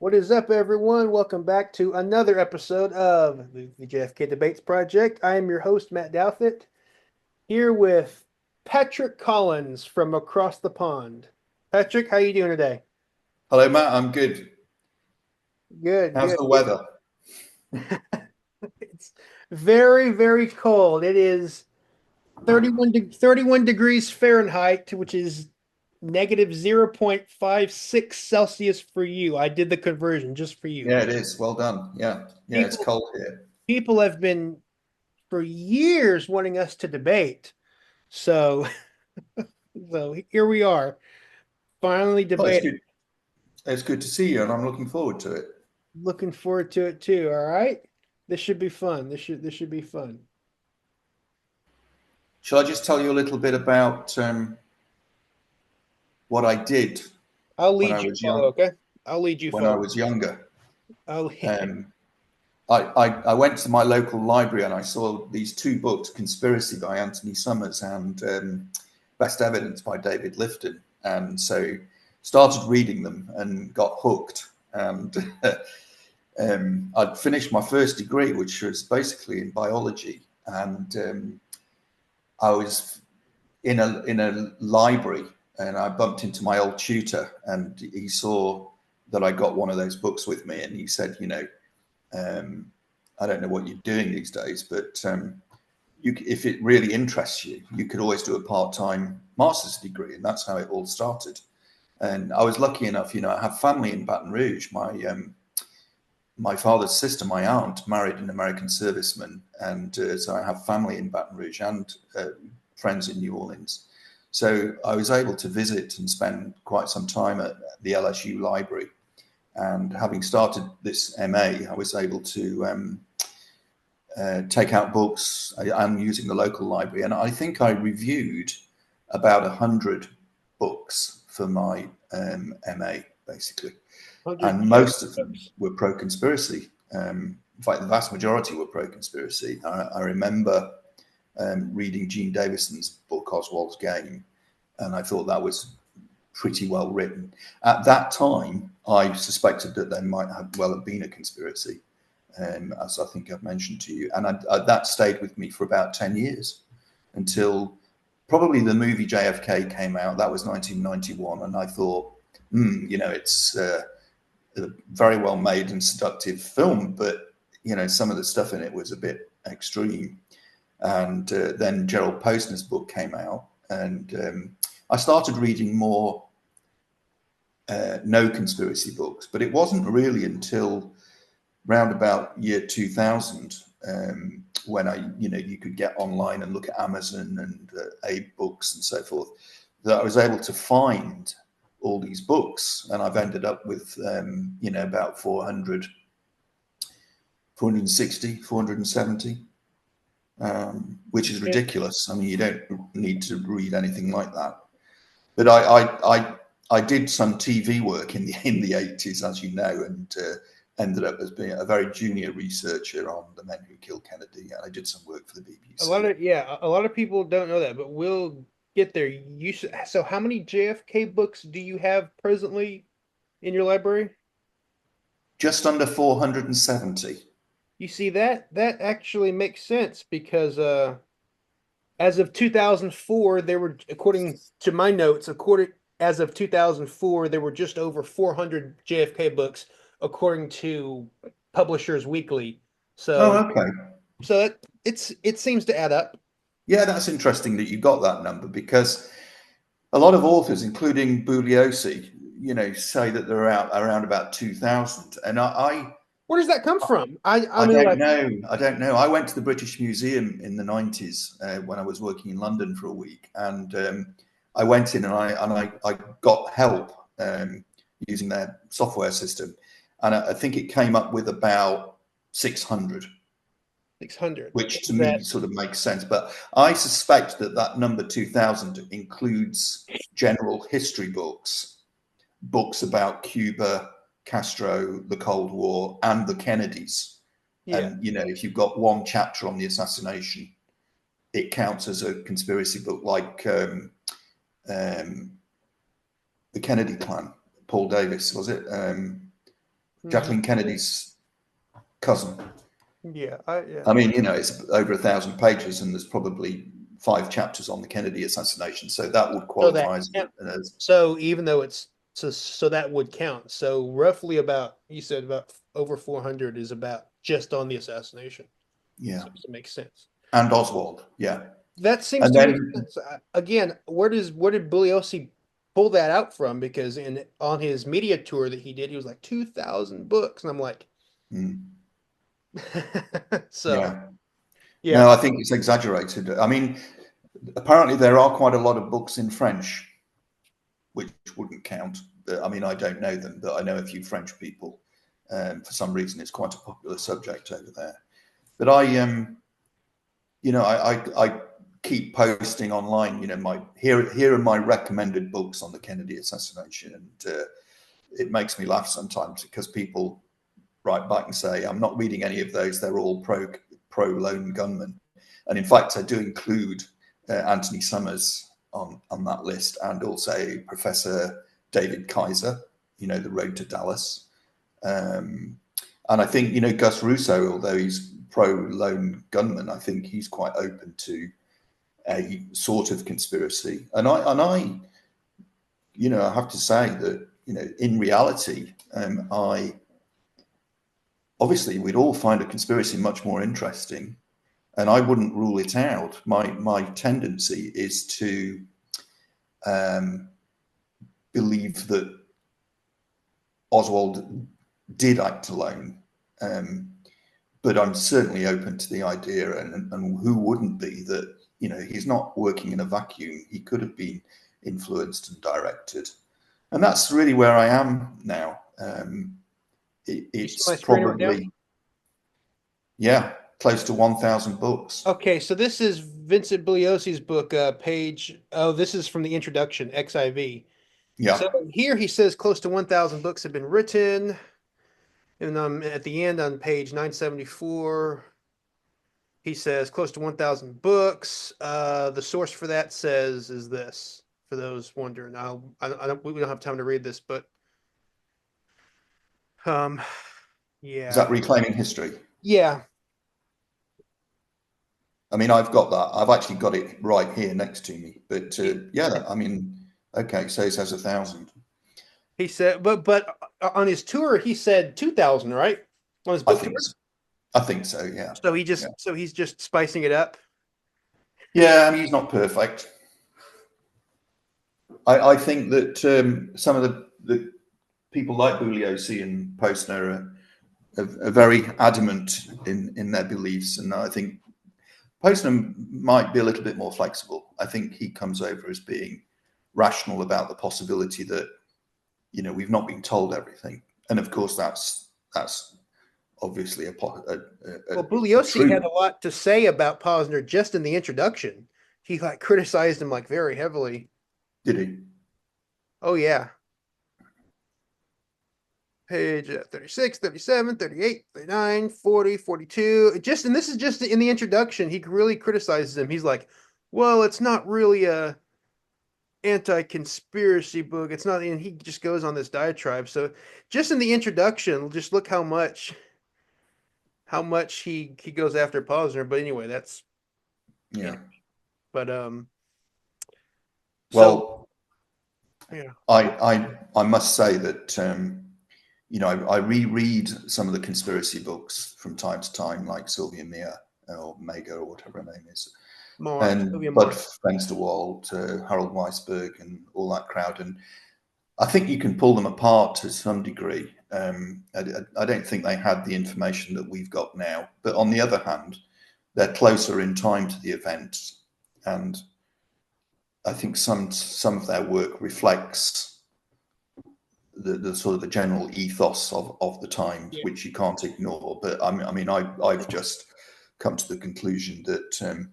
What is up, everyone? Welcome back to another episode of the JFK Debates Project. I am your host, Matt Douthit, here with Patrick Collins from across the pond. Patrick, how you doing today? Hello, Matt. I'm good. Good, How's good. the weather? It's very, very cold. It is 31 degrees Fahrenheit, which is negative 0.56 Celsius for you. I did the conversion just for you. Yeah, it is. Well done. Yeah, it's People cold here. people have been for years wanting us to debate. So, so here we are, finally Well, it's debating. good. It's good to see you, and I'm looking forward to it. Looking forward to it too. All right, this should be fun. This should be fun. Shall I just tell you a little bit about what I did I'll when lead I you was follow. young? Okay, I'll lead you When I follow. was younger, I'll um, I went to my local library and I saw these two books: "Conspiracy" by Anthony Summers and "Best Evidence" by David Lifton, and so started reading them and got hooked. And I'd finished my first degree, which was basically in biology, and I was in a library, and I bumped into my old tutor, and he saw that I got one of those books with me, and he said, um, I don't know what you're doing these days, but if it really interests you, you could always do a part-time master's degree, and that's how it all started. And I was lucky enough, I have family in Baton Rouge. My father's sister, my aunt, married an American serviceman, and so I have family in Baton Rouge and friends in New Orleans. So I was able to visit and spend quite some time at the LSU library. And having started this MA, I was able to take out books. I'm using the local library, and I think I reviewed about 100 books for my MA, basically, 100 and Jeff most of them books. were pro-conspiracy. In fact, the vast majority were pro-conspiracy. I remember reading Gene Davison's book Oswald's Game, and I thought that was pretty well written. At that time, I suspected that there might have well have been a conspiracy, as I think I've mentioned to you, and that stayed with me for about 10 years until probably the movie JFK came out. That was 1991, and I thought, it's a very well made and seductive film, but some of the stuff in it was a bit extreme. And then Gerald Posner's book came out, and I started reading more no conspiracy books. But it wasn't really until round about year 2000 when you could get online and look at Amazon and Abe Books and so forth, that I was able to find all these books, and I've ended up with about 400, 460, 470, which is Yeah. ridiculous. I mean, you don't need to read anything like that. But I did some TV work in the 80s, as you know, and ended up as being a very junior researcher on the men who killed Kennedy. And I did some work for the A lot BBC. of yeah, a lot of people don't know that, but we'll get there. So how many JFK books do you have presently in your library? Just under 470. You see that actually makes sense because as of 2004, there were, according to my notes, according as of 2004, there were just over 400 JFK books, according to Publishers Weekly. Oh, So, okay. it seems to add up. Yeah, that's interesting that you got that number, because a lot of authors, including Bugliosi, say that they're out around about 2000. And Where does that come from? I I mean, don't like, know. I don't know. I went to the British Museum in the 90s when I was working in London for a week, and I went in and I got help using their software system, and I think it came up with about 600, 600. which to That me sort of makes sense. But I suspect that that number 2000 includes general history books, books about Cuba, Castro, the Cold War, and the Kennedys. yeah. And if you've got one chapter on the assassination, it counts as a conspiracy book, like um, the Kennedy clan. Paul Davis, was it? Hmm. Jacqueline Kennedy's cousin. Yeah, yeah. I mean, you know, it's over 1,000 pages, and there's probably 5 chapters on the Kennedy assassination, so that would So that qualify as, count. as So even though it's so that would count. So roughly about you said about over 400 is about just on the assassination. yeah, So it makes sense. and Oswald, yeah, That seems and to make then sense. Again, where did Bugliosi pull that out from? Because in on his media tour that he did, he was like 2,000 books, and I'm like, so yeah, yeah. no, I think it's exaggerated. I mean, apparently there are quite a lot of books in French, which wouldn't count. I mean, I don't know them, but I know a few French people. For some reason, it's quite a popular subject over there. But you know, I keep posting online. You know, my here are my recommended books on the Kennedy assassination, and it makes me laugh sometimes because people write back and say, "I'm not reading any of those. They're all pro lone gunman." And in fact, I do include Anthony Summers on that list, and also Professor David Kaiser. You know, The Road to Dallas. And I think, you know, Gus Russo, although he's pro lone gunman, I think he's quite open to a sort of conspiracy. And I, you know, I have to say that, you know, in reality, I obviously we'd all find a conspiracy much more interesting, and I wouldn't rule it out. My tendency is to um, believe that Oswald did act alone. Um, but I'm certainly open to the idea, and who wouldn't be, that, you know, he's not working in a vacuum. He could have been influenced and directed. And that's really where I am now. You see It's my screen right now? probably, yeah, close to 1,000 books. Okay, so this is Vincent Bugliosi's book, page. Oh, this is from the introduction, XIV. So Yeah. here he says close to 1,000 books have been written. And at the end on page 974, he says close to 1,000 books. The source for that says is this, for those wondering. I don't, we don't have time to read this, but um, Is yeah. that Reclaiming History? Yeah. I mean, I've got that. I've actually got it right here next to me. But yeah, I mean, okay, so it says 1,000. He said, but on his tour, he said 2,000, right? On his I book tour. think so. I think so. Yeah. Yeah. So he's just spicing it up. Yeah. I mean, he's not perfect. I think that some of the people like Bugliosi and Postner are very adamant in their beliefs, and I think Postner might be a little bit more flexible. I think he comes over as being rational about the possibility that, you know, we've not been told everything, and of course that's obviously Well, a Bugliosi had truth. a lot to say about Posner just in the introduction. He like criticized him like very heavily. Did he? Oh yeah. Page 36, 37, 38, 39, 40, 42. Just and this is just in the introduction. He really criticizes him. He's like, "Well, it's not really a anti-conspiracy book. It's not," and he just goes on this diatribe. So, just in the introduction, just look how much he goes after Posner. But anyway, that's Yeah. anyway. But so Well, yeah. I must say that you know, I reread some of the conspiracy books from time to time, like Sylvia Meir or Mega or whatever her name is, Mar, and Sylvia Bud Mar. Fensterwald, Harold Weisberg, and all that crowd. And I think you can pull them apart to some degree. I don't think they had the information that we've got now. But on the other hand, they're closer in time to the events, and I think some of their work reflects the sort of the general ethos of the times, Yeah. which you can't ignore. But I mean, I've just come to the conclusion that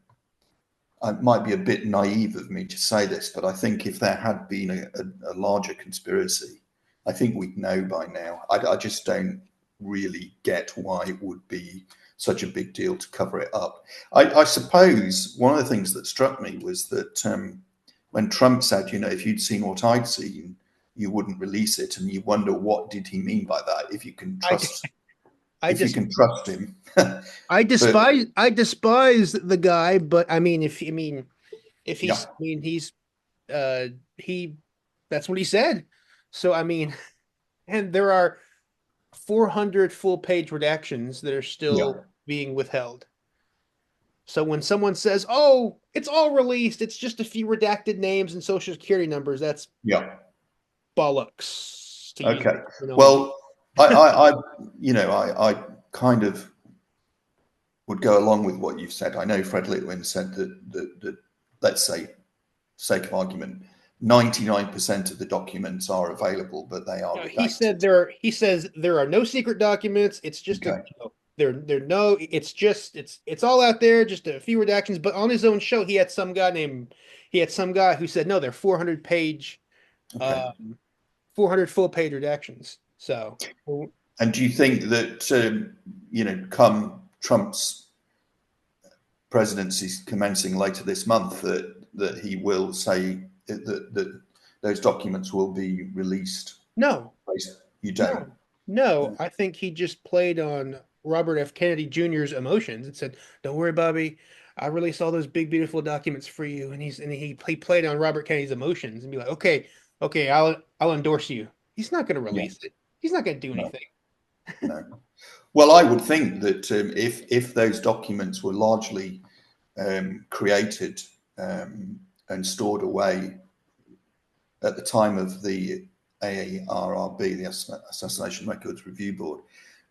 it might be a bit naive of me to say this, but I think if there had been a larger conspiracy, I think we'd know by now. I just don't really get why it would be such a big deal to cover it up. I suppose one of the things that struck me was that when Trump said, you know, if you'd seen what I'd seen, you wouldn't release it, and you wonder what did he mean by that. I I If you just can trust him, but I despise the guy, but I mean, if yeah, he's, I mean, uh he that's what he said. So I mean, and there are 400 full page redactions that are yeah, still being withheld. So when someone says, "Oh, it's all released, it's just a few redacted names and social security numbers," that's yeah. bollocks to use Okay. terminology. Well, I kind of would go along with what you've said. I know Fred Litwin said that let's say, for sake of argument, 99% of the documents are available, but they are redacted. He says there are no secret documents. It's just a, Okay. you know, there no it's just it's all out there, just a few redactions. But on his own show, he had some guy who said no, they're 400 page Okay. um 400 full page redactions. So And do you think that come Trump's presidency commencing later this month, that he will say that those documents will be released? no, You don't. no, no. I think he just played on Robert F. Kennedy Jr.'s emotions and said, "Don't worry, Bobby. I released all those big, beautiful documents for you." And he played on Robert Kennedy's emotions and be like, "Okay, okay, I'll endorse you." He's not going to Yeah. release it. He's not going to do No. anything. No. Well, I would think that if those documents were largely created and stored away at the time of the AARRB, the Assassination Records Review Board,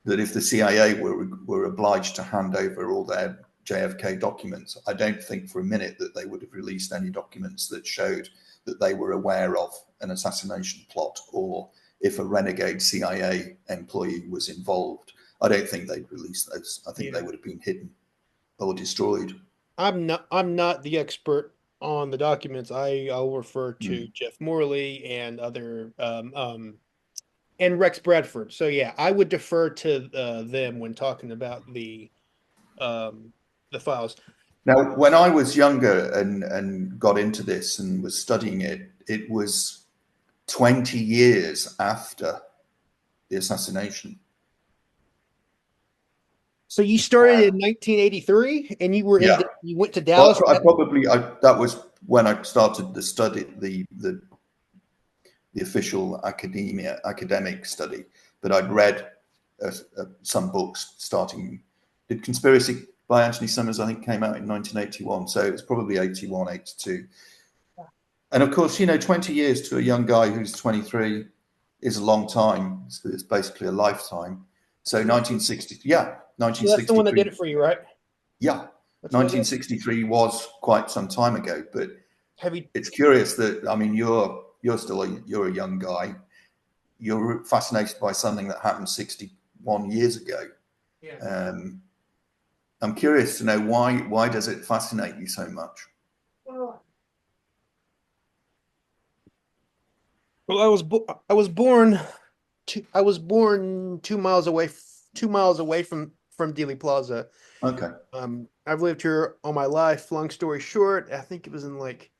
that if the CIA were obliged to hand over all their JFK documents, I don't think for a minute that they would have released any documents that showed that they were aware of an assassination plot, or if a renegade CIA employee was involved. I don't think they'd release those. I think they Yeah. would have been hidden or destroyed. I'm not the expert on the documents. I'll refer to Mm. Jeff Morley and other and Rex Bradford. So yeah, I would defer to them when talking about um the files. Now, when I was younger and got into this and was studying it, it was 20 years after the assassination. So you started in 1983 and Yeah. you went to Well, Dallas. that was when I started the study, the official academic study. But I'd read some books starting. Did Conspiracy by Anthony Summers, I think, came out in 1981. So it was probably 81, 82. And of course, 20 years to a young guy who's 23 is a long time. It's basically a lifetime. So 1960, yeah, So that's the one that did 1963, it for you, right? yeah, That's what it is. 1963 was quite some time ago. But Have you? it's curious that, I mean, you're a young guy. You're fascinated by something that happened 61 years ago. Yeah. Um, I'm curious to know why does it fascinate you so much? Well, I was I was born I was born 2 miles away 2 miles away from Dealey Plaza. Okay, I've lived here all my life. Long story short, I think it was in like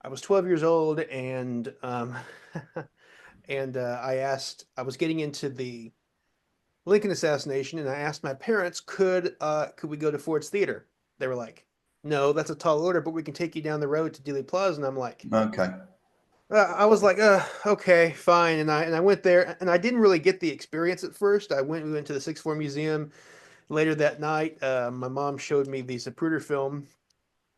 I was 12 years old, and and I was getting into the Lincoln assassination, and I asked my parents, could we go to Ford's Theater? They were like, no, that's a tall order, but we can take you down the road to Dealey Plaza. And I'm like, okay, I was like, okay, fine. And I went there, and I didn't really get the experience at first. We went to the Sixth Floor Museum later that night. My mom showed me the Zapruder film,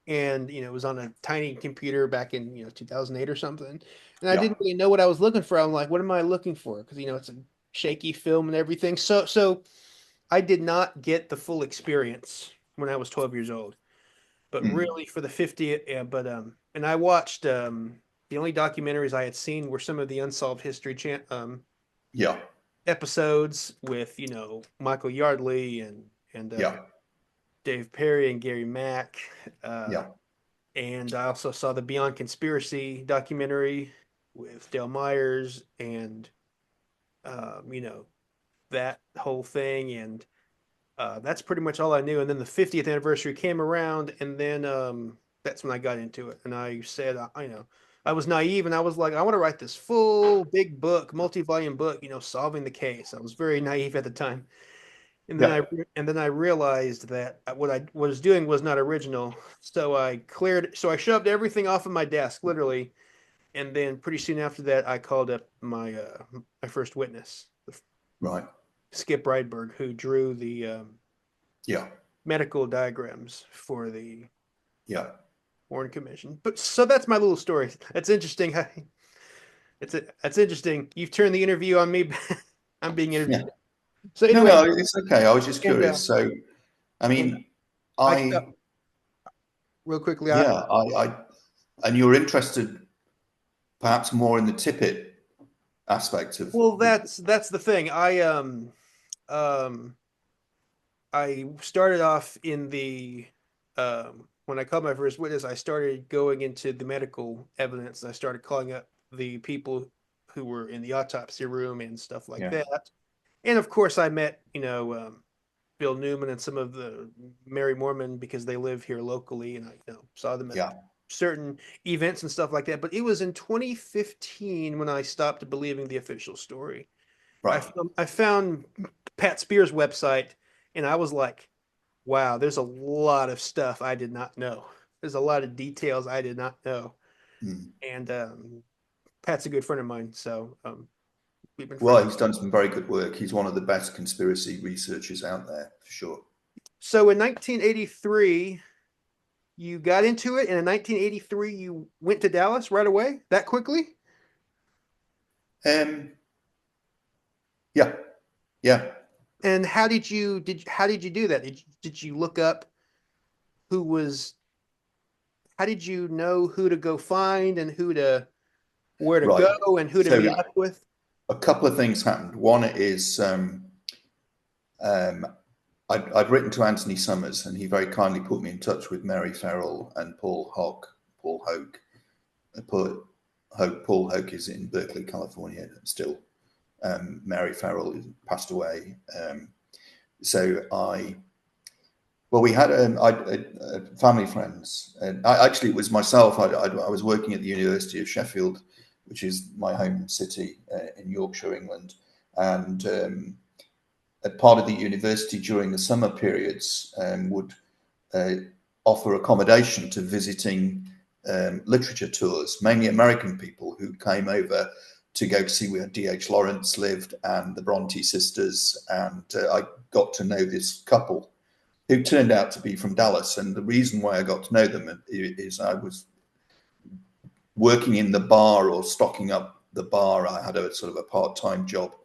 and it was on a tiny computer back in 2008 or something. And I yeah, didn't really know what I was looking for. I'm like, what am I looking for? Because it's a shaky film and everything. So I did not get the full experience when I was 12 years old. But mm, really for the 50th, yeah, but and I watched the only documentaries I had seen were some of the Unsolved History yeah, episodes with, Michael Yardley and yeah, Dave Perry and Gary Mack. Uh, yeah, and I also saw the Beyond Conspiracy documentary with Dale Myers and that whole thing. And that's pretty much all I knew. And then the 50th anniversary came around, and then that's when I got into it. And I said, I was naive and I was like, I want to write this full big book, multi-volume book, solving the case. I was very naive at the time. And then Yeah. I realized that what I was doing was not original. So I shoved everything off of my desk, literally. And then pretty soon after that, I called up my first witness, Right. Skip Rydberg, who drew the Yeah. medical diagrams for the Yeah. Warren Commission. But so that's my little story. That's interesting. That's interesting. You've turned the interview on me. I'm being Yeah. interviewed. So No, anyway, no, it's okay. I was just and curious. So, I and mean, I I, real quickly. yeah, and you're interested perhaps more in the Tippett aspect of Well, the, that's the thing. Um I started off in the when I called my first witness, I started going into the medical evidence. And I started calling up the people who were in the autopsy room and stuff like yeah, that. And of course, I met Bill Newman and some of the Mary Mormon because they live here locally, and I saw them at yeah, certain events and stuff like that. But it was in 2015 when I stopped believing the official story. right. I found Pat Spears' website, and I was like, wow, there's a lot of stuff I did not know. There's a lot of details I did not know. Mm. And Pat's a good friend of mine, so we've been friends. Well, he's done some very good work. He's one of the best conspiracy researchers out there, for sure. So in 1983, you got into it, and in 1983, you went to Dallas right away, that quickly? Um, yeah, yeah, And how did you do that? Did you look up who was how did you know who to go find and where to right. go and who to So meet up with? a couple of things happened. One is um, I'd written to Anthony Summers, and he very kindly put me in touch with Mary Farrell and Paul Hoke. Paul Hoke is in Berkeley, California, still. Mary Farrell passed away. So we had family friends, and actually it was myself. I was working at the University of Sheffield, which is my home city in Yorkshire, England, and a part of the university during the summer periods would uh, offer accommodation to visiting literature tours, mainly American people who came over to go see where D.H. Lawrence lived and the Bronte sisters. And I got to know this couple who turned out to be from Dallas. And the reason why I got to know them is I was working in the bar or stocking up the bar. I had a sort of a part-time job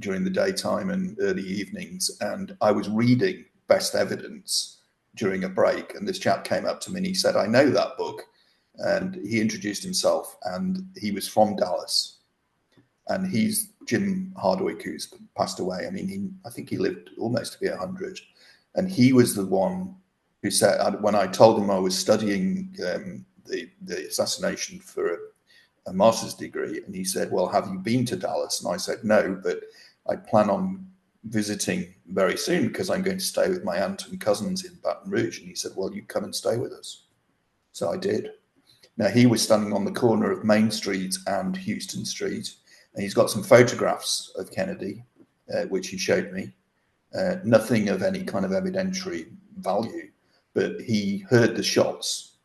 during the daytime and early evenings, and I was reading Best Evidence during a break, and this chap came up to me and he said, I know that book. And he introduced himself, and he was from Dallas, and he's Jim Hardwick, who's passed away. I mean, I think he lived almost to be 100, and he was the one who said, when I told him I was studying the assassination for a master's degree, and he said, well, have you been to Dallas? And I said, no, but I plan on visiting very soon because I'm going to stay with my aunt and cousins in Baton Rouge. And he said, well, you come and stay with us. So I did. Now, he was standing on the corner of Main Street and Houston Street, and he's got some photographs of Kennedy, which he showed me. Nothing of any kind of evidentiary value, but he heard the shots,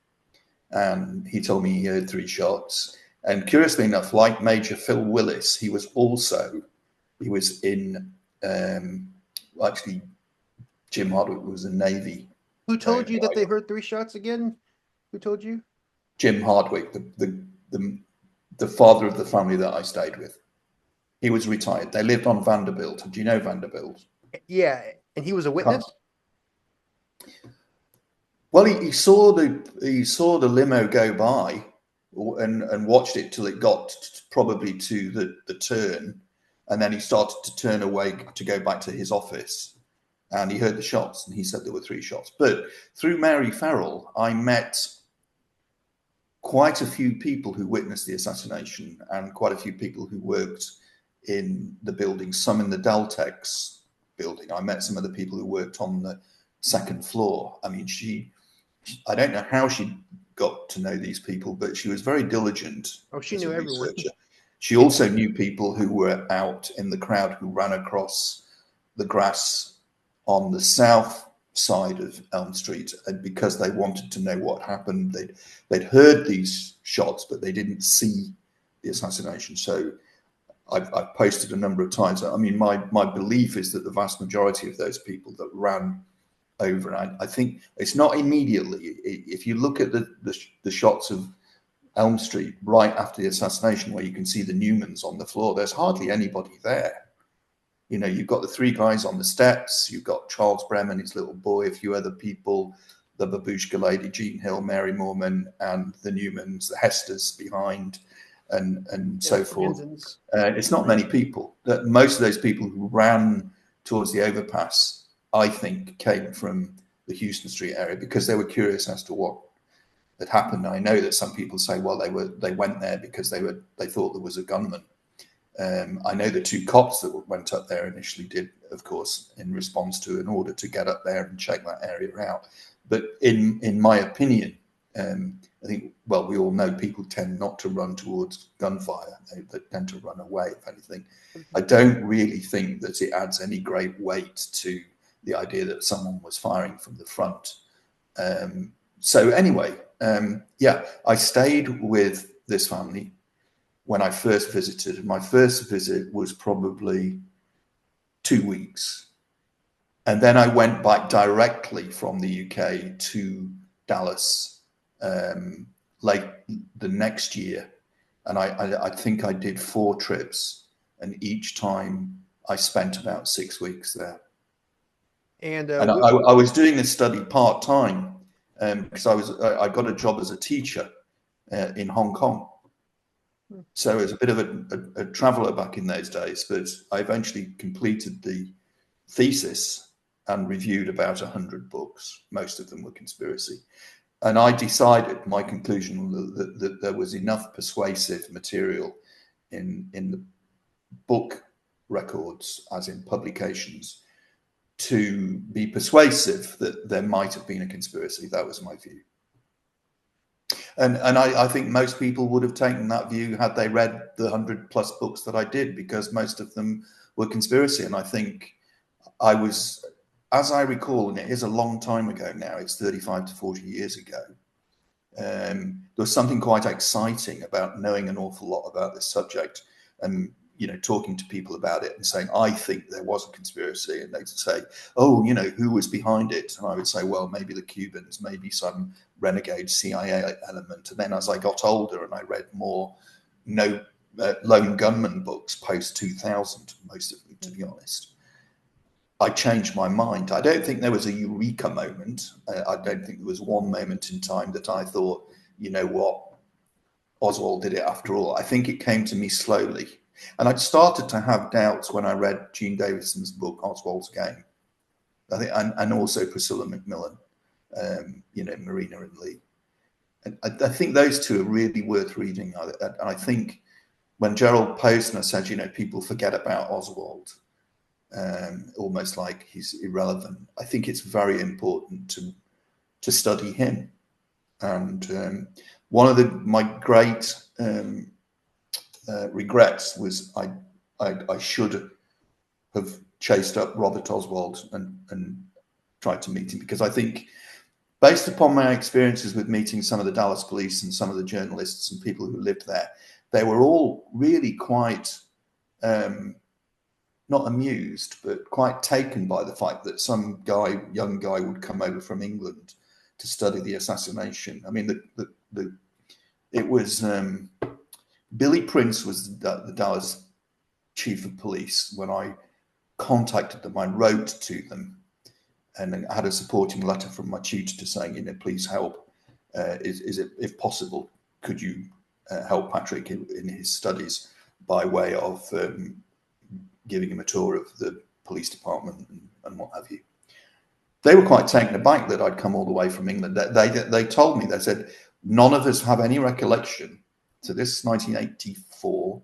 and he told me he heard 3 shots. And curiously enough, like Major Phil Willis, he was in actually Jim Hardwick was a Navy. Who Uh, told you that they heard 3 shots again? Who told you? Jim Hardwick, the father of the family that I stayed with. He was retired. They lived on Vanderbilt. Do you know Vanderbilt? Yeah, and he was a witness? Well, he saw the limo go by and watched it till it got probably to the turn, and then he started to turn away to go back to his office, and he heard the shots, and he said there were 3 shots. But through Mary Farrell, I met quite a few people who witnessed the assassination and quite a few people who worked in the building, some in the Deltex building. I met some of the people who worked on the second floor. I mean, I don't know how she got to know these people, but she was very diligent Oh, she as a knew everyone. researcher. She also knew people who were out in the crowd who ran across the grass on the south side of Elm Street, and because they wanted to know what happened, they'd heard these shots, but they didn't see the assassination. So I've posted a number of times. I mean, my belief is that the vast majority of those people that ran over, I think it's not immediately. If you look at the shots of Elm Street right after the assassination, where you can see the Newmans on the floor, there's hardly anybody there. You know, you've got the three guys on the steps, you've got Charles Bremen, his little boy, a few other people, the babushka lady, Jean Hill, Mary Moorman, and the Newmans, the Hesters behind, and Yeah, so forth. Franzens. It's not many people. That most of those people who ran towards the overpass, I think, came from the Houston Street area because they were curious as to what had happened. I know that some people say, well, they went there because they thought there was a gunman. I know the two cops that went up there initially did, of course, in response to an order to get up there and check that area out. But in my opinion, I think, well, we all know people tend not to run towards gunfire. They tend to run away, if anything. I don't really think that it adds any great weight to the idea that someone was firing from the front. So anyway, yeah, I stayed with this family when I first visited. My first visit was probably 2 weeks. And then I went back directly from the UK to Dallas late the next year. And I think I did 4 trips. And each time I spent about 6 weeks there. And I was doing this study part-time because I got a job as a teacher in Hong Kong. So I was a bit of a traveler back in those days, but I eventually completed the thesis and reviewed about 100 books. Most of them were conspiracy. And I decided, my conclusion, that there was enough persuasive material in the book records, as in publications, to be persuasive that there might have been a conspiracy. That was my view. And I think most people would have taken that view had they read the 100+ books that I did, because most of them were conspiracy. And I think I was, as I recall, and it is a long time ago now, it's 35 to 40 years ago, there was something quite exciting about knowing an awful lot about this subject and, you know, talking to people about it and saying, I think there was a conspiracy. And they'd say, oh, you know, who was behind it? And I would say, well, maybe the Cubans, maybe some renegade CIA element. And then as I got older and I read more lone gunman books post 2000, most of them, to be honest, I changed my mind. I don't think there was a eureka moment. I don't think there was one moment in time that I thought, you know what, Oswald did it after all. I think it came to me slowly. And I'd started to have doubts when I read Gene Davidson's book, Oswald's Game, I think, and also Priscilla Macmillan, you know, Marina and Lee. And I think those two are really worth reading. And I think when Gerald Posner said, you know, people forget about Oswald, almost like he's irrelevant, I think it's very important to study him. And one of my great regrets was I should have chased up Robert Oswald and tried to meet him, because I think, based upon my experiences with meeting some of the Dallas police and some of the journalists and people who lived there, they were all really quite not amused, but quite taken by the fact that some young guy would come over from England to study the assassination. I mean, it was Billy Prince was the Dallas chief of police. When I contacted them, I wrote to them and I had a supporting letter from my tutor to saying, you know, please help. Is it, if possible, could you help Patrick in his studies by way of giving him a tour of the police department and what have you? They were quite taken aback that I'd come all the way from England. They told me, they said, none of us have any recollection, so this is 1984,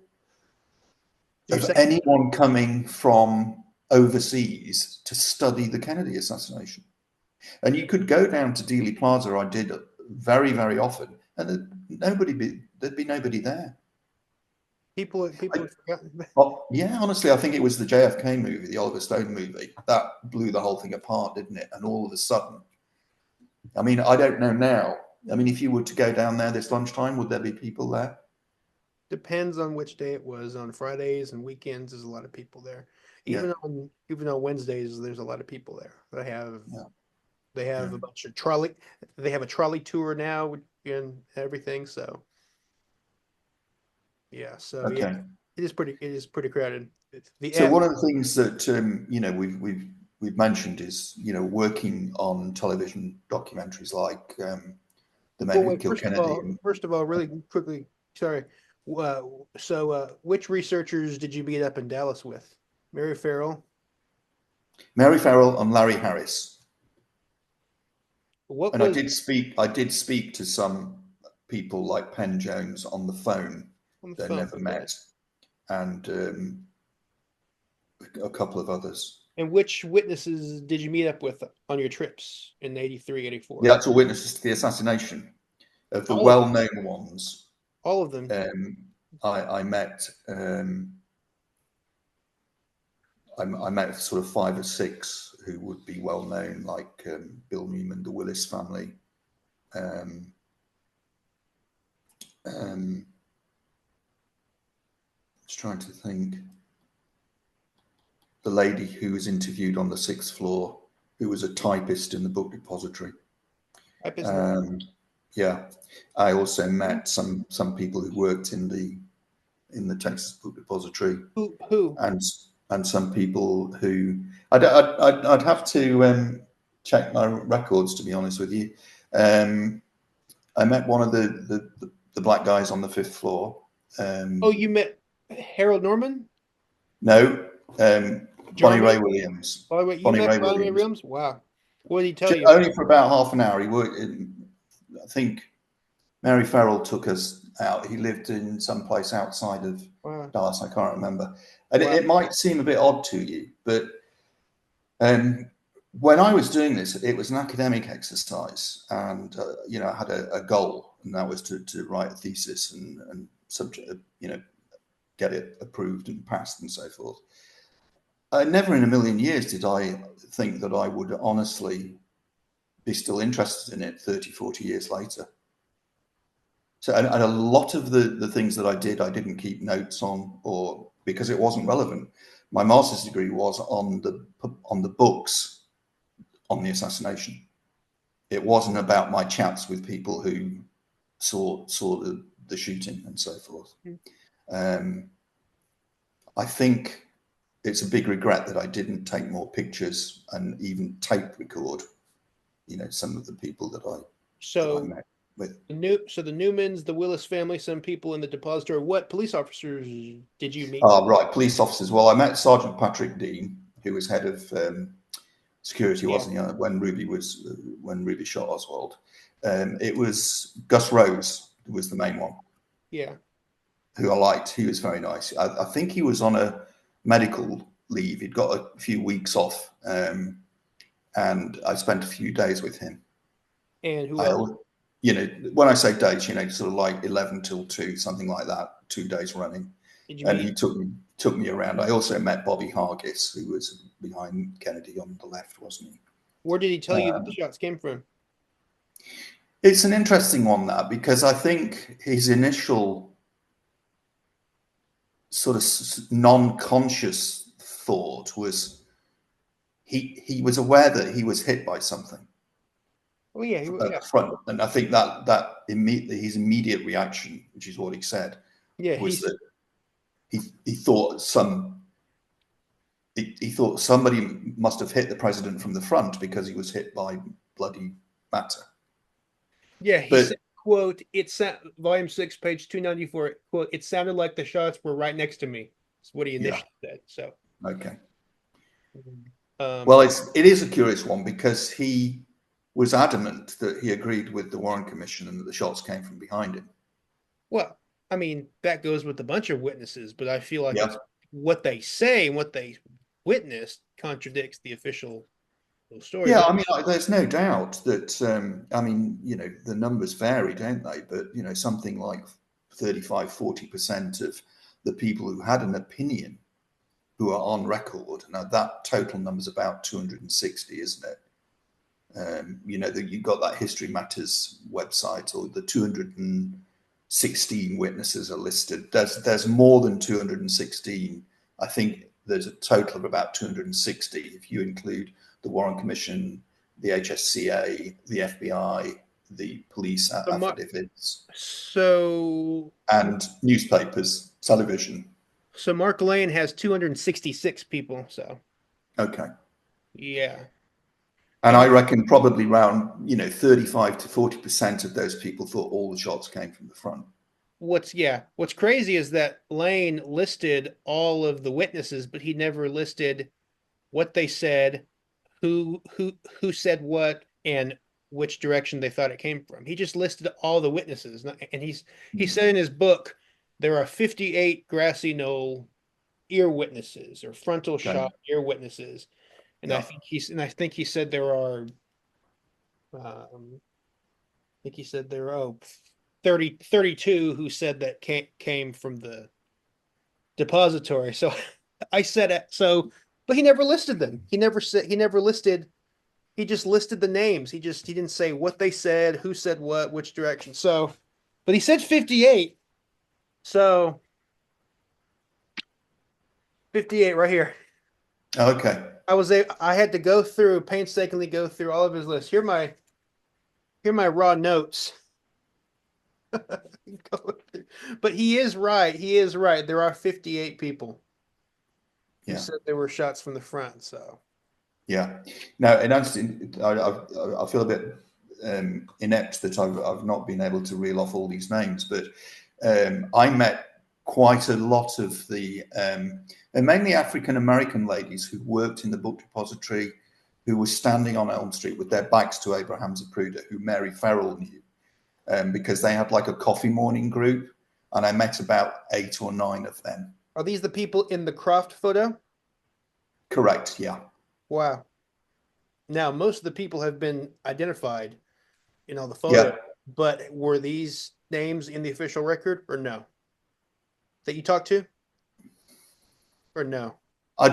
of anyone coming from overseas to study the Kennedy assassination. And you could go down to Dealey Plaza. I did very, very often, and there'd be nobody there. People I, have forgotten. oh, yeah, honestly, I think it was the JFK movie, the Oliver Stone movie, that blew the whole thing apart, didn't it? And all of a sudden, I mean, I don't know now. I mean, if you were to go down there this lunchtime, would there be people there? Depends on which day it was. On Fridays and weekends, there's a lot of people there. Yeah, Even on Wednesdays, there's a lot of people there. yeah, They yeah. have a bunch of trolley. They have a trolley tour now and everything. So yeah, Okay. it is pretty crowded. It's the So app. one of the things that we've mentioned is working on television documentaries like The Men Well, Who wait. Killed Kennedy. And First of all, really quickly. Sorry. Which researchers did you meet up in Dallas with? Mary Farrell. Mary Farrell and Larry Harris. What And was I did speak to some people like Penn Jones on the phone on the that I phone? never Okay. met, and a couple of others. And which witnesses did you meet up with on your trips in 83, The 84? actual witnesses to the assassination of the All of them. well-known ones. All of them. Um, I met I met sort of five or six who would be well known, like Bill Newman, the Willis family. Um, um, just trying to think. The lady who was interviewed on the sixth floor, who was a typist in the book depository. I business. Um, yeah, I also met some people who worked in the Texas Book Depository, Who? and some people who I'd have to check my records, to be honest with you. I met one of the black guys on the fifth floor. Oh, you met Harold Norman? No, Bonnie Jarman? Ray Williams. By the way, you Bonnie met Ray Vladimir Williams. Williams? Wow. What did he tell you? Only for about half an hour. He worked. I think Mary Farrell took us out. He lived in some place outside of Wow. Dallas. I can't remember. And Wow. it might seem a bit odd to you, but when I was doing this, it was an academic exercise, and I had a goal, and that was to write a thesis and subject, get it approved and passed and so forth. Never in a million years did I think that I would honestly be still interested in it 30, 40 years later. So, and a lot of the things that I did, I didn't keep notes on, or because it wasn't relevant. My master's degree was on the books on the assassination. It wasn't about my chats with people who saw the shooting and so forth. Um, I think it's a big regret that I didn't take more pictures and even tape record. Some of the people that I So met with. the Newmans, the Willis family, some people in the depository. What police officers did you meet with? Oh, right, police officers. Well, I met Sergeant Patrick Dean, who was head of security, Yeah. wasn't he, when Ruby shot Oswald. It was Gus Rose who was the main one, Yeah. who I liked. He was very nice. I think he was on a medical leave. He'd got a few weeks off, and I spent a few days with him. And who I, else? when I say days, sort of like 11 till 2, something like that, 2 days running. Did you And meet? he took me around. I also met Bobby Hargis, who was behind Kennedy on the left, wasn't he? Where did he tell you that the shots came from? It's an interesting one, that, because I think his initial sort of non-conscious thought was he was aware that he was hit by something Oh yeah, at yeah, the front, and I think that immediately his immediate reaction, which is what he said, yeah. was that he thought he thought somebody must have hit the president from the front because he was hit by bloody matter. Yeah, he But said, "quote It's volume 6, page 294. Quote It sounded like the shots were right next to me." That's what he yeah, initially said. So, okay. um, Well, it is a curious one because he was adamant that he agreed with the Warren Commission and that the shots came from behind him. well, I mean that goes with a bunch of witnesses, but I feel like Yeah, it's what they say and what they witnessed contradicts the official. Little story, Yeah, but I mean, there's no doubt that, I mean, the numbers vary, don't they? But, something like 35, 40% of the people who had an opinion who are on record, now that total number is about 260, isn't it? That you've got that History Matters website, or the 216 witnesses are listed. There's more than 216. I think there's a total of about 260 if you include the Warren Commission, the HSCA, the FBI, the police so Mark, affidavits, so and newspapers, television. so Mark Lane has 266 people. So Okay. yeah, And and I reckon probably around, 35 to 40% of those people thought all the shots came from the front. what's crazy is that Lane listed all of the witnesses, but he never listed what they said, who said what, and which direction they thought it came from. He just listed all the witnesses, and he Mm. said in his book there are 58 grassy knoll ear witnesses or frontal Okay. shot ear witnesses, and Yeah. I think he said there are I think he said there are 32 who said that came from the depository. So I said it. So, but he never listed them. He never listed. He just listed the names. He didn't say what they said, who said what, which direction. So, but he said 58. So 58 right here. Okay. I had to painstakingly go through all of his lists. Here are my raw notes. But he is right. He is right. There are 58 people who Yeah. said there were shots from the front. So Yeah. Now, in answer, I feel a bit inept that I've not been able to reel off all these names, but I met quite a lot of and mainly African American ladies who worked in the book depository, who were standing on Elm Street with their backs to Abraham Zapruder, who Mary Farrell knew, because they had like a coffee morning group, and I met about 8 or 9 of them. are these the people in the Croft photo? Correct. Yeah. Wow. Now, most of the people have been identified in all the photos, Yeah. but were these names in the official record or no? That you talked to or no? I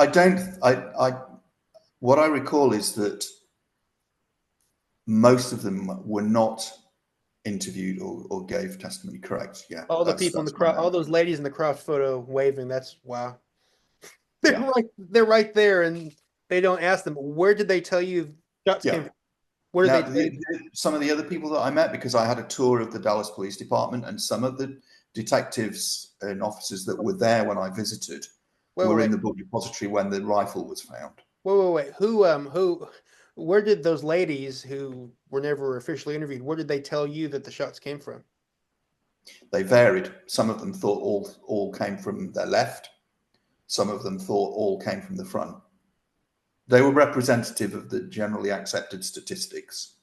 don't. What I recall is that most of them were not interviewed or gave testimony. Correct. Yeah, All the people in the that's my Croft, all memory. those ladies in the Croft photo waving. That's wow. Yeah. They're right there, and they don't ask them where did they tell you shots came Yeah. from? Where did Now, they tell you? some of the other people that I met, because I had a tour of the Dallas Police Department, and some of the detectives and officers that were there when I visited Wait, wait, were in wait, the book depository when the rifle was found. wait. Where did those ladies who were never officially interviewed? Where did they tell you that the shots came from? They varied. Some of them thought all came from their left. Some of them thought all came from the front. They were representative of the generally accepted statistics,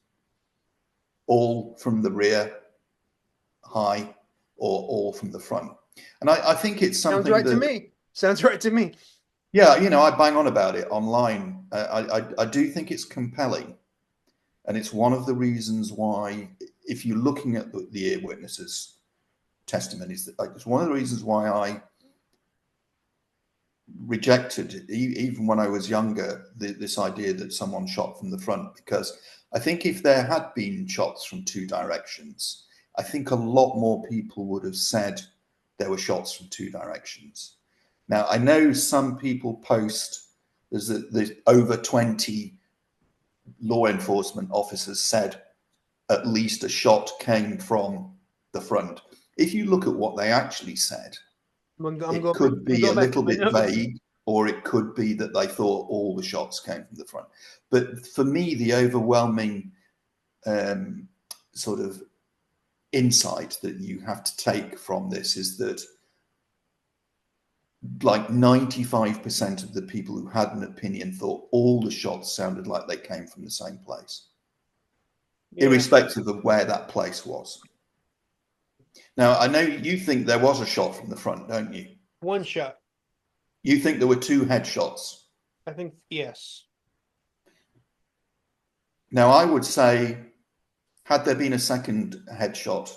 all from the rear, high, or all from the front. And I think it's Sounds something right to that, me. Sounds right to me. yeah, I bang on about it online. I do think it's compelling. And it's one of the reasons why, if you're looking at the earwitnesses' testimonies, it's one of the reasons why I rejected, even when I was younger, this idea that someone shot from the front, because I think if there had been shots from 2 directions, I think a lot more people would have said there were shots from 2 directions. Now, I know some people post, there's over 20 law enforcement officers said at least a shot came from the front. If you look at what they actually said, it could I'm be a going back to little my bit notes. vague, or it could be that they thought all the shots came from the front. But for me, the overwhelming sort of insight that you have to take from this is that like 95% of the people who had an opinion thought all the shots sounded like they came from the same place, Yeah, irrespective of where that place was. Now, I know you think there was a shot from the front, don't you? one shot. You think there were 2 headshots. I think yes. Now, I would say, had there been a second headshot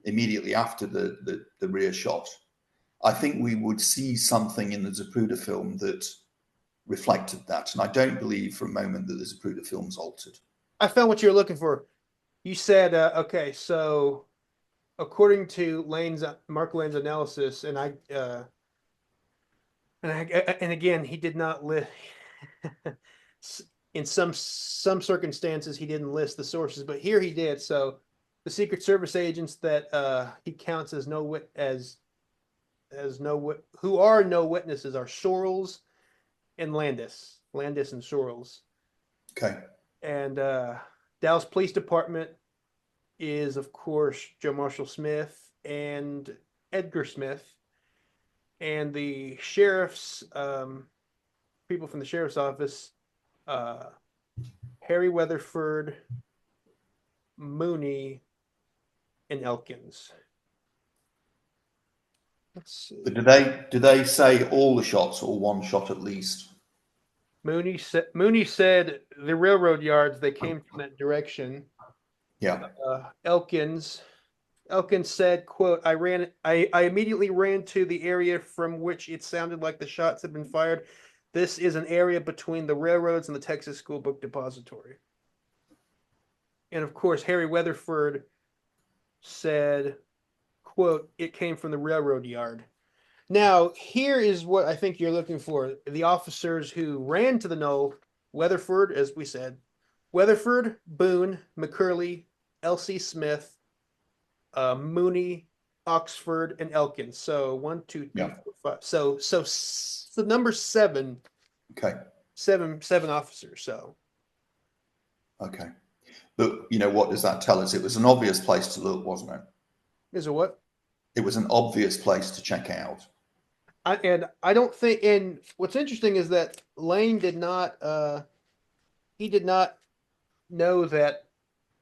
immediately after the rear shot, I think we would see something in the Zapruder film that reflected that. And I don't believe for a moment that the Zapruder film's altered. I found what you were looking for. You said, okay, so according to Mark Lane's analysis, and again, he did not list in some circumstances he didn't list the sources, but here he did. So the Secret Service agents that he counts as who are no witnesses are Sorrells and Landis and Sorrells. Okay. And Dallas Police Department is, of course, Joe Marshall Smith and Edgar Smith. And the people from the sheriff's office, uh, Harry Weatherford, Mooney, and Elkins. Let's see. But do they say all the shots or one shot at least? Mooney said the railroad yards, they came from that direction. Yeah. Elkins said, quote, I immediately ran to the area from which it sounded like the shots had been fired. This is an area between the railroads and the Texas School Book Depository. And of course, Harry Weatherford said, quote, it came from the railroad yard. Now, here is what I think you're looking for. The officers who ran to the knoll, Weatherford, as we said, Weatherford, Boone, McCurley, L.C. Smith, Mooney, Oxford, and Elkins. So 1, 2, 3, Yeah. 4, 5. So the number seven. Okay. Seven officers. So. Okay. But what does that tell us? It was an obvious place to look, wasn't it? Is it what? It was an obvious place to check out. I don't think. And what's interesting is that Lane did not. He did not know that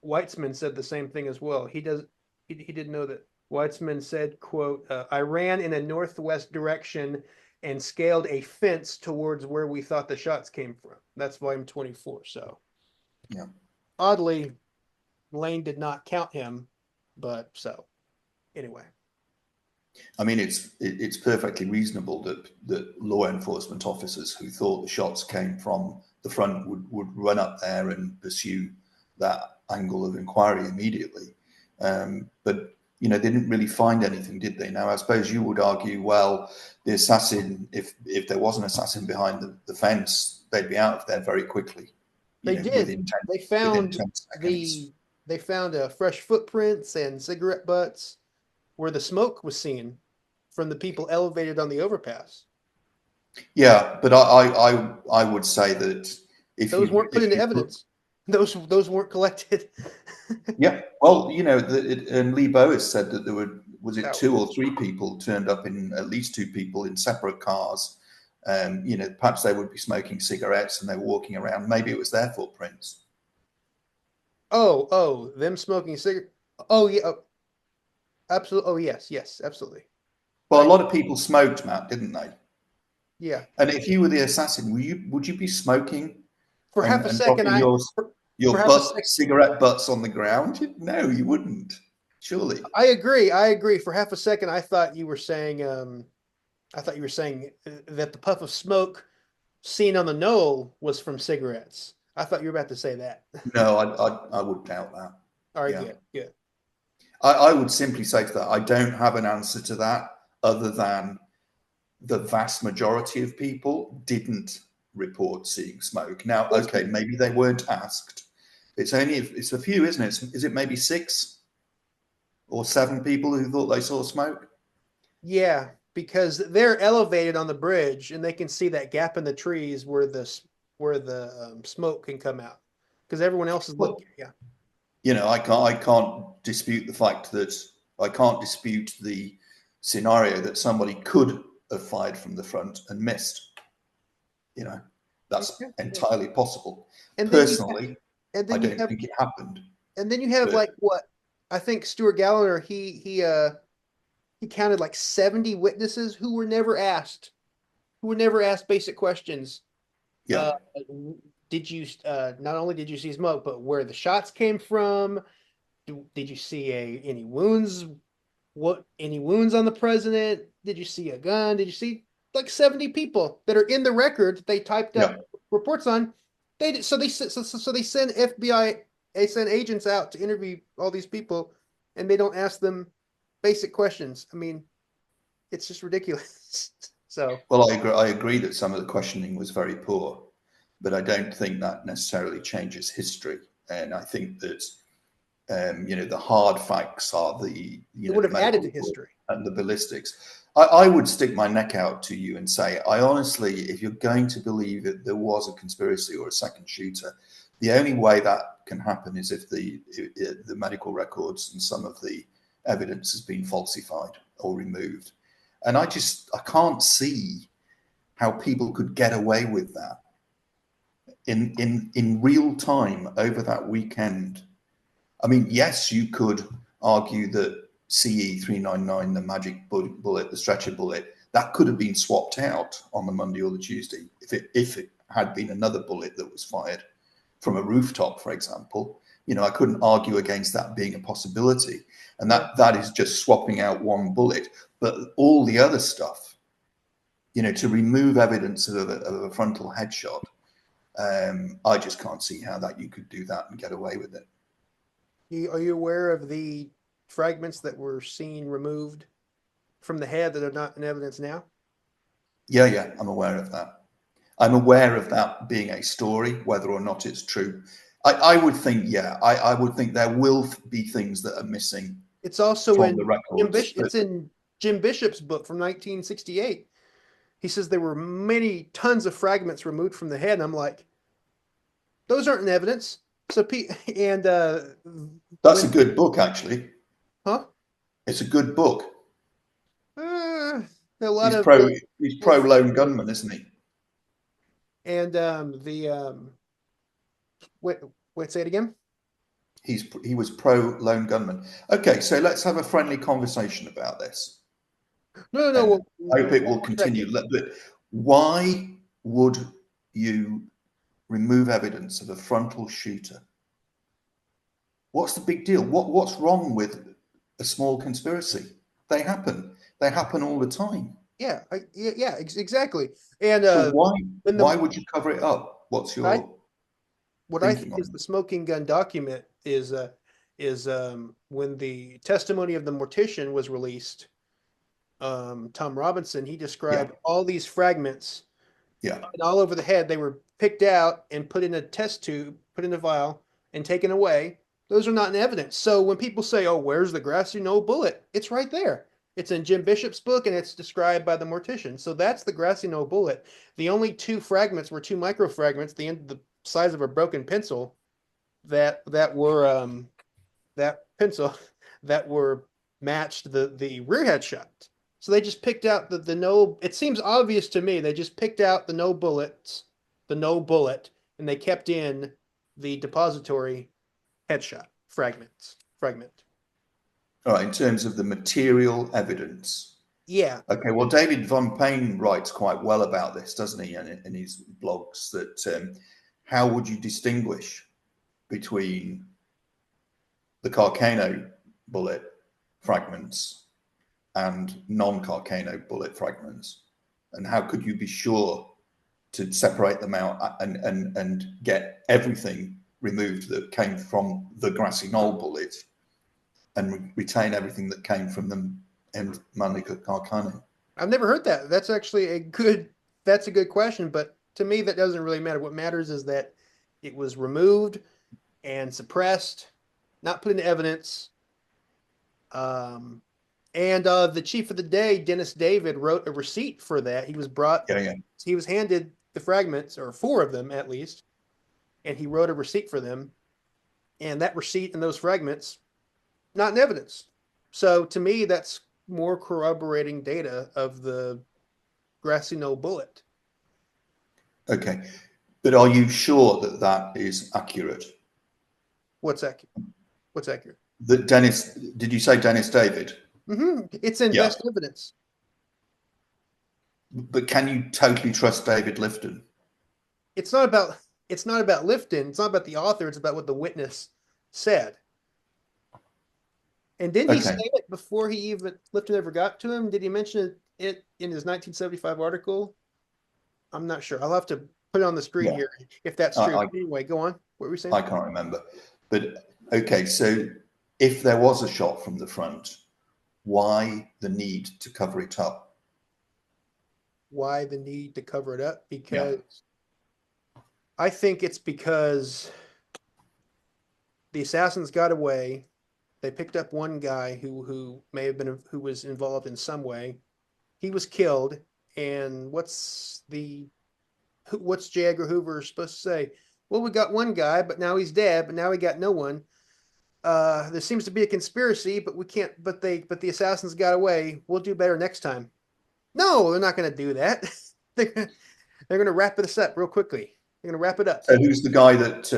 Weitzman said the same thing as well. He didn't know that Weitzman said, quote, I ran in a northwest direction and scaled a fence towards where we thought the shots came from. That's volume 24. So yeah. Oddly, Lane did not count him, but so anyway. I mean, it's perfectly reasonable that law enforcement officers who thought the shots came from the front would run up there and pursue that angle of inquiry immediately. But they didn't really find anything, did they? Now, I suppose you would argue, well, the assassin, if there was an assassin behind the fence, they'd be out of there very quickly. They did. Within 10 seconds. They found fresh footprints and cigarette butts where the smoke was seen from the people elevated on the overpass. Yeah, but I would say that if those weren't put into evidence, those weren't collected. Yeah, well, and Lee Boas said that there was it 2 or 3 people turned up at least 2 people in separate cars. Perhaps they would be smoking cigarettes and they were walking around. Maybe it was their footprints. Oh, them smoking cigarettes. Oh yeah, absolutely. Oh yes, absolutely. Well, a lot of people smoked, Matt, didn't they? Yeah. And if you were the assassin, would you be smoking for half a second? Your cigarette butts on the ground? No, you wouldn't. Surely. I agree. For half a second, I thought you were saying that the puff of smoke seen on the knoll was from cigarettes. I thought you were about to say that. No, I would doubt that. All right, good. I would simply say to that, I don't have an answer to that other than the vast majority of people didn't report seeing smoke. Now, okay, maybe they weren't asked. It's a few, isn't it? Is it maybe 6 or 7 people who thought they saw smoke? Yeah, because they're elevated on the bridge and they can see that gap in the trees where the smoke can come out. Because everyone else is looking. Yeah. I can't dispute the fact that I can't dispute the scenario that somebody could have fired from the front and missed. That's entirely possible. And personally, I don't think it happened. And then you have I think Stuart Gallagher, he counted like 70 witnesses who were never asked basic questions. Yeah. did you not only did you see smoke, but where the shots came from? Did you see any wounds? What any wounds on the president? Did you see a gun? Did you see like 70 people that are in the record that they typed Yeah. up reports on? So they send FBI, they send agents out to interview all these people, and they don't ask them basic questions. I mean, it's just ridiculous. So Well, I agree that some of the questioning was very poor, but I don't think that necessarily changes history. And I think that the hard facts are it would the have added medical to report history. and the ballistics. I would stick my neck out to you and say, I honestly, if you're going to believe that there was a conspiracy or a second shooter, the only way that can happen is if the medical records and some of the evidence has been falsified or removed. And I can't see how people could get away with that in real time over that weekend. I mean, yes, you could argue that CE 399, the magic bullet, the stretcher bullet, that could have been swapped out on the Monday or the Tuesday if it had been another bullet that was fired from a rooftop, for example. I couldn't argue against that being a possibility. And that is just swapping out one bullet. But all the other stuff, to remove evidence of a frontal headshot, I just can't see how that you could do that and get away with it. Are you aware of the fragments that were seen removed from the head that are not in evidence now? Yeah, I'm aware of that. I'm aware of that being a story, whether or not it's true. I would think, yeah, I would think there will be things that are missing It's also from in the records. But It's in Jim Bishop's book from 1968. He says there were many tons of fragments removed from the head, and I'm like, those aren't in evidence. So and that's a when good book, actually. huh? It's a good book. Uh, a lot He's of pro he's pro bullshit. lone gunman, isn't he? And the wait, say it again. He was pro lone gunman. Okay, so let's have a friendly conversation about this, No. and I hope it One will more continue. second. But why would you remove evidence of a frontal shooter? What's the big deal? What's wrong with a small conspiracy? They happen. They happen all the time. Exactly. And So when why the would you cover it up? What's I your what I think thinking is on the it? smoking gun document is when the testimony of the mortician was released. Tom Robinson, he Yeah, described all these fragments yeah. and all over the head. They were picked out and put in a test tube, put in a vial, and taken away. Those are not in evidence. So when people say, "Oh, where's the grassy knoll bullet?" It's right there. It's in Jim Bishop's book, and it's described by the mortician. So that's the grassy knoll bullet. The only two fragments were two micro fragments, the size of a broken pencil, that were that pencil that were matched the rear head shot. So they just picked out the no. It seems obvious to me. They just picked out the no bullets, the no bullet, and they kept in the depository headshot fragment. All right. In terms of the material evidence. Yeah, Okay. Well, David Von Payne writes quite well about this, doesn't he? In his blogs, that how would you distinguish between the Carcano bullet fragments and non-Carcano bullet fragments, and how could you be sure to separate them out and get everything removed that came from the grassy knoll bullet and retain everything that came from them and Manley Carcano? I've never heard that. That's actually a good. That's a good question, but to me that doesn't really matter. What matters is that it was removed and suppressed, not put into evidence. Um, and the chief of the day, Dennis David, wrote a receipt for that. Yeah. He was handed the fragments, or four of them at least, and he wrote a receipt for them. And that receipt and those fragments, not in evidence. So to me, that's more corroborating data of the grassy knoll bullet. Okay. But are you sure that that is accurate? What's accurate? What's accurate? That Dennis, did you say Dennis David? It's in Yeah. best evidence. But can you totally trust David Lifton? It's not about it's not about Lifton. It's not about the author. It's about what the witness said. And didn't he say Okay. it before he even Lifton ever got to him? Did he mention it in his 1975 article? I'm not sure. I'll have to put it on the screen Yeah. here if that's I, true. I, Anyway, go on. What were we saying? I can't remember. But okay, so if there was a shot from the front, why the need to cover it up? Why the need to cover it up? Yeah. Because I think it's because the assassins got away. They picked up one guy who may have been who was involved in some way. He was killed, and what's J. Edgar Hoover supposed to say? Well, we got one guy, but now he's dead. But now we got no one. There seems to be a conspiracy, but we can't. But the assassins got away. We'll do better next time. No, they're not going to do that. they're going to wrap this up real quickly. They're going to wrap it up. So who's the guy that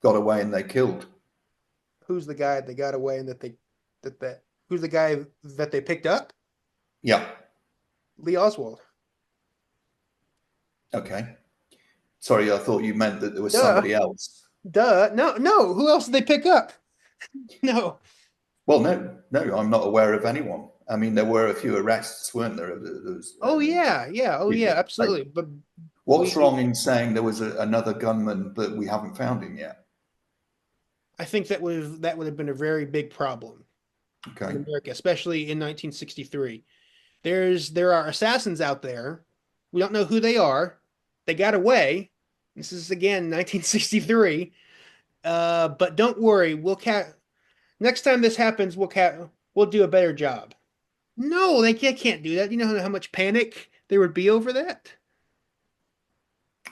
got away and they killed? Who's the guy they got away and that who's the guy that they picked up? Yeah. Lee Oswald. Okay. Sorry, I thought you meant that there was Duh. somebody else. Duh. No, no. Who else did they pick up? No. Well, no, no, I'm not aware of anyone. I mean, there were a few arrests, weren't there? There was, Oh yeah, yeah. Oh yeah, absolutely. But what's we wrong in saying there was another gunman, but we haven't found him yet? I think that would have been a very big problem in Okay. America, especially in 1963. There are assassins out there. We don't know who they are. They got away. This is again 1963. But don't worry, next time this happens, we'll do a better job. No, can't do that. You know how much panic there would be over that?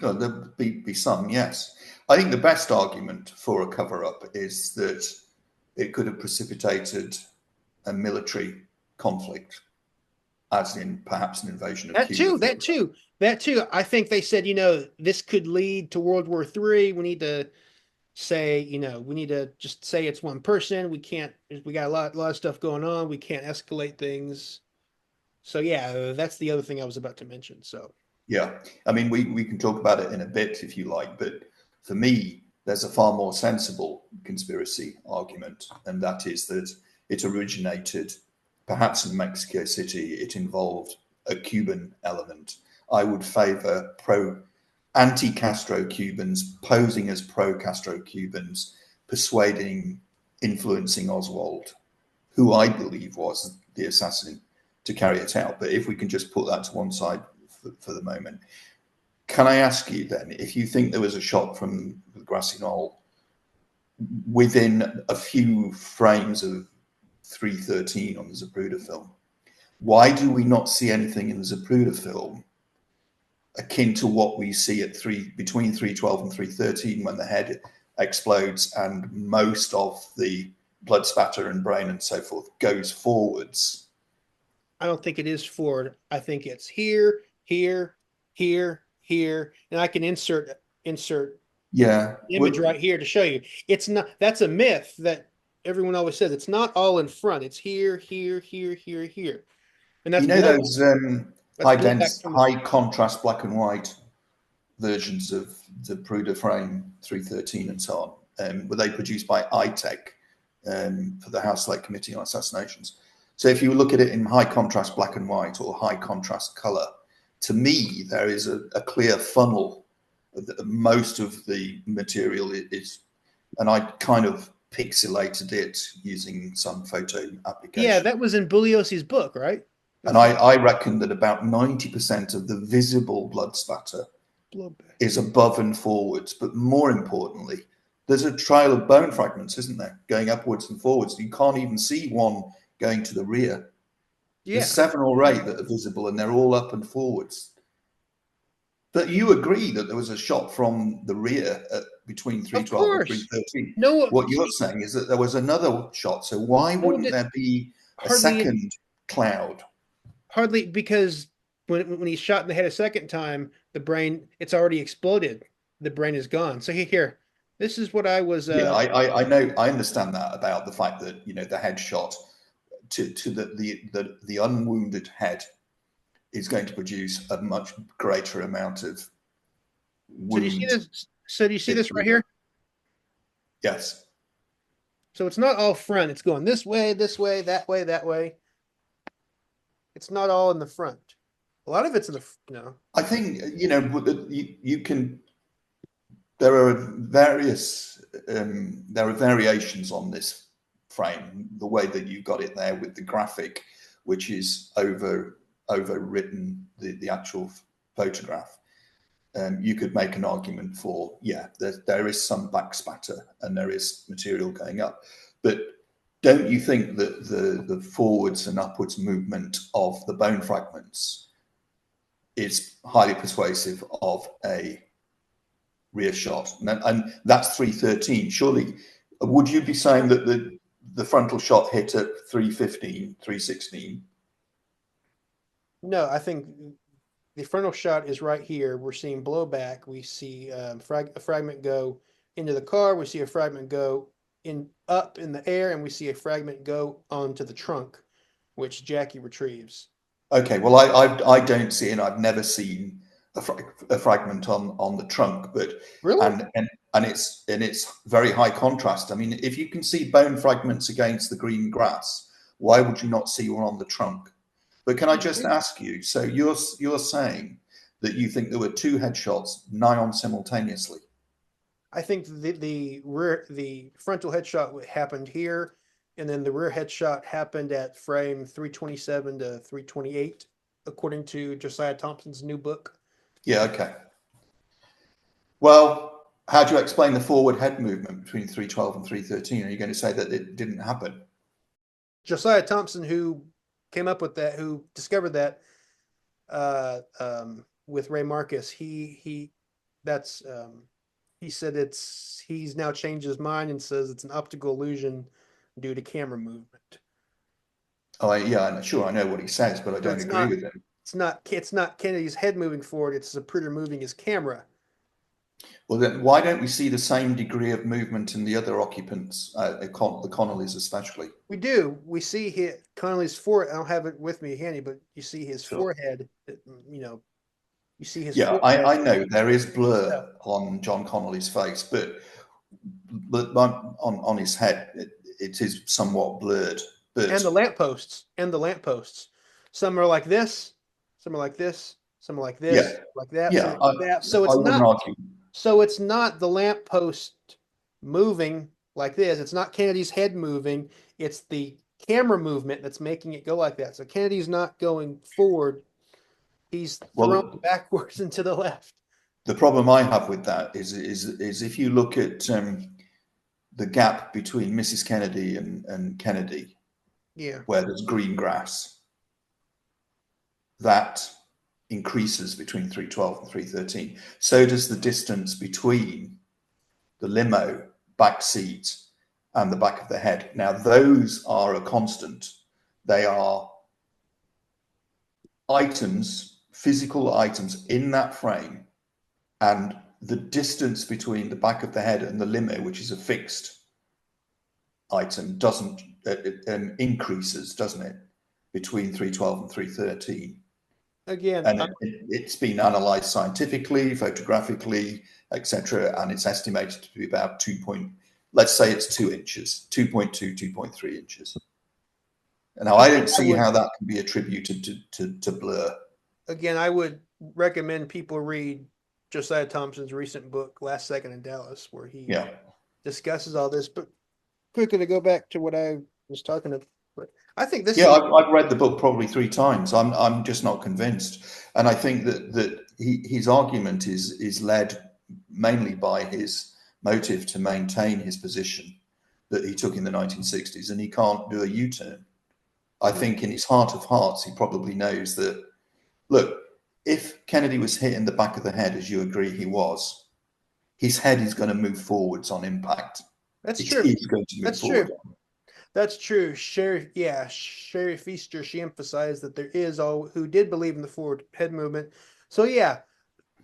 Well, there'd be some, yes. I think the best argument for a cover up is that it could have precipitated a military conflict, as in perhaps an invasion of That Cuba. too, that too, that too. I think they said, this could lead to World War III. We need to say, we need to just say it's one person. We can't, we got lot of stuff going on. We can't escalate things. So yeah, that's the other thing I was about to mention. So Yeah, I mean, we can talk about it in a bit if you like, but for me, there's a far more sensible conspiracy argument, and that is that it originated perhaps in Mexico City. It involved a Cuban element. I would favor anti-Castro Cubans posing as pro-Castro Cubans, persuading, influencing Oswald, who I believe was the assassin, to carry it out. But if we can just put that to one side for the moment, can I ask you then, if you think there was a shot from the grassy knoll within a few frames of 313 on the Zapruder film, why do we not see anything in the Zapruder film akin to what we see at between 312 and 313 when the head explodes and most of the blood spatter and brain and so forth goes forwards? I don't think it is forward. I think it's here, here, here, here, and I can insert Yeah. image right here to show you. It's not. That's a myth that everyone always says. It's not all in front. It's here, here, here, here, here, and You that's know blowback. those That's blowback from the. high contrast black and white versions of the Pruder frame 313 and so on? Were they produced by iTech for the House Select Committee on Assassinations? So if you look at it in high contrast black and white or high contrast color, to me, there is a clear funnel. Most of the material is, and I kind of pixelated it using some photo Yeah, application. that was in Bugliosi's book, right? And I reckon that about 90% of the visible blood spatter Blowback. is above and forwards. But more importantly, there's a trail of bone fragments, isn't there? Going upwards and forwards. You can't even see one going to the rear. There's Yeah, 7 or 8 that are visible and they're all up and forwards. But you agree that there was a shot from the rear between of 312 and course. 313. No, What you're saying is that there was another shot. So why no, wouldn't there be a hardly, second cloud? hardly because when he's shot in the head a second time, the brain it's already exploded. The brain is gone. So here, this is what I was. Yeah, I know, I understand that about the fact that the headshot to the unwounded head is going to produce a much greater amount of So do you see wound. this? So do you see It, this right here? yes. So it's not all front. It's going this way, that way, that way. It's not all in the front. A lot of it's in the, I think, you can, there are there are variations on this frame. The way that you got it there with the graphic, which is overwritten the actual photograph. You could make an argument for, yeah, there is some backspatter and there is material going up. But don't you think that the forwards and upwards movement of the bone fragments is highly persuasive of a rear shot? And that's 313. Surely, would you be saying that the frontal shot hit at 315, 316? no, I think the frontal shot is right here. We're seeing blowback. We see a fragment go into the car. We see a fragment go in up in the air, and we see a fragment go onto the trunk, which Jackie retrieves. Okay, well, I don't see, and I've never seen a fragment on the trunk, but Really? and it's very high contrast. I mean, if you can see bone fragments against the green grass, why would you not see one on the trunk? But can I just ask you? So you're saying that you think there were two headshots nigh on simultaneously? I think the frontal headshot happened here, and then the rear headshot happened at frame 327 to 328, according to Josiah Thompson's new book. Yeah. Okay. Well, how do you explain the forward head movement between 312 and 313? Are you going to say that it didn't happen? Josiah Thompson, who came up with that, who discovered that with Ray Marcus, that's he said he's now changed his mind and says it's an optical illusion due to camera movement. Oh, yeah, I'm sure I know what he says, but I So don't agree with him. it's not Kennedy's head moving forward. It's Zapruder moving his camera. Well, then why don't we see the same degree of movement in the other occupants, the Connollys especially? We do. We see Connolly's forehead. I don't have it with me handy, but you see his Sure. forehead. You know, you see his Yeah, forehead. I know there is Yeah. blur on John Connolly's face, but on his head, it is somewhat blurred. And But the lampposts. Some are like this, some are like this, some are like yeah, this, like that, some yeah, are like that. I wouldn't argue. So it's not the lamppost moving like this. It's not Kennedy's head moving. It's the camera movement that's making it go like that. So Kennedy's not going forward. He's thrown Well, backwards and to the left. the problem I have with that is if you look at the gap between Mrs. Kennedy and Kennedy, Yeah. where there's green grass, that increases between 312 and 313. So does the distance between the limo back seat and the back of the head. Now, those are a constant. They are items, physical items in that frame, and the distance between the back of the head and the limo, which is a fixed item, doesn't increases, doesn't it, between 312 and 313? Again, And it's been analysed scientifically, photographically, etc., and it's estimated to be about let's say it's 2 inches, 2.2, 2.3 inches. Now, I again, don't see how that can be attributed to blur. I would recommend people read Josiah Thompson's recent book, Last Second in Dallas, where he Yeah. discusses all this. But quickly to go back to what I was talking about, but I think this Yeah, scene. I've read the book probably 3 times. I'm just not convinced, and I think that his argument is led mainly by his motive to maintain his position that he took in the 1960s, and he can't do a U-turn. I think in his heart of hearts, he probably knows that. Look, if Kennedy was hit in the back of the head, as you agree he was, his head is going to move forwards on impact. That's It true. is going to move That's true. forward. That's true. Sherry Feaster, she emphasized that there is all who did believe in the forward head movement. So yeah,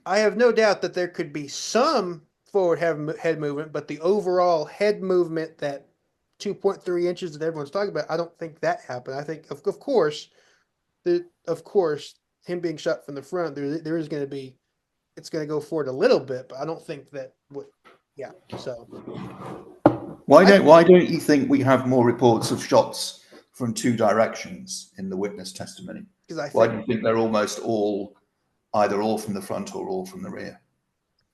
I have no doubt that there could be some forward head movement, but the overall head movement, that 2.3 inches that everyone's talking about, I don't think that happened. I think, of course, of course, him being shot from the front, there is going to be it's going to go forward a little bit, but I don't think that would. Yeah. So I Why don't you think we have more reports of shots from two directions in the witness testimony? because I Why think do you think they're almost all either all from the front or all from the rear?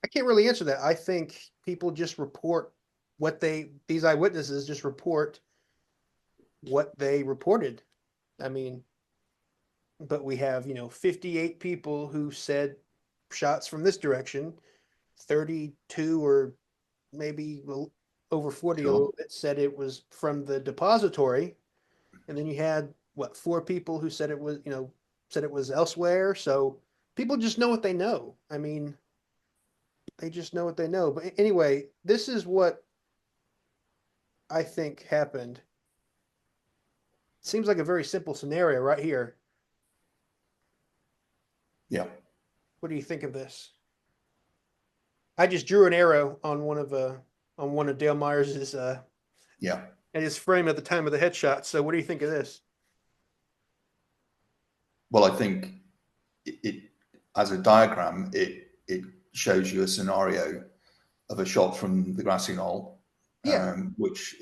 I can't really answer that. I think people just report what these eyewitnesses just report what they reported. I mean, but we have 58 people who said shots from this direction, 32 or maybe over 40 a Sure. little bit said it was from the depository, and then you had what, four people who said it was said it was elsewhere. So people just know what they know. I mean, they just know what they know. But anyway, this is what I think happened. Seems like a very simple scenario right here. Yeah. What do you think of this? I just drew an arrow on one of Dale Myers's Yeah. and his frame at the time of the headshot. So what do you think of this? Well, I think it as a diagram, it shows you a scenario of a shot from the grassy knoll, Yeah. which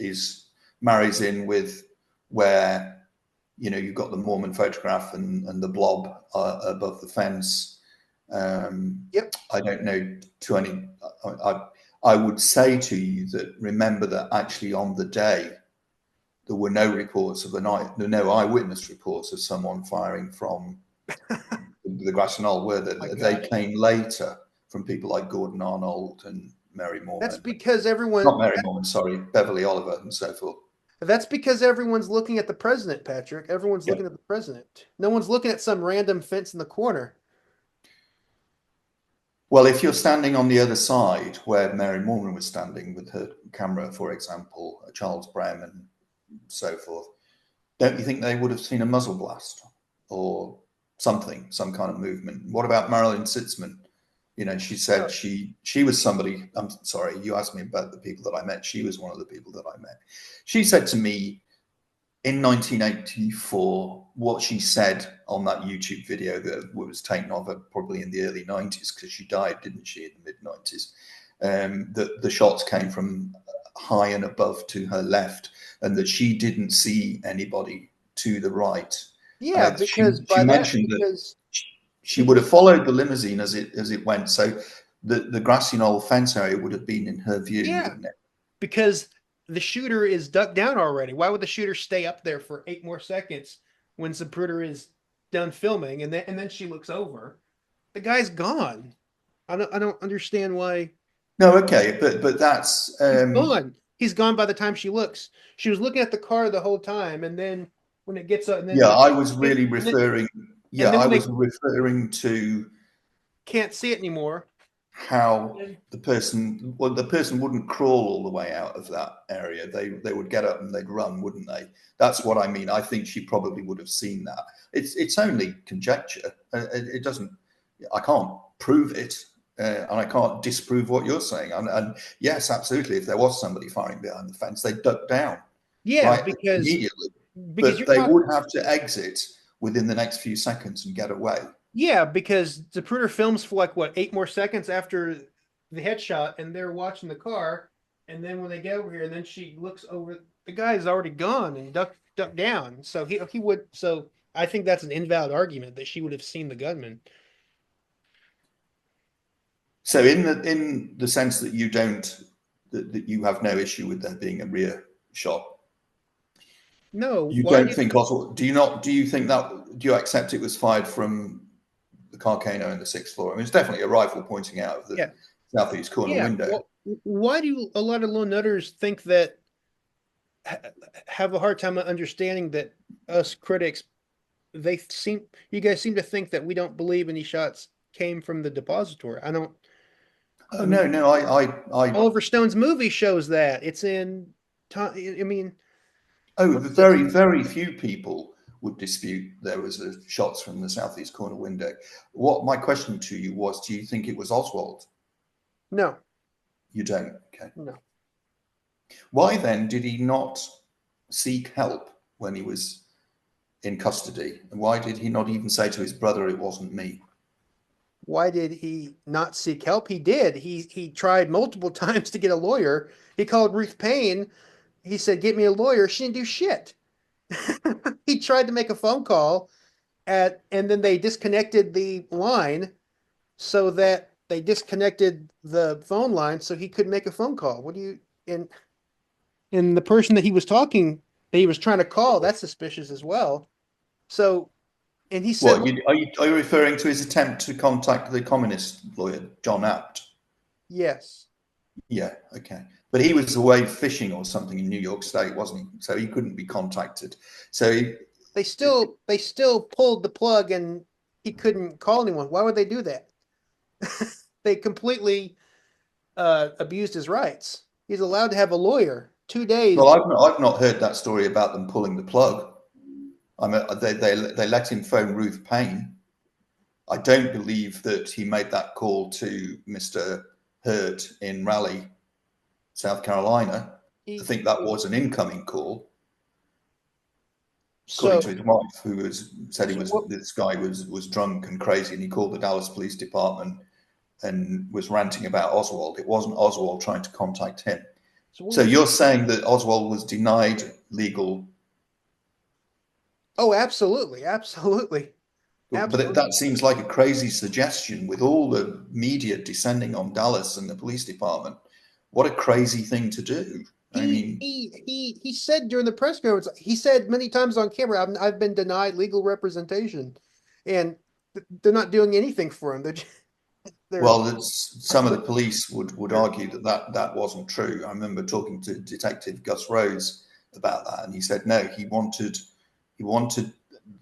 marries in with where you've got the Mormon photograph and the blob above the fence. Yep. I don't know to any. I would say to you that remember that actually on the day there were no reports of no eyewitness reports of someone firing from the grassy knoll. Were My there? They God. came later from people like Gordon Arnold and Mary That's Mormon, because not Mary Mormon, sorry, Beverly Oliver and so forth. everyone's looking at the president, Patrick. Everyone's Yeah. looking at the president. No one's looking at some random fence in the corner. Well, if you're standing on the other side where Mary Mormon was standing with her camera, for example, Charles Brown and so forth, don't you think they would have seen a muzzle blast or something, some kind of movement? What about Marilyn Sitzman? She said Oh, she was somebody. I'm sorry, you asked me about the people that I met. She was one of the people that I met. She said to me in 1984 what she said on that YouTube video that was taken of her probably in the early 90s, because she died, didn't she, in the mid 90s? That the shots came from high and above to her left, and that she didn't see anybody to the right. yeah, She because by that, mentioned that because she would have because followed the limousine as it went. So the grassy knoll fence area would have been in her view, yeah, wouldn't it? because the shooter is ducked down already. Why would the shooter stay up there for 8 more seconds when Zapruder is done filming, and then she looks over, the guy's gone. I don't understand why No, okay, but that's he's gone. He's gone by the time she looks. She was looking at the car the whole time, and then when it gets up, and yeah. then I was and really then, referring. and Yeah, then I when was they referring to can't see it anymore. how the person wouldn't crawl all the way out of that area. They would get up and they'd run, wouldn't they? That's what I mean. I think she probably would have seen that. It's only conjecture. It doesn't. I can't prove it, and I can't disprove what you're saying. And yes, absolutely. If there was somebody firing behind the fence, they'd duck down Yeah, right because immediately. because But you're they talking. would have to exit within the next few seconds and get away. Yeah, because Zapruder films for like what, 8 more seconds after the headshot, and they're watching the car, and then when they get over here, and then she looks over, the guy's already gone and ducked down. So he would. So I think that's an invalid argument that she would have seen the gunman. So in the sense that you don't that you have no issue with there being a rear shot, No, you why don't do think also do you not do you think that do you accept it was fired from the Carcano in the sixth floor? I mean, it's definitely a rifle pointing out of the yeah, southeast corner yeah. window. Well, why do a lot of lone nutters think that have a hard time understanding that us critics, you guys seem to think that we don't believe any shots came from the depository. I don't. Oh I mean, no, no, I Oliver Stone's movie shows that it's in. I mean, oh, what's the the? very few people would dispute there was shots from the southeast corner window. What my question to you was, do you think it was Oswald? No, You don't. Okay. no. Why then did he not seek help when he was in custody? And why did he not even say to his brother, it wasn't me? why did he not seek help? He did. He tried multiple times to get a lawyer. He called Ruth Payne. He said, "Get me a lawyer." She didn't do shit. He tried to make a phone call and then they disconnected the line so that they disconnected the phone line so he couldn't make a phone call. What do you and the person that he was talking that he was trying to call, that's suspicious as well. So and he said, What are you referring to his attempt to contact the communist lawyer John Apt? yes. Yeah, okay. But he was away fishing or something in New York State, wasn't he? So he couldn't be contacted. So They still pulled the plug and he couldn't call anyone. Why would they do that? They completely abused his rights. He's allowed to have a lawyer 2 days. well, I've not heard that story about them pulling the plug. I mean, they let him phone Ruth Payne. I don't believe that he made that call to Mr. Hurt in Raleigh, South Carolina. I He, think that was an incoming call, according so to his wife, who said so what this guy was drunk and crazy, and he called the Dallas Police Department and was ranting about Oswald. It wasn't Oswald trying to contact him. so what So was you're saying that Oswald was denied legal, Oh, absolutely, absolutely, but absolutely. that seems like a crazy suggestion with all the media descending on Dallas and the police department. What a crazy thing to do. I mean, He said during the press conference, he said many times on camera, I've been denied legal representation, and they're not doing anything for him. They're well, some of the police would argue that, that wasn't true. I remember talking to Detective Gus Rose about that, and he said no, he wanted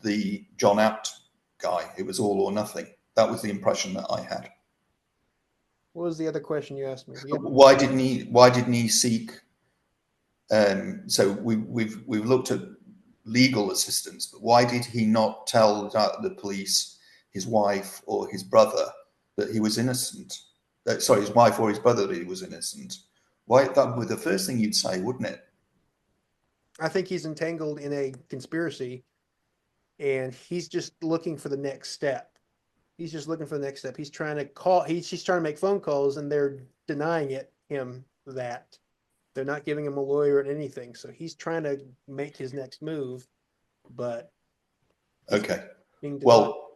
the John Apt guy. It was all or nothing. That was the impression that I had. What was the other question you asked me? Do you have Why didn't he? Why didn't he seek? So we've looked at legal assistance, but why did he not tell the police, his wife or his brother, that he was innocent? Sorry, his wife or his brother that he was innocent. Why that would be the first thing you'd say, wouldn't it? I think he's entangled in a conspiracy, and he's just looking for the next step. He's just looking for the next step. He's trying to call. He's trying to make phone calls, and they're denying him that. They're not giving him a lawyer or anything. So he's trying to make his next move, but he's Okay. being denied. Well,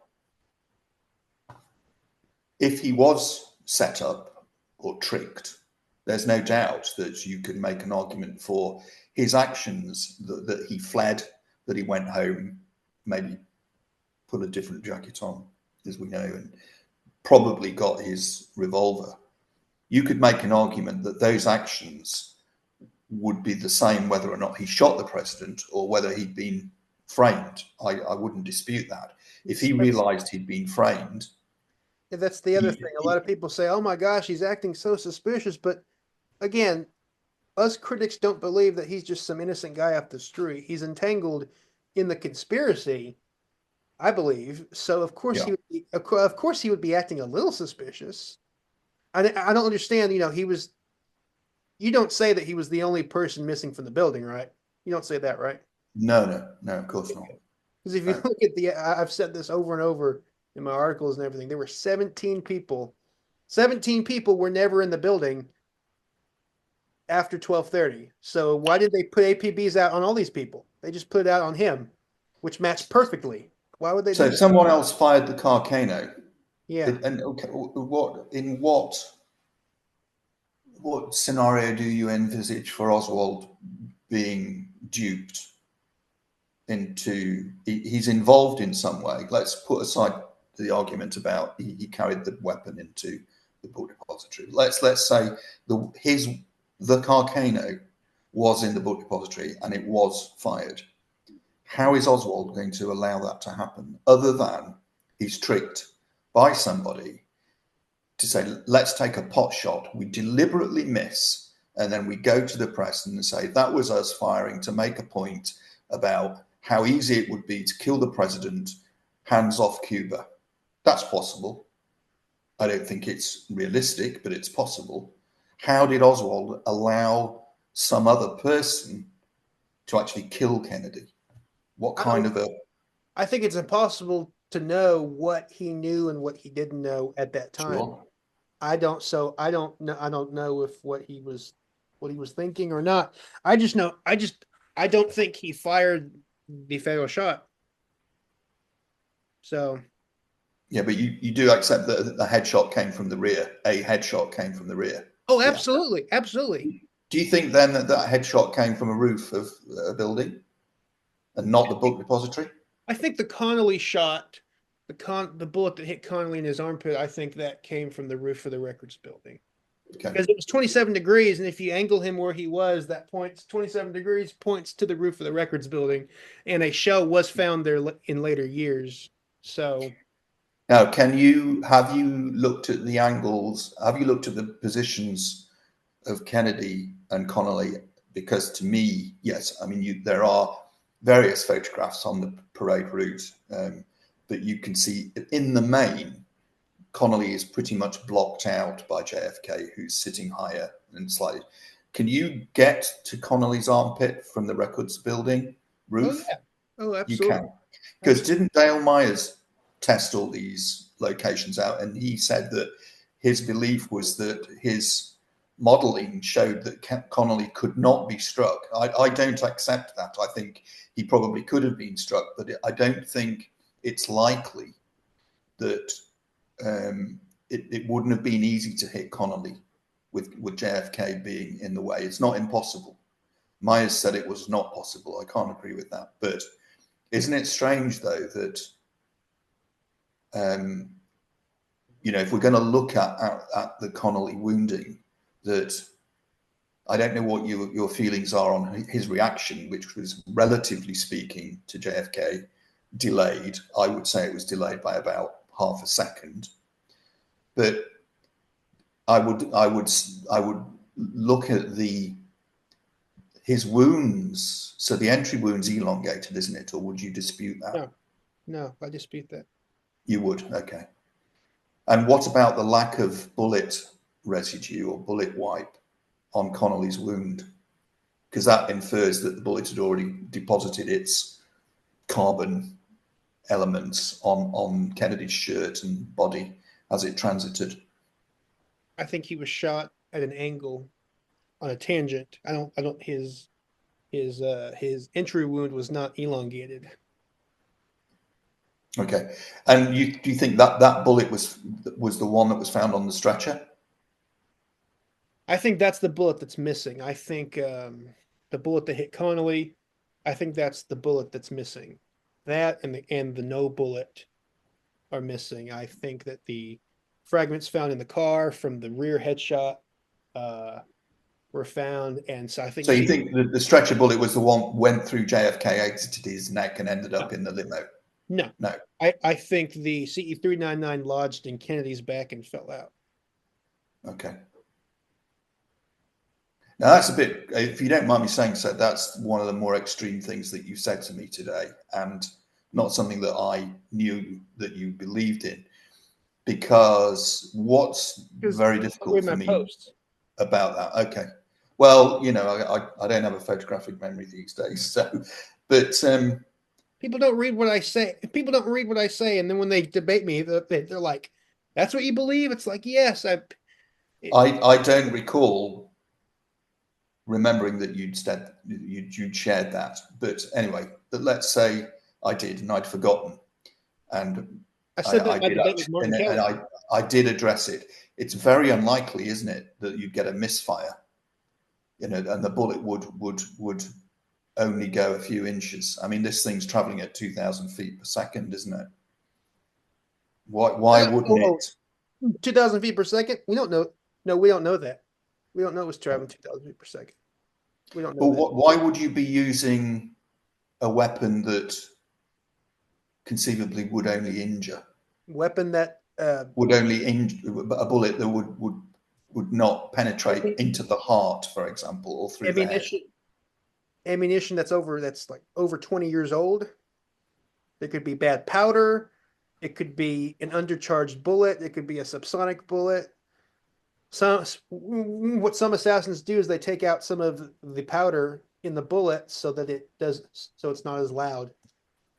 if he was set up or tricked, there's no doubt that you could make an argument for his actions, that he fled, that he went home, maybe put a different jacket on, as we know, and probably got his revolver. You could make an argument that those actions would be the same whether or not he shot the president or whether he'd been framed. I wouldn't dispute that. If he That's realized he'd been framed, that's the other thing. A lot of people say, "Oh my gosh, he's acting so suspicious," but again, us critics don't believe that he's just some innocent guy off the street. He's entangled in the conspiracy, I believe. So of course yeah, he would be, of course he would be acting a little suspicious. I don't understand. He was. You don't say that he was the only person missing from the building, right? You don't say that, right? no, of course not. Because if you No. look at I've said this over and over in my articles and everything. There were 17 people. 17 people were never in the building after 12:30. So why did they put APBs out on all these people? They just put it out on him, which matched perfectly. Why would they So do if that? someone else fired the Carcano, Yeah. and okay, what scenario do you envisage for Oswald being duped into? He's involved in some way. Let's put aside the argument about he carried the weapon into the book depository. Let's say the Carcano was in the book depository and it was fired. How is Oswald going to allow that to happen other than he's tricked by somebody to say, let's take a pot shot. We deliberately miss, and then we go to the press and say, that was us firing to make a point about how easy it would be to kill the president, hands off Cuba. That's possible. I don't think it's realistic, but it's possible. How did Oswald allow some other person to actually kill Kennedy? What I kind don't of a I think it's impossible to know what he knew and what he didn't know at that time. Sure. I don't know if what he was thinking or not. I just know I don't think he fired the fatal shot. So, Yeah, but you do accept that the headshot came from the rear. A headshot came from the rear. oh, Yeah. absolutely, absolutely. Do you think then that that headshot came from a roof of a building and not the book depository? I think the Connolly shot, the bullet that hit Connolly in his armpit, I think that came from the roof of the records building. Okay. Because it was 27 degrees, and if you angle him where he was, that points 27 degrees points to the roof of the records building, and a shell was found there in later years. So Now, can you have you looked at the angles? Have you looked at the positions of Kennedy and Connolly? Because to me, yes, I mean there are various photographs on the parade route, but you can see in the main, Connolly is pretty much blocked out by JFK, who's sitting higher and slightly. Can you get to Connolly's armpit from the records building oh roof? yeah. Oh, You absolutely. can. Because Absolutely. didn't Dale Myers test all these locations out? And he said that his belief was that his modeling showed that Connolly could not be struck. I don't accept that. I think he probably could have been struck, but I don't think it's likely that it wouldn't have been easy to hit Connolly with JFK being in the way. It's not impossible. Myers said it was not possible. I can't agree with that. But isn't it strange, though, that um, if we're going to look at the Connolly wounding, that I don't know what your feelings are on his reaction, which was relatively speaking to JFK delayed. I would say it was delayed by about half a second, but I would look at his wounds. So the entry wound's elongated, isn't it? Or would you dispute that? No, no, I dispute that. You would, okay. And what about the lack of bullet residue or bullet wipe on Connolly's wound? Because that infers that the bullet had already deposited its carbon elements on Kennedy's shirt and body as it transited. I think he was shot at an angle on a tangent. I don't his entry wound was not elongated. Okay. And do you think that that bullet was the one that was found on the stretcher? I think that's the bullet that's missing. I think the bullet that hit Connolly, I think that's the bullet that's missing. That and the no bullet are missing. I think that the fragments found in the car from the rear headshot uh, were found, and so I think So you he think the stretcher bullet was the one went through JFK, exited his neck, and ended no up in the limo? no. No. I think the CE-399 lodged in Kennedy's back and fell out. Okay. Now that's a bit, if you don't mind me saying so, that's one of the more extreme things that you said to me today, and not something that I knew that you believed in. Because what's Because very read difficult for my me posts. about that, okay, well, I don't have a photographic memory these days, so, but People don't read what I say. People don't read what I say, and then when they debate me, they're like, "That's what you believe?" It's like, yes, it, I don't recall remembering that you'd shared that. But anyway, but let's say I did and I'd forgotten, and I said that I in my did debate with actually, Martin and Kelly. I did address it. It's very unlikely, isn't it, that you'd get a misfire, and the bullet would only go a few inches. I mean, this thing's traveling at 2,000 feet per second, isn't it? Why wouldn't Oh, it? 2,000 feet per second. We don't know. No, we don't know that. We don't know it's traveling 2,000 feet per second. We don't know Well, that. why would you be using a weapon that conceivably would only injure? Weapon that Would only injure a bullet that would not penetrate into the heart, for example, or through the head. ammunition that's like over 20 years old. There could be bad powder. It could be an undercharged bullet. It could be a subsonic bullet. What some assassins do is they take out some of the powder in the bullet so that it's not as loud.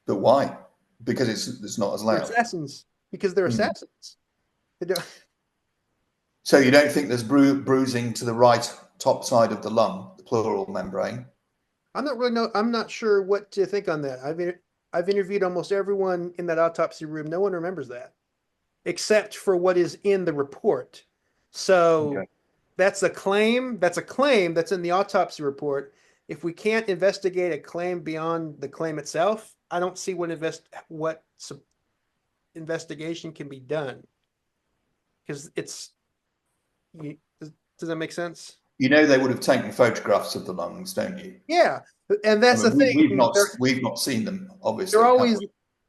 But why? because it's not as They're loud. assassins because they're Hmm. assassins. They don't, So you don't think there's bruising to the right top side of the lung, the pleural membrane? I'm not really know. I'm not sure what to think on that. I've interviewed almost everyone in that autopsy room. No one remembers that except for what is in the report. So Okay. that's a claim. That's a claim that's in the autopsy report. If we can't investigate a claim beyond the claim itself, I don't see what investigation can be done because it's. Does that make sense? You know they would have taken photographs of the lungs, don't you? Yeah, and I that's the mean, thing. we've not seen them, They're obviously, have always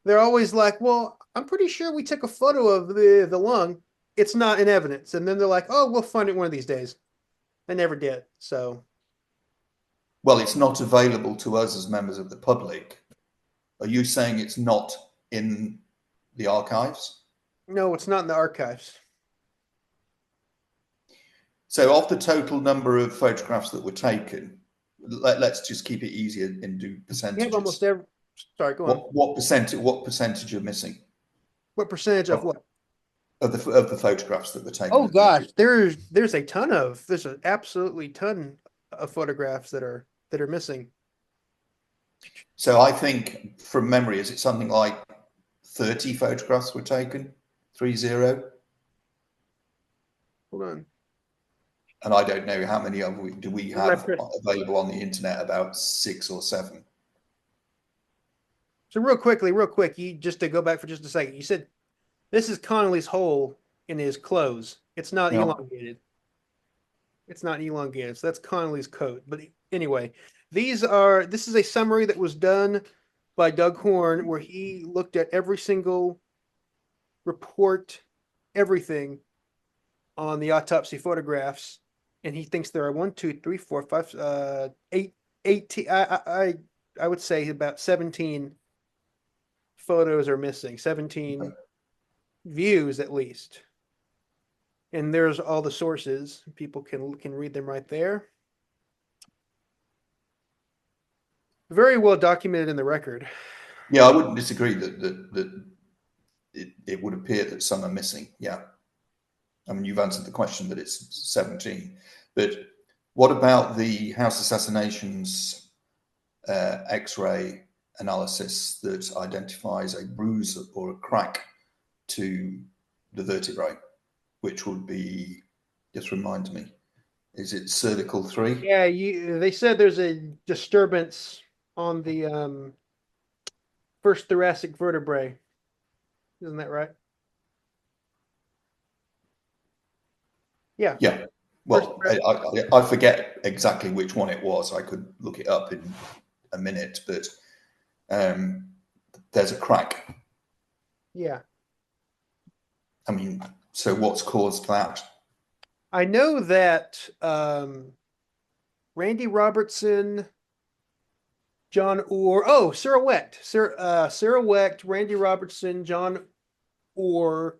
they're always like, well, I'm pretty sure we took a photo of the lung. It's not in evidence. And then they're like, oh, we'll find it one of these days. They never did. So well, it's not available to us as members of the public. Are you saying it's not in the archives? no, it's not in the archives. So, of the total number of photographs that were taken, let's just keep it easier and do We have almost percentages. every. Sorry, go on. What percentage are missing What percentage of of, what? of the photographs that were taken Oh of the gosh, there's an absolutely ton of photographs that are missing. So I think from memory, is it something like 30 photographs were taken? 30? Hold on. And I don't know how many of do we Where's my have press? available on the internet, about 6 or 7. So real quick, you just to go back for just a second. You said this is Connolly's hole in his clothes. It's not Yeah. elongated. It's not elongated. So that's Connolly's coat. But anyway, this is a summary that was done by Doug Horn where he looked at every single report, everything on the autopsy photographs, and he thinks there are one, two, three, four, five, eight, 18. I would say about 17 photos are missing, 17 views at least. And there's all the sources. People can read them right there. Very well documented in the record. Yeah, I wouldn't disagree that it would appear that some are missing. Yeah. I mean, you've answered the question that it's 17. But what about the house assassinations X-ray analysis that identifies a bruise or a crack to the vertebrae, which would be, just remind me, is it cervical 3? Yeah, they said there's a disturbance on the first thoracic vertebrae. Isn't that right? Yeah, Yeah. first Well, I forget exactly which one it was. I could look it up in a minute, but um, there's a crack. yeah. I mean, so what's caused that? I know that Randy Robertson, John Orr, oh, Sarah Wecht, Sarah Wecht, Randy Robertson, John Orr,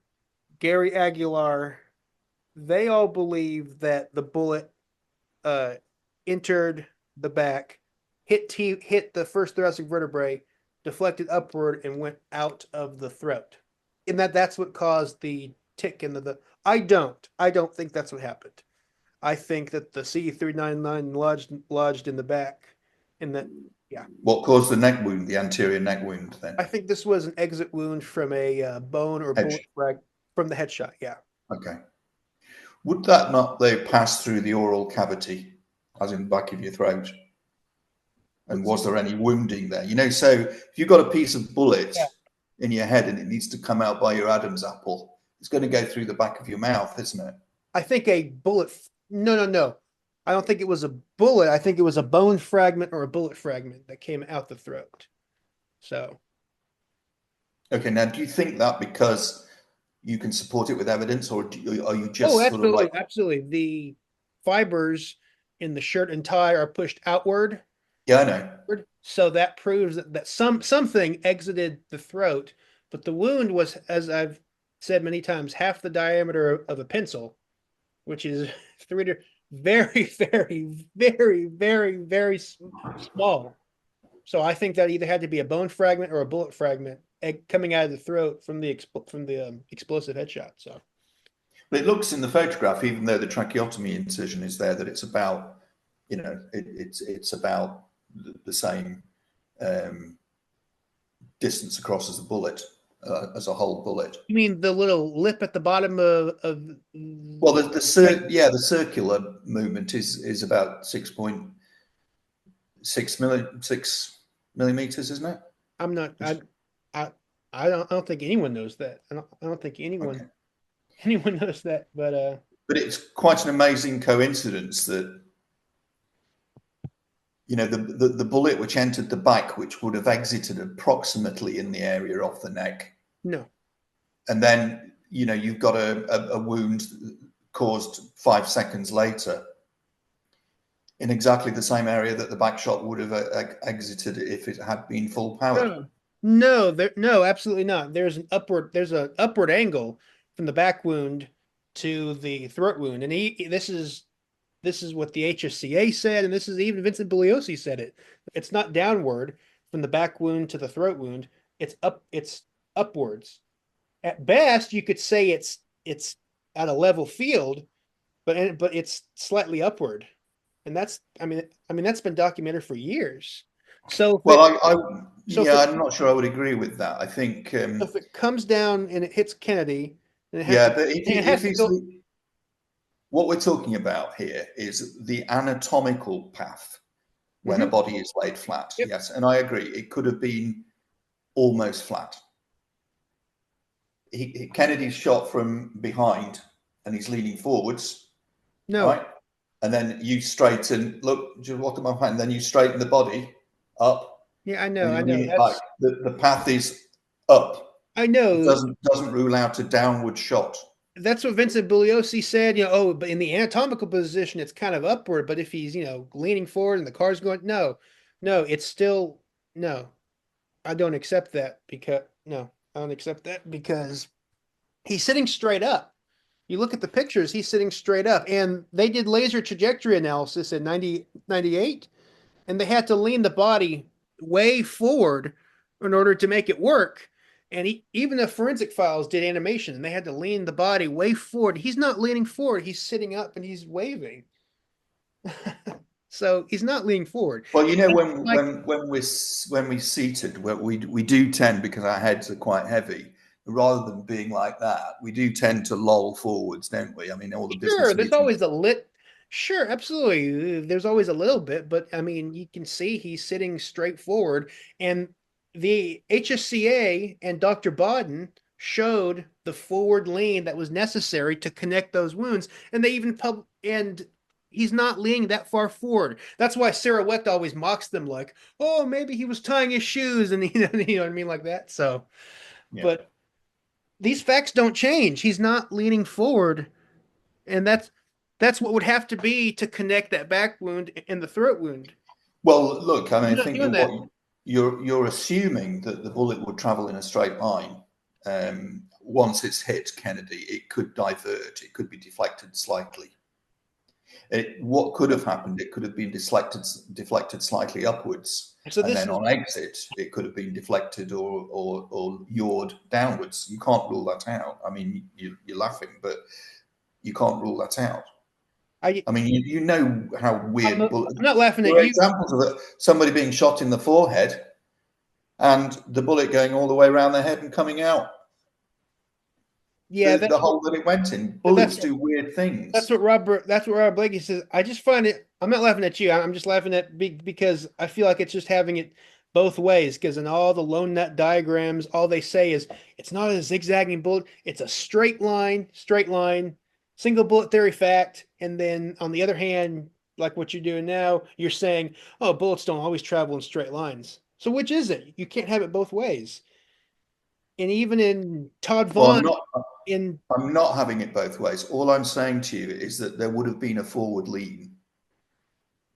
Gary Aguilar, they all believe that the bullet uh, entered the back, hit the first thoracic vertebrae, deflected upward, and went out of the throat, and that's what caused the tick in the. I don't think that's what happened. I think that the C399 lodged in the back, and that yeah. What caused the neck wound, the anterior neck wound then? I think this was an exit wound from a bone or bullet Edge. frag from the headshot. Yeah. Okay. Would that not, though, pass through the oral cavity, as in the back of your throat? And What's was there any wounding there? You know, so if you've got a piece of bullet yeah. in your head and it needs to come out by your Adam's apple, it's going to go through the back of your mouth, isn't it? I think a bullet. No, no, no. I don't think it was a bullet. I think it was a bone fragment or a bullet fragment that came out the throat. So, Okay, now do you think that because you can support it with evidence, or are you oh, just sort of like, absolutely, absolutely. The fibers in the shirt and tie are pushed outward, yeah, I know. so that proves that something exited the throat, but the wound was, as I've said many times, half the diameter of a pencil, which is three to very, very, very, very small. So I think that either had to be a bone fragment or a bullet fragment coming out of the throat from the explosive headshot. So But it looks in the photograph, even though the tracheotomy incision is there, that it's about, it's about the same um, distance across as the bullet, as a whole bullet. you mean the little lip at the bottom of Well, right? the circular movement is about 6 millimeters, isn't it? I'm not. I I don't think anyone knows that. I don't think anyone Okay. anyone knows that. But But it's quite an amazing coincidence that the bullet which entered the back, which would have exited approximately in the area of the neck, no, and then you've got a wound caused 5 seconds later in exactly the same area that the back shot would have exited if it had been full powered. no, absolutely not. There's an upward angle from the back wound to the throat wound, and this is what the HSCA said, and this is even Vincent Bugliosi said it. It's not downward from the back wound to the throat wound. It's upwards. At best, you could say it's at a level field, but it's slightly upward, and that's that's been documented for years. So if Well, it so if yeah, it I'm not sure I would agree with that. I think, if it comes down and it hits Kennedy, and yeah, but it has to go. what we're talking about here is the anatomical path when a Mhm. body is laid flat. Yep. Yes, and I agree. It could have been almost flat. Kennedy's shot from behind and he's leaning forwards, No. right? And then you straighten, look at my hand, and then you straighten the body up Yeah, I and know. I you know. lean it back. The path is up. I It know. doesn't rule out a downward shot. That's what Vincent Bugliosi said. Oh, but in the anatomical position, it's kind of upward. But if he's, leaning forward and the car's going, no, it's still no. I don't accept that because no, I don't accept that because he's sitting straight up. You look at the pictures, he's sitting straight up. And they did laser trajectory analysis in 98, and they had to lean the body way forward in order to make it work. And even the forensic files did animation, and they had to lean the body way forward. He's not leaning forward; he's sitting up and he's waving. So he's not leaning forward. Well, Like, when we seated, we do tend, because our heads are quite heavy, rather than being like that, we do tend to loll forwards, don't we? I mean, all the sure, business there's meetings. always a lit. Sure, absolutely. There's always a little bit, but you can see he's sitting straight forward. And the HSCA and Dr. Bodden showed the forward lean that was necessary to connect those wounds. And they even and he's not leaning that far forward. That's why Sarah Wecht always mocks them like, oh, maybe he was tying his shoes and you know what I mean, like that. So, Yeah. but these facts don't change. He's not leaning forward, and that's what would have to be to connect that back wound and the throat wound. Well, look, I mean, He's I not think doing that that. what you're assuming that the bullet would travel in a straight line. Once it's hit Kennedy, it could divert. It could be deflected slightly. What could have happened? It could have been deflected slightly upwards, So and this then is on exit, it could have been deflected or yawed downwards. You can't rule that out. I mean, you're laughing, but you can't rule that out. I I mean, you know how I'm weird. not, Well, I'm not laughing there at are you. examples of it. Somebody being shot in the forehead and the bullet going all the way around the head and coming out Yeah, the hole that it went in. that's Bullets do weird things. That's what Robert Blakey says. I just find it. I'm not laughing at you. I'm just laughing at because I feel like it's just having it both ways. Because in all the lone nut diagrams, all they say is it's not a zigzagging bullet. It's a straight line, single bullet theory fact. And then on the other hand, like what you're doing now, you're saying, oh, bullets don't always travel in straight lines. So which is it? You can't have it both ways. And even in Todd Well, Vaughn, in I'm not having it both ways. All I'm saying to you is that there would have been a forward lean.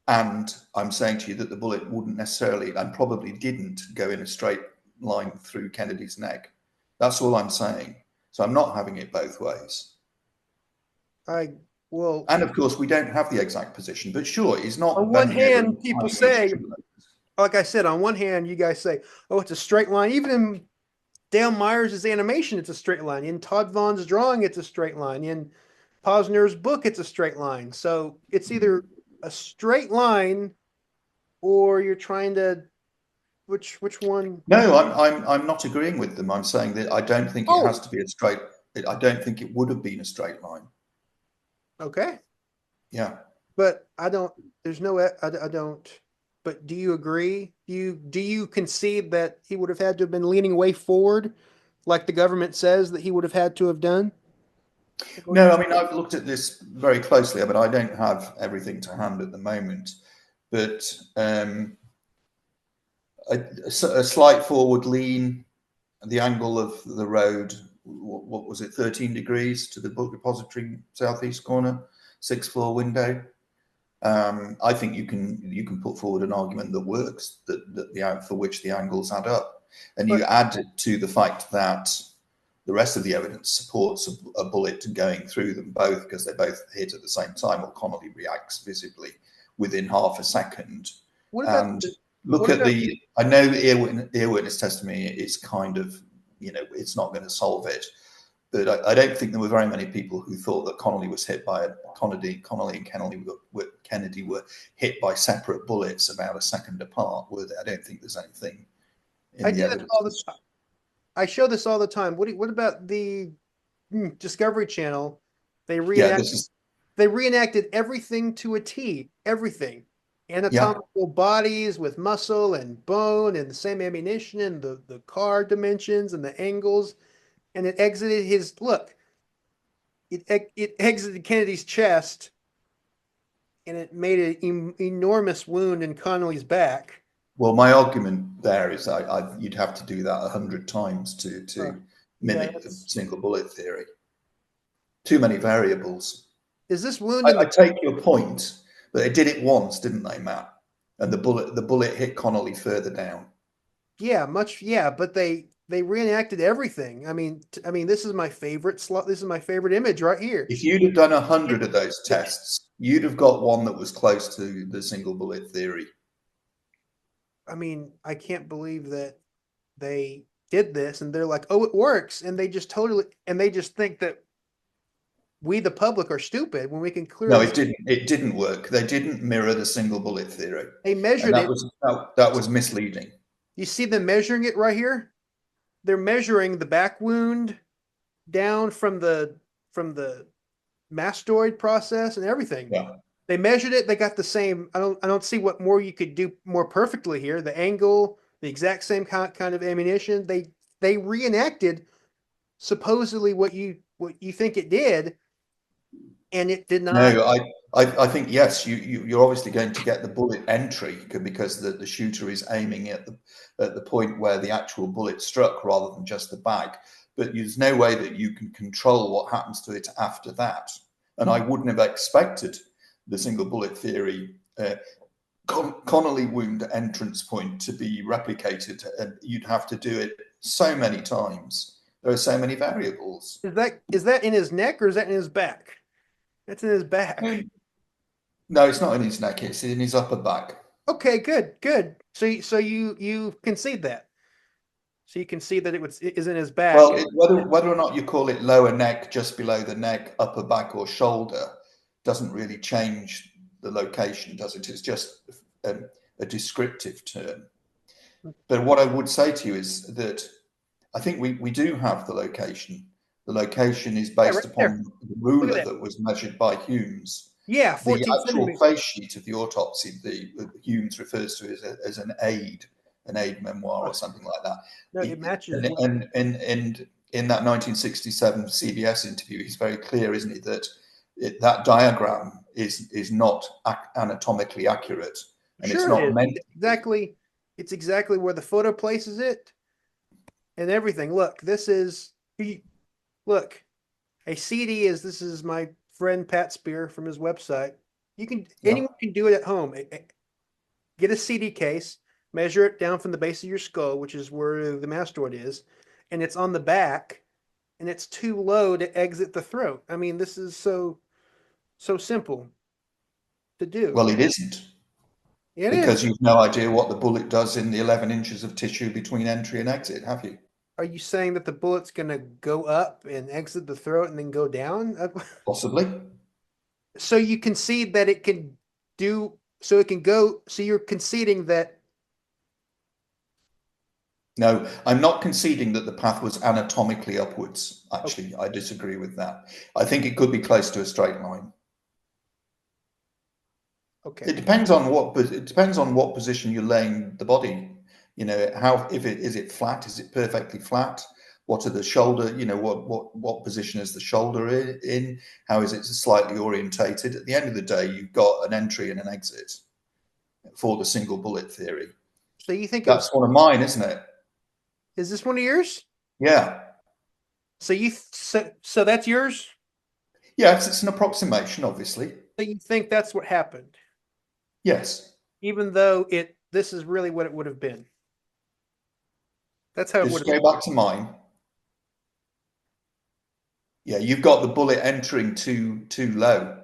And I'm saying to you that the bullet wouldn't necessarily, and probably didn't, go in a straight line through Kennedy's neck. That's all I'm saying. So I'm not having it both ways. I well, And of course, we don't have the exact position, but sure, he's on not one bending over hand, and people tying his say, shoelace. like I said, on one hand, you guys say, oh, it's a straight line. Even in Dale Myers' animation, it's a straight line. In Todd Vaughn's drawing, it's a straight line. In Posner's book, it's a straight line. So it's either a straight line or you're trying to which one? No, I'm not agreeing with them. I'm saying that I don't think it has Oh, to be a straight. I don't think it would have been a straight line. okay. Yeah. But I don't. There's no. I don't. But do you agree? Do you concede that he would have had to have been leaning way forward, like the government says that he would have had to have done? No, I mean I've looked at this very closely, but I don't have everything to hand at the moment. But a slight forward lean, the angle of the road, what was it, 13 degrees to the book depository southeast corner, sixth floor window. I think you can put forward an argument that works, that the for which the angles add up, and you But add it to the fact that the rest of the evidence supports a bullet going through them both because they both hit at the same time, or Connolly reacts visibly within half a second. what about And the, look what at about the, I know the ear witness testimony is kind of, it's not going to solve it. But I don't think there were very many people who thought that Connolly was hit by Connolly and Kennedy were hit by separate bullets about a second apart, were they? I don't think there's anything I in the do this all the evidence. I show this all the time. What about the Discovery Channel? They Yeah, reenact this is they reenacted everything to a T, everything. yeah. Anatomical bodies with muscle and bone and the same ammunition and the car dimensions and the angles. And it exited his look. It exited Kennedy's chest and it made an enormous wound in Connolly's back. Well, my argument there is you'd have to do that 100 times Uh, to yeah, mimic the single bullet theory. Too many variables. is this wound in I the take your point, but they did it once, didn't they, Matt? And the bullet hit Connolly further down. yeah, but they reenacted everything. I mean, this is my favorite slot. This is my favorite image right here. If you'd have done 100 It, of those it, tests, you'd have got one that was close to the single bullet theory. I mean, I can't believe that they did this and they're like, "Oh, it works." And they just think that we the public are stupid when we can No, clearly it didn't. It didn't work. They didn't mirror the single bullet theory, they and measured that it. was that was misleading. You see them measuring it right here? They're measuring the back wound down from the mastoid process and everything. Yeah. They measured it. They got the same. I don't see what more you could do more perfectly here. The angle, the exact same kind of ammunition. They reenacted supposedly what you think it did, and it did not. No, I think yes. You're obviously going to get the bullet entry because the shooter is aiming at the point where the actual bullet struck rather than just the bag. But there's no way that you can control what happens to it after that. And I wouldn't have expected the single bullet theory Connolly wound entrance point to be replicated, and you'd have to do it so many times. There are so many variables. Is that in his neck or is that in his back? That's in his back. No, it's not in his neck; it's in his upper back. Okay, good, good. So you concede that. So you concede that it is in his back. Well, whether or not you call it lower neck, just below the neck, upper back, or shoulder, doesn't really change the location, does it? It's just a descriptive term. But what I would say to you is that I think we do have the location. The location is Yeah, right based there. upon the Look at ruler that. that was measured by Humes. Yeah, The 14 actual centimeters. face sheet of the autopsy, the Humes refers to as an aid memoir or something like that. No, it matches. And in that 1967 CBS interview, he's very clear, isn't he, that that diagram is not anatomically accurate, and it's Sure it not is. meant to be. It's exactly where the photo places it and everything. Look, look, a CD is this is my friend Pat Spear from his website. Yeah. Anyone can do it at home. Get a CD case, measure it down from the base of your skull, which is where the mastoid is, and it's on the back, and it's too low to exit the throat. I mean, this is so simple to do. Well, it isn't, It because is. you've no idea what the bullet does in the 11 inches of tissue between entry and exit, have you? Are you saying that the bullet's gonna go up and exit the throat and then go down? Possibly. So you concede that it can do, so it can go, so you're conceding that. No, I'm not conceding that the path was anatomically upwards. Oh, Actually, I disagree with that. I think it could be close to a straight line. okay. It depends on what position you're laying the body. How if it is it flat? Is it perfectly flat? What are the shoulder? What position is the shoulder in? How is it slightly orientated? At the end of the day, you've got an entry and an exit for the single bullet theory. So you think it was, That's one of mine, isn't it? is this one of yours? Yeah. So so that's yours? Yes, it's an approximation, obviously. So you think that's what happened, Yes. even though this is really what it would have been. That's how it would Just have. go back to mine. Yeah, you've got the bullet entering too low.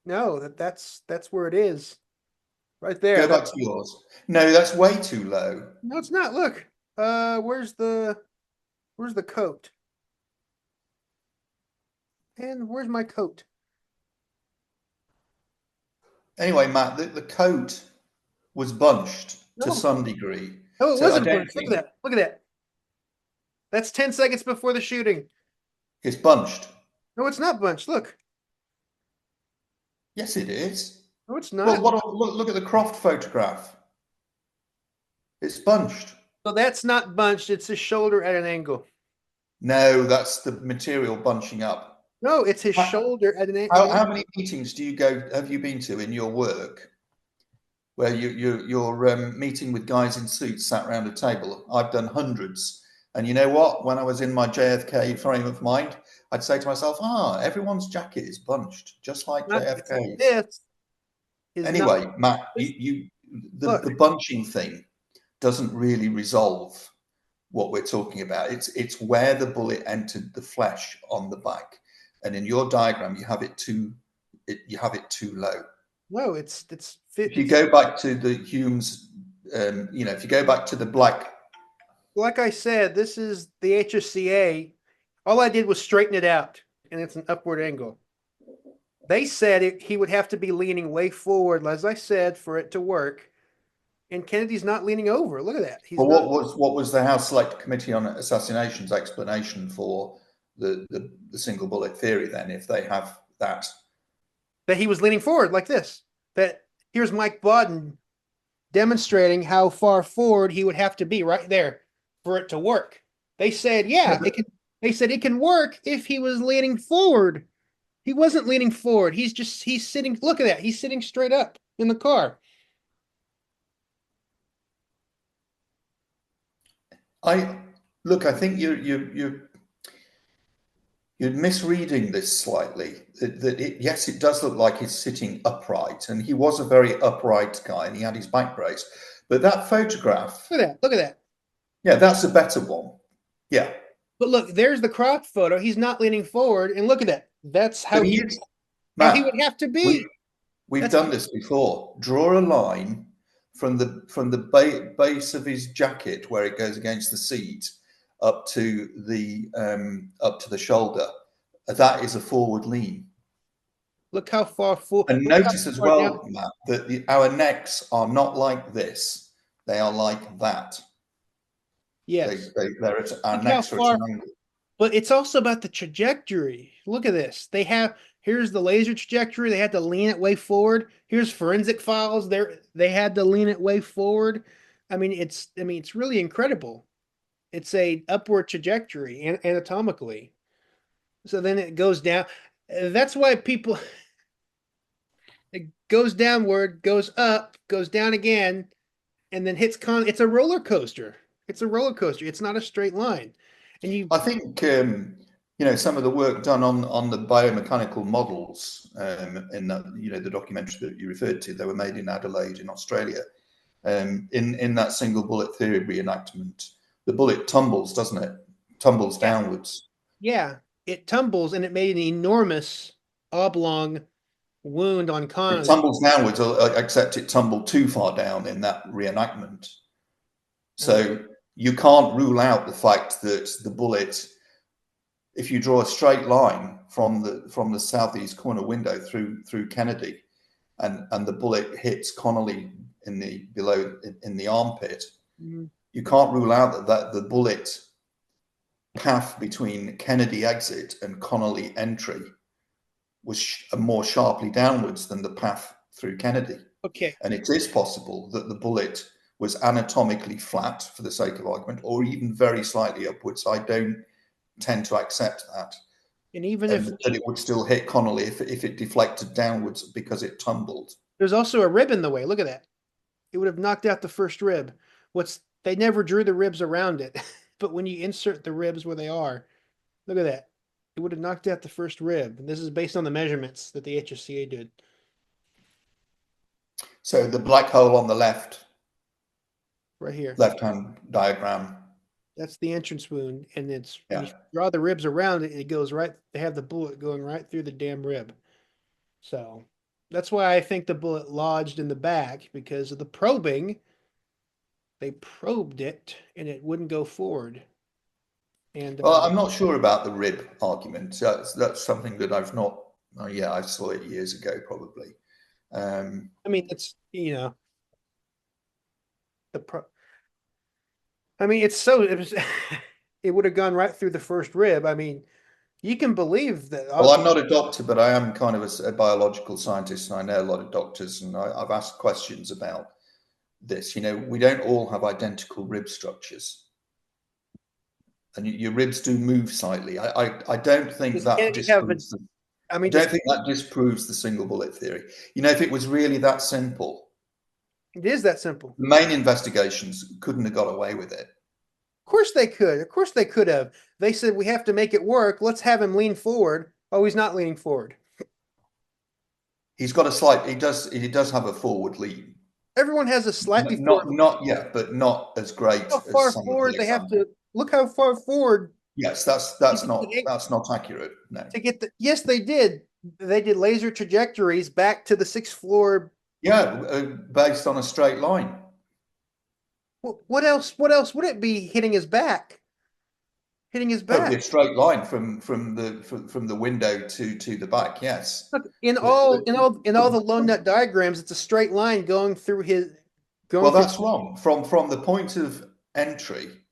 No, that's where it is. Right there. Go That back to yours. No, that's way too low. no, it's not. Look. Where's the coat? And where's my coat? Anyway, Matt, the coat was bunched to No. some degree. No, it So I wasn't don't bunched. Look at think that. Look at that. That's 10 seconds before the shooting. it's bunched. No, it's not bunched. Look. Yes, it is. No, it's Well, not. look at the Croft photograph. It's bunched. So that's not bunched. It's his shoulder at an angle. No, that's the material bunching up. No, it's his How, shoulder at an how many meetings have you been to in your work where you're meeting with guys in suits sat around a table? I've done hundreds. And you know what? When I was in my JFK frame of mind, I'd say to myself, everyone's jacket is bunched, just like not JFK's. this is not Anyway, Matt, this. the Look. bunching thing doesn't really resolve what we're talking about. It's where the bullet entered the flesh on the back. And in your diagram, you have it too low. No, it's If fit. you It's go back to the Hume's, if you go back to the black, like I said, this is the HSCA. All I did was straighten it out, and it's an upward angle. They said he would have to be leaning way forward, as I said, for it to work. And Kennedy's not leaning over. Look at that. He's well, not. what was the House Select Committee on Assassinations explanation for the single bullet theory? Then, if they have that, That he was leaning forward like this. That here's Mike Bodden demonstrating how far forward he would have to be right there for it to work. They said, yeah, it can. They said it can work if he was leaning forward. He wasn't leaning forward. He's sitting. Look at that. He's sitting straight up in the car. I think you're misreading this slightly. Yes, it does look like he's sitting upright, and he was a very upright guy, and he had his back brace. But that photograph, Look at that. Look at that. yeah, that's a better one. Yeah, But look, there's the cropped photo. He's not leaning forward, and look at that. That's but he is, how he would Matt. have to We be. we've That's done this before. Draw a line from the base of his jacket where it goes against the seat up to the shoulder. That is a forward lean. look how far full. And Look how notice as far down. well, Matt, that our necks are not like this; they are like that. Yes. Our Look how necks are at far. an angle. But it's also about the trajectory. Look at this. Here's the laser trajectory. They had to lean it way forward. Here's forensic files. They had to lean it way forward. It's really incredible. It's a upward trajectory anatomically. So then it goes down. That's why people it goes downward, goes up, goes down again, and then hits it's a roller coaster. It's a roller coaster. It's not a straight line. And you I think some of the work done on the biomechanical models in the documentary that you referred to. They were made in Adelaide, in Australia. In that single bullet theory reenactment, the bullet tumbles, doesn't it? Tumbles yeah, downwards. yeah, it tumbles and it made an enormous oblong wound on It Khan's. tumbles downwards, except it tumbled too far down in that reenactment. Uh, So you can't rule out the fact that the bullet, if you draw a straight line from the southeast corner window through Kennedy, and the bullet hits Connolly in the armpit, Mhm. you can't rule out that the bullet path between Kennedy exit and Connolly entry was more sharply downwards than the path through Kennedy. Okay. And it is possible that the bullet was anatomically flat, for the sake of argument, or even very slightly upwards. I don't tend to accept that. And even And if that it would still hit Connolly if it deflected downwards because it tumbled. there's also a rib in the way, look at that. It would have knocked out the first rib. They never drew the ribs around it, but when you insert the ribs where they are, look at that. It would have knocked out the first rib. And this is based on the measurements that the HSCA did. So the black hole on the Right here. left-hand diagram. That's the entrance wound. And it's when Yeah. you draw the ribs around it, it goes right, they have the bullet going right through the damn rib. So that's why I think the bullet lodged in the back, because of the probing. They probed it and it wouldn't go forward. And Well, I'm not sure about the rib argument. That's something that I've not. Oh, yeah, I saw it years ago, probably. I mean, it's, you know, the pro. I mean, it's so it was. It would have gone right through the first rib. I mean, you can believe that. Well, I'm not a doctor, but I am kind of a biological scientist, and I know a lot of doctors, and I've asked questions about this. You know, we don't all have identical rib structures, and your ribs do move slightly. I don't think Does that Kennedy have a? disproves the, I I mean, don't think that disproves the single bullet theory. You know, if it was really that simple, it is that simple. the main investigations couldn't have got away with it. Of course they could. Of course they could have. They said we have to make it work. Let's have him lean forward. Oh, he's not leaning forward. He's got a slight. He does have a forward lean. Everyone has a slightly forward. Not yet, but not as great How as far some of the forward they have examples. to look. How far forward Yes, to get that's not accurate. No. to get the. Yes, they did. They did laser trajectories back to the sixth floor. Yeah, based on a straight line. What else? What else would it be? Hitting his back. Hitting his It would be a back. straight line from the window to the back. Yes. Look, But- in all the lone nut diagrams, it's a straight line going through his well, going through. that's wrong. From the point of entry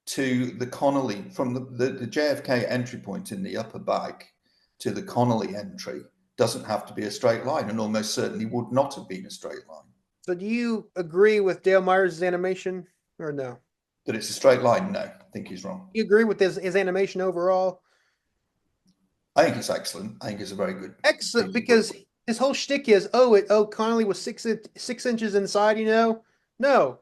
to the Connolly, from the JFK entry point in the upper back to the Connolly entry doesn't have to be a straight line, and almost certainly would not have been a straight line. So, do you agree with Dale Myers' animation, or no? That it's a straight line? No, I think he's wrong. You agree with his animation overall? I think it's excellent. I think it's a very good. Excellent, because his whole shtick is, Connolly was 6 inches inside. No.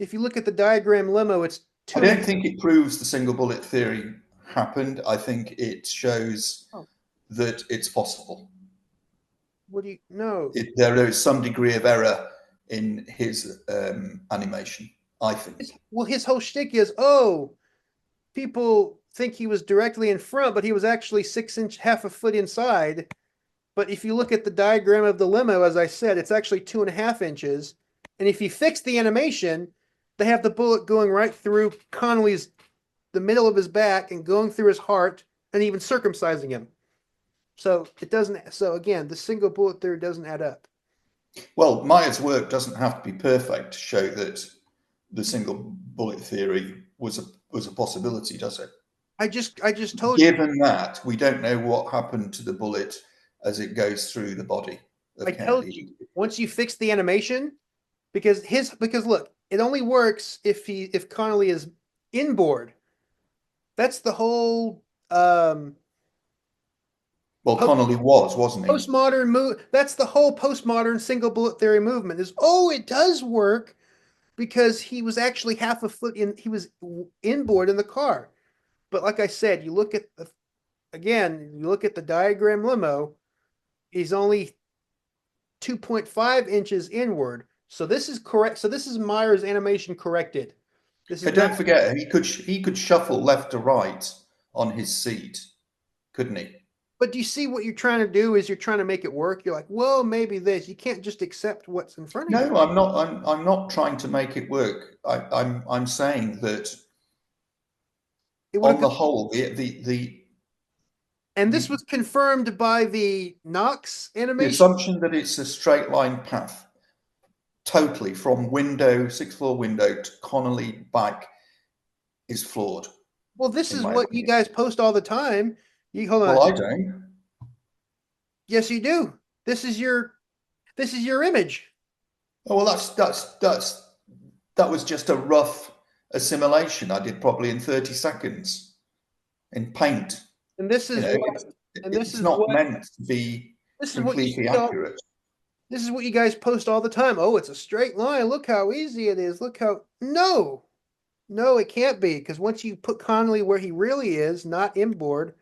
If you look at the diagram limo, it's I 2. don't think it proves the single bullet theory happened. I think it shows that it's possible. What do you know? There is some degree of error in his animation, I think. Well, his whole shtick is, people think he was directly in front, but he was actually 6 inch, half a foot inside. But if you look at the diagram of the limo, as I said, it's actually 2.5 inches. And if you fix the animation, they have the bullet going right through Connolly's, the middle of his back, and going through his heart, and even circumcising him. So it doesn't. So again, the single bullet theory doesn't add up. Well, Myers' work doesn't have to be perfect to show that the single bullet theory was a possibility, does it? I just told you. Given that we don't know what happened to the bullet as it goes through the body of I told Kennedy. you, once you fix the animation, because look, it only works if Connolly is inboard. That's the whole Well, Connolly wasn't he? postmodern move. That's the whole postmodern single bullet theory movement. Is it does work because he was actually half a foot in. He was inboard in the car. But like I said, you look at the diagram limo. He's only 2.5 inches inward. So this is correct. So this is Myers' animation corrected. This is Don't forget, he could shuffle left to right on his seat, couldn't he? But do you see what you're trying to do is you're trying to make it work? You're like, well, maybe this. You can't just accept what's in front of you. No, I'm not. I'm not trying to make it work. I'm saying that It would on have, the whole, and this the was confirmed by the Knox the animation. assumption that it's a straight line path, totally from sixth floor window to Connolly back, is flawed, Well, this in is my what you opinion. guys post all the time. You hold Well, on. I don't. Yes, you do. This is your image. Oh, well, that was just a rough assimilation I did probably in 30 seconds in paint. And this You is know, what and it's not meant to be this is what you completely see all accurate. this is what you guys post all the time. Oh, it's a straight line. Look how easy it is. Look how no. No, it can't be because once you put Connolly where he really is, not inboard,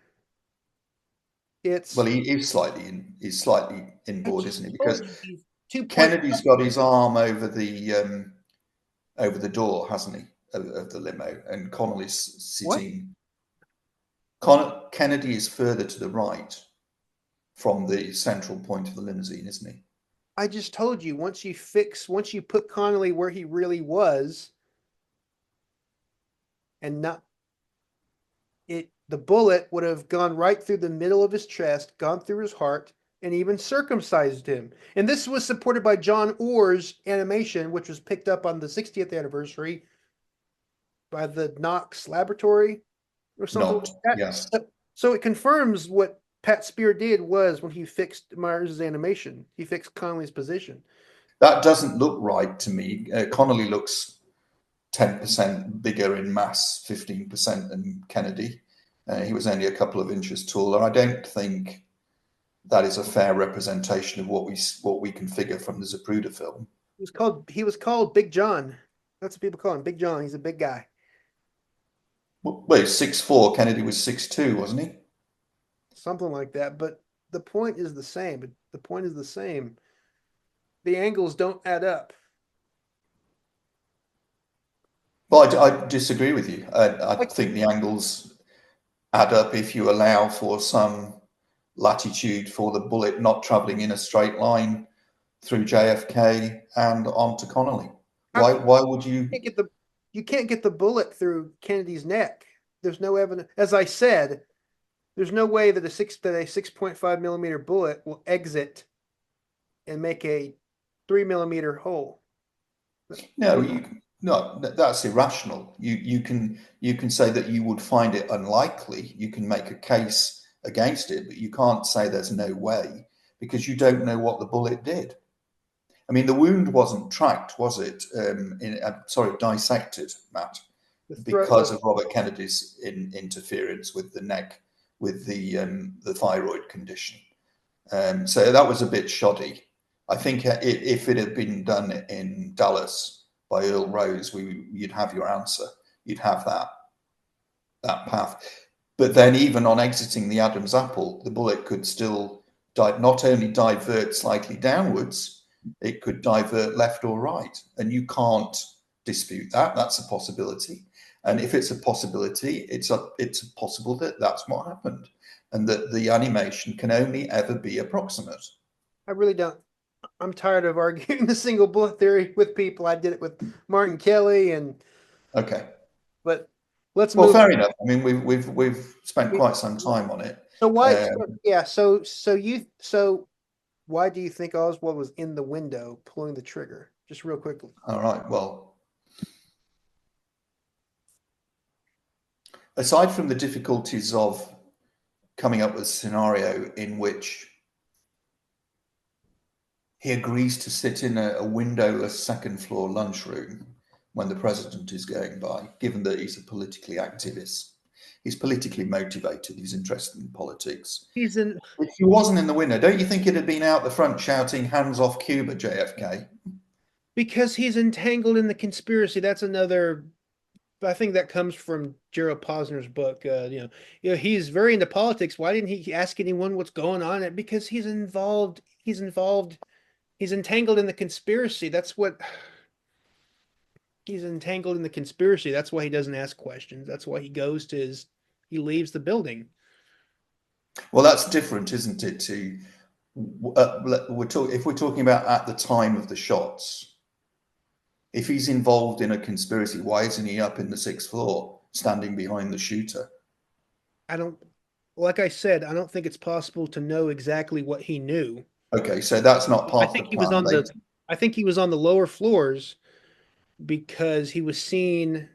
Well, it's he's slightly I inboard, just isn't he? Because told you he's 2.5. Kennedy's got his arm over the door, hasn't he, of the limo, and Connolly's What? sitting. Kennedy is further to the right from the central point of the limousine, isn't he? I just told you once you put Connolly where he really was and not it the bullet would have gone right through the middle of his chest, gone through his heart, and even circumcised him. And this was supported by John Orr's animation, which was picked up on the 60th anniversary by the Knox Laboratory or something like Not, that. yes. So it confirms what Pat Spear did was when he fixed Myers' animation, he fixed Connolly's position. That doesn't look right to me. Connolly looks 10% bigger in mass, 15% than Kennedy. He was only a couple of inches taller. I don't think that is a fair representation of what we can figure from the Zapruder film. He was called Big John. That's what people call him, Big John. He's a big guy. Well, 6'4", Kennedy was 6'2", wasn't he? Something like that. But the point is the same. The point is the same. The angles don't add up. Well, I disagree with you. I Like think the angles add up if you allow for some latitude for the bullet not travelling in a straight line through JFK and onto Connolly. how can Why would you? you get the you can't get the bullet through Kennedy's neck. There's no evidence. As I said, there's no way that a 6.5 millimeter bullet will exit and make a 3 millimeter hole. No, no, that's irrational. You can say that you would find it unlikely. You can make a case against it, but you can't say there's no way because you don't know what the bullet did. I mean, the wound wasn't tracked, was it? Sorry, dissected, Matt, The throat because was of Robert Kennedy's interference with the neck, with the thyroid condition. So that was a bit shoddy. I think if it had been done in Dallas by Earl Rose, you'd have your answer. You'd have that path. But then, even on exiting the Adam's apple, the bullet could still not only divert slightly downwards, it could divert left or right, and you can't dispute that. That's a possibility. And if it's a possibility, it's possible that that's what happened, and that the animation can only ever be approximate. I really don't. I'm tired of arguing the single bullet theory with people. I did it with Martin Kelly, and Okay. but let's Well, move fair enough. I mean, we've spent on. quite some time on it. So why? Um, So, yeah. So why do you think Oswald was in the window pulling the trigger? Just real quickly. all right. Well, aside from the difficulties of coming up with a scenario in which he agrees to sit in a windowless second floor lunchroom when the president is going by, given that he's a politically activist. He's politically motivated. He's interested in politics. He's in If he wasn't in the window, don't you think it'd have been out the front shouting "Hands off Cuba, JFK"? because he's entangled in the conspiracy. That's another. I think that comes from Gerald Posner's book. He's very into politics. Why didn't he ask anyone what's going on? Because he's involved. He's involved. He's entangled in the conspiracy. That's what he's entangled in the conspiracy. That's why he doesn't ask questions. That's why he leaves the building. Well, that's different, isn't it? To if we're talking about at the time of the shots, if he's involved in a conspiracy, why isn't he up in the sixth floor, standing behind the shooter? I don't, like I said, I don't think it's possible to know exactly what he knew. Okay, so that's not I part of the think he was plan. on the, I think he was on the lower floors because he was seen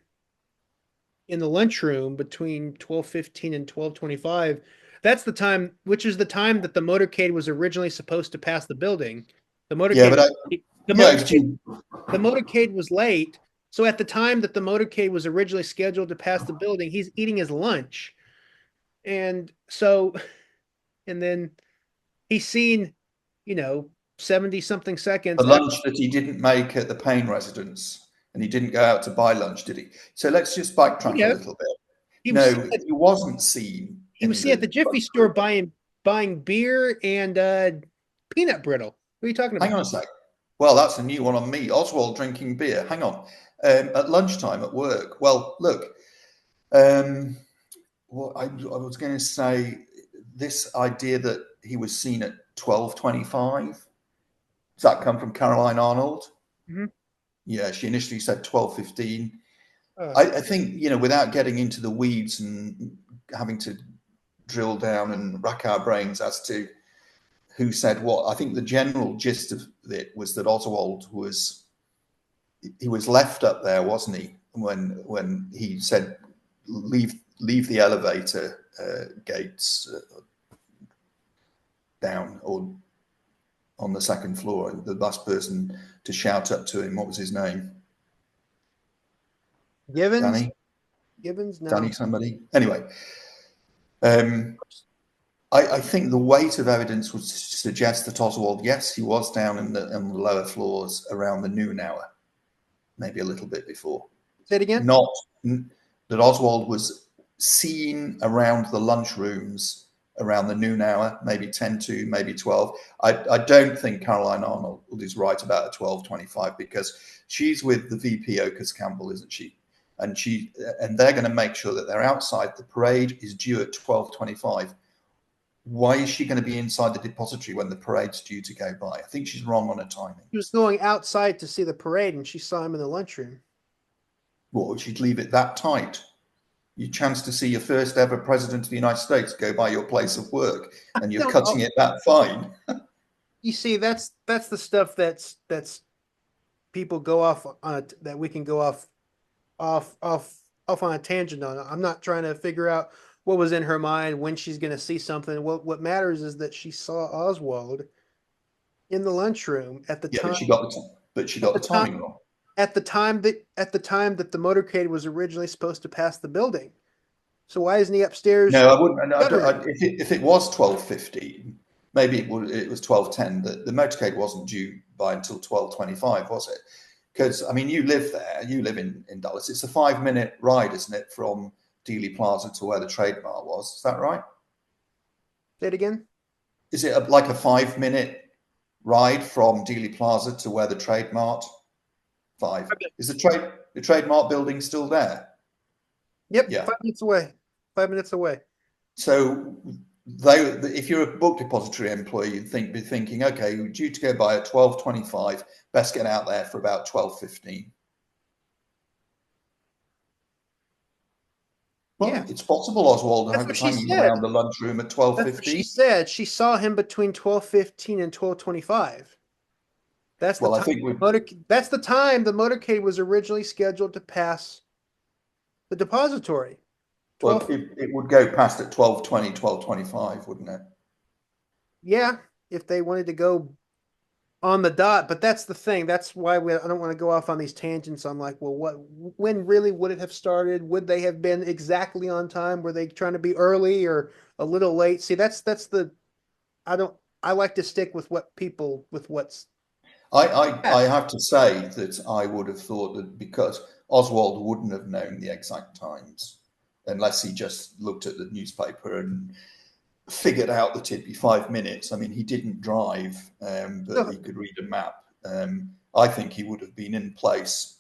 in the lunchroom between 12:15 and 12:25. That's the time, which is the time that the motorcade was originally supposed to pass the building. The Yeah, motorcade, but the yeah, motorcade, the motorcade was late. So at the time that the motorcade was originally scheduled to pass the building, he's eating his lunch. And so, and then he's seen, you know, 70 something the seconds after. lunch that he didn't make at the Payne residence, and he didn't go out to buy lunch, did he? So let's just backtrack a Yeah, little bit. he was No, he wasn't seen he was in seen at the the Jiffy store lunchroom. buying beer and peanut brittle. What are you talking Hang about? on a sec. Well, that's a new one on me. Oswald drinking beer. Hang on. At lunchtime at work. Well, look, what I was going to say, this idea that he was seen at 12:25. Does that come from Caroline Arnold? Mhm. Yeah, she initially said 12:15. Uh, I think, without getting into the weeds and having to drill down and rack our brains as to who said what, I think the general gist of it was that Oswald was left up there, wasn't he? When he said leave the elevator gates down or on the second floor. The last person to shout up to him, what was his name? Givens, Danny, Givens, Danny, no. somebody. Anyway, um, I think the weight of evidence would suggest that Oswald, yes, he was down in the lower floors around the noon hour, maybe a little bit before. Say it again. Not that Oswald was seen around the lunchrooms around the noon hour, maybe 10 to, maybe 12. I don't think Caroline Arnold is right about 12:25 because she's with the VP Oakus Campbell, isn't she? And they're going to make sure that they're outside. The parade is due at 12:25. Why is she going to be inside the depository when the parade's due to go by? I think she's wrong on her timing. He was going outside to see the parade, and she saw him in the lunchroom. Well, she'd leave it that tight. Your chance to see your first ever president of the United States go by your place of work, and you're No, cutting it that fine. you see, that's the stuff that's people go off on that we can go off off off on a tangent on. I'm not trying to figure out what was in her mind when she's going to see something. What matters is that she saw Oswald in the lunchroom at the Yeah, time but she at got the the time timing wrong. at the time that the motorcade was originally supposed to pass the building. So why isn't he upstairs No, I wouldn't. shuttering? If it was 12:15, maybe it was 12:10. The motorcade wasn't due by until 12:25, was it? Because I mean, you live there. You live in Dallas. It's a 5-minute ride, isn't it, from Dealey Plaza to where the trademark was? Is that right? Say it again. Is it like a 5-minute ride from Dealey Plaza to where the trademark? Five. Is the trademark building still there? Yep, Yeah. 5 minutes away. 5 minutes away. So if you're a book depository employee, you'd be thinking, okay, we're due to go by at 12:25. Best get out there for about 12:15. Yeah, Well, it's possible Oswald that's what was she hanging said. around the lunchroom at That's what she 12:15. said. She saw him between 12:15 and 12:25. That's the Well, I time think we that's the time the motorcade was originally scheduled to pass the depository. well 12. it would go past at 12:20, 12:25, wouldn't it? Yeah, if they wanted to go on the dot, but that's the thing. That's why I don't want to go off on these tangents. I'm like, well, when really would it have started? Would they have been exactly on time? Were they trying to be early or a little late? See, that's the I don't I like to stick with what people with what's I best. have to say that I would have thought that because Oswald wouldn't have known the exact times unless he just looked at the newspaper and figured out that it'd be 5 minutes. I mean, he didn't drive, but he So, could read a map. I think he would have been in place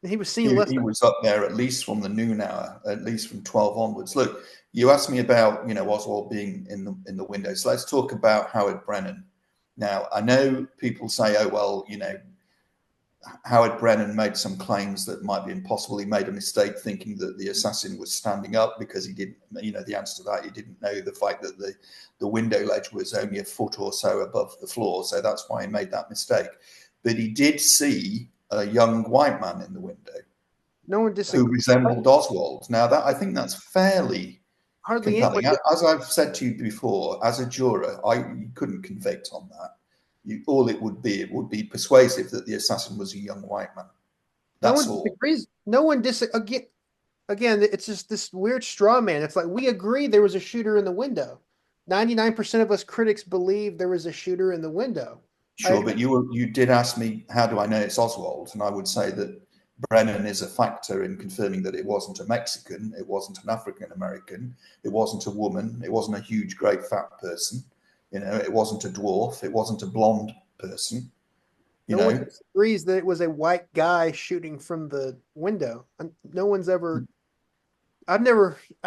He was seen less. He was up there at least from the noon hour, at least from 12 onwards. Look, you asked me about, Oswald being in the window. So let's talk about Howard Brennan. Now, I know people say, oh, well, Howard Brennan made some claims that might be impossible. He made a mistake thinking that the assassin was standing up because he didn't, the answer to that, he didn't know the fact that the window ledge was only a foot or so above the floor. So that's why he made that mistake. But he did see a young white man in the window No one who disagrees. resembled Oswald. Now, that I think that's fairly Hardly anyone. compelling. As I've said to you before, as a juror, you couldn't convict on that. All it would be persuasive that the assassin was a young white man. No That's one all. disagrees. No one again, it's just this weird straw man. It's like we agree there was a shooter in the window. 99% of us critics believe there was a shooter in the window. Sure, but you did ask me how do I know it's Oswald, and I would say that Brennan is a factor in confirming that it wasn't a Mexican, it wasn't an African American, it wasn't a woman, it wasn't a huge, great fat person, it wasn't a dwarf, it wasn't a blonde person, you No one know. disagrees that it was a white guy shooting from the window. No one's ever, I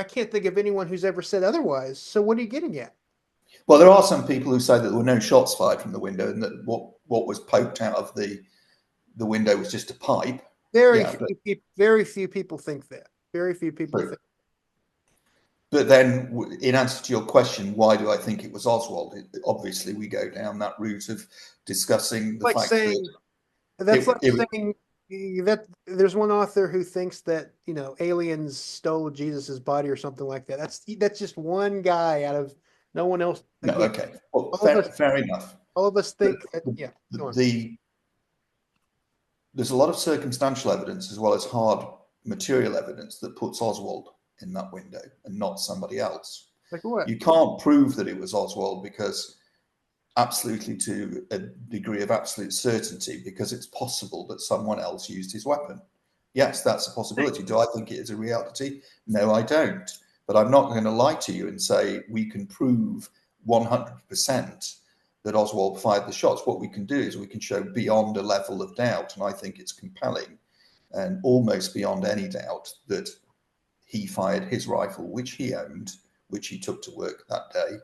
can't think of anyone who's ever said otherwise. So what are you getting at? Well, there are some people who say that there were no shots fired from the window and that what was poked out of the window was just a pipe. Yeah, but Very few people think that. Very few people true. think. But then, in answer to your question, why do I think it was Oswald? Obviously, we go down that route of discussing the Like fact that saying that's like it saying that there's one author who thinks that aliens stole Jesus's body or something like that. That's just one guy out of no one else. no, Again, okay, well, all of us fair enough. all of us But think that, yeah. Go on. there's a lot of circumstantial evidence as well as hard material evidence that puts Oswald in that window and not somebody else. Like what? You can't prove that it was Oswald because absolutely to a degree of absolute certainty because it's possible that someone else used his weapon. Yes, that's a possibility. Do I think it is a reality? No, I don't. But I'm not going to lie to you and say we can prove 100% that Oswald fired the shots. What we can do is we can show beyond a level of doubt, and I think it's compelling and almost beyond any doubt that he fired his rifle, which he owned, which he took to work that day,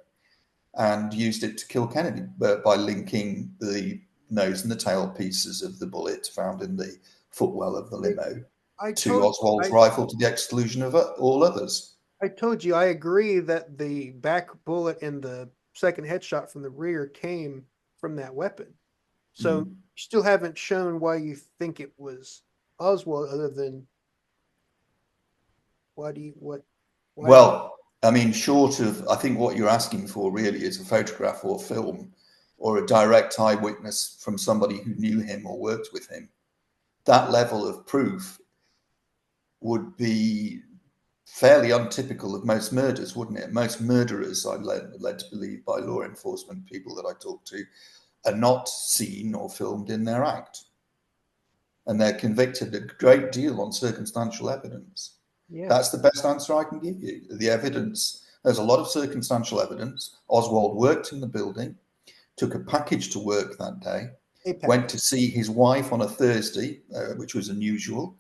and used it to kill Kennedy by linking the nose and the tail pieces of the bullet found in the footwell of the limo I to told Oswald's I, rifle to the exclusion of all others. I told you I agree that the back bullet and the second headshot from the rear came from that weapon. So you Mm. still haven't shown why you think it was Oswald, other than why do you what why do you Well, I mean, short of, I think what you're asking for really is a photograph or film or a direct eyewitness from somebody who knew him or worked with him. That level of proof would be fairly untypical of most murders, wouldn't it? Most murderers, I'm led to believe by law enforcement people that I talk to, are not seen or filmed in their act. And they're convicted a great deal on circumstantial evidence. yeah. That's the best answer I can give you. The evidence, there's a lot of circumstantial evidence. Oswald worked in the building, took a package to work that day, APEC. went to see his wife on a Thursday, which was unusual,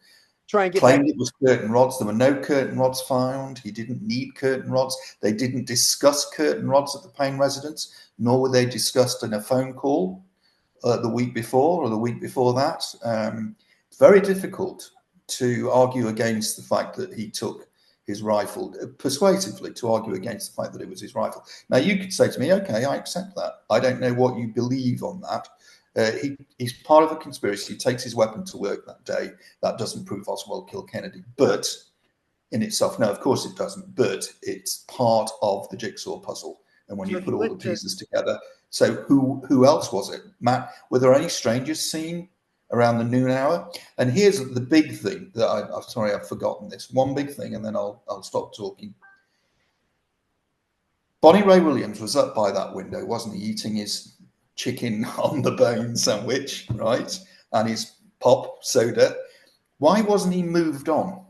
Try and get back. claimed it was curtain rods. There were no curtain rods found. He didn't need curtain rods. They didn't discuss curtain rods at the Payne residence, nor were they discussed in a phone call the week before or the week before that. It's very difficult to argue against the fact that he took his rifle, persuasively to argue against the fact that it was his rifle. Now, you could say to me, okay, I accept that. I don't know what you believe on that. He's part of a conspiracy. He takes his weapon to work that day. That doesn't prove Oswald killed Kennedy. But in itself, no, of course it doesn't. But it's part of the jigsaw puzzle. And when So you he put all the went to pieces together, so who else was it? Matt, were there any strangers seen around the noon hour? And here's the big thing that I'm sorry, I've forgotten this. One big thing, and then I'll stop talking. Bonnie Ray Williams was up by that window, wasn't he, eating his chicken on the bone sandwich, right? And his pop soda. Why wasn't he moved on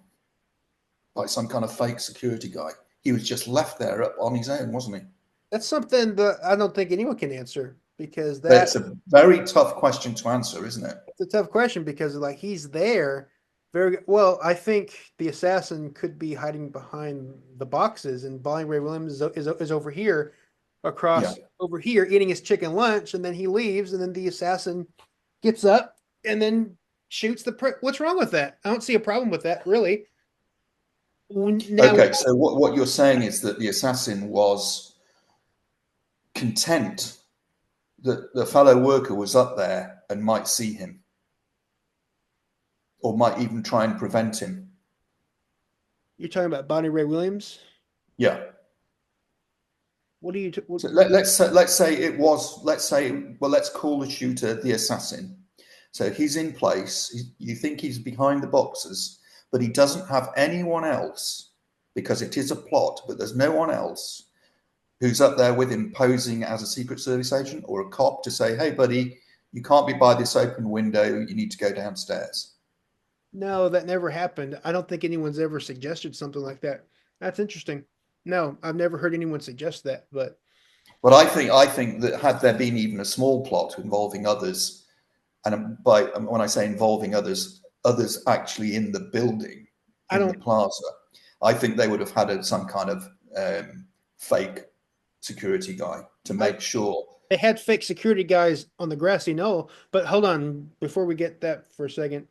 by some kind of fake security guy? He was just left there up on his own, wasn't he? That's something that I don't think anyone can answer, because It's a very tough question to answer, isn't it? it's a tough question, because like he's there Very good. Well, I think the assassin could be hiding behind the boxes, and Bonnie Ray Williams is over here, Yeah. across over here, eating his chicken lunch, and then he leaves, and then the assassin gets up and then shoots What's wrong with that? I don't see a problem with that, really. Now, Okay, so what you're saying is that the assassin was content that the fellow worker was up there and might see him, or might even try and prevent him. you're talking about Bonnie Ray Williams. Yeah. What do you? So let's say it was, let's call the shooter the assassin. So he's in place. You think he's behind the boxes, but he doesn't have anyone else because it is a plot. But there's no one else who's up there with him posing as a Secret Service agent or a cop to say, "Hey, buddy, you can't be by this open window. You need to go downstairs." No, that never happened. I don't think anyone's ever suggested something like that. That's interesting. No, I've never heard anyone suggest that, but But I think that had there been even a small plot involving others, and by when I say involving others, others actually in the building, I in the don't. plaza, I think they would have had some kind of fake security guy to I, make sure. they had fake security guys on the grassy knoll, but hold on, before we get that for a second.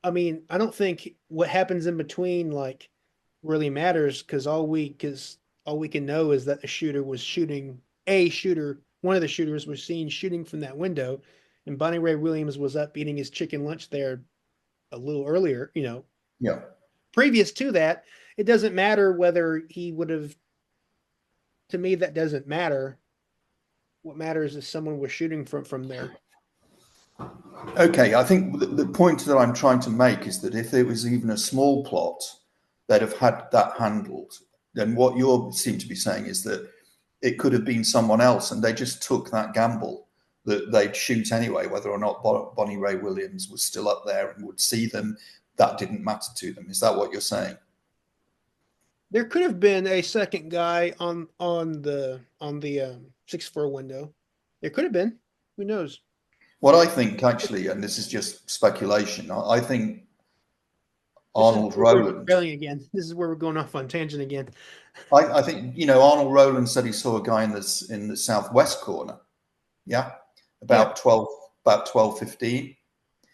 I mean, I don't think what happens in between like really matters because all we can know is that the shooter was shooting a shooter. One of the shooters was seen shooting from that window, and Bonnie Ray Williams was up eating his chicken lunch there a little earlier. Yeah. Previous to that, it doesn't matter whether he would have. To me, that doesn't matter. What matters is someone was shooting from there. Okay, I think the point that I'm trying to make is that if there was even a small plot, they'd have had that handled. Then what you seem to be saying is that it could have been someone else, and they just took that gamble that they'd shoot anyway, whether or not Bonnie Ray Williams was still up there and would see them. That didn't matter to them. Is that what you're saying? There could have been a second guy on the 6-4 window. There could have been. Who knows? What I think, actually, and this is just speculation, I think This is Arnold where we're Rowland. railing again. This is where we're going off on tangent again. I think Arnold Rowland said he saw a guy in the southwest corner. Yeah, Yeah, about 12:15.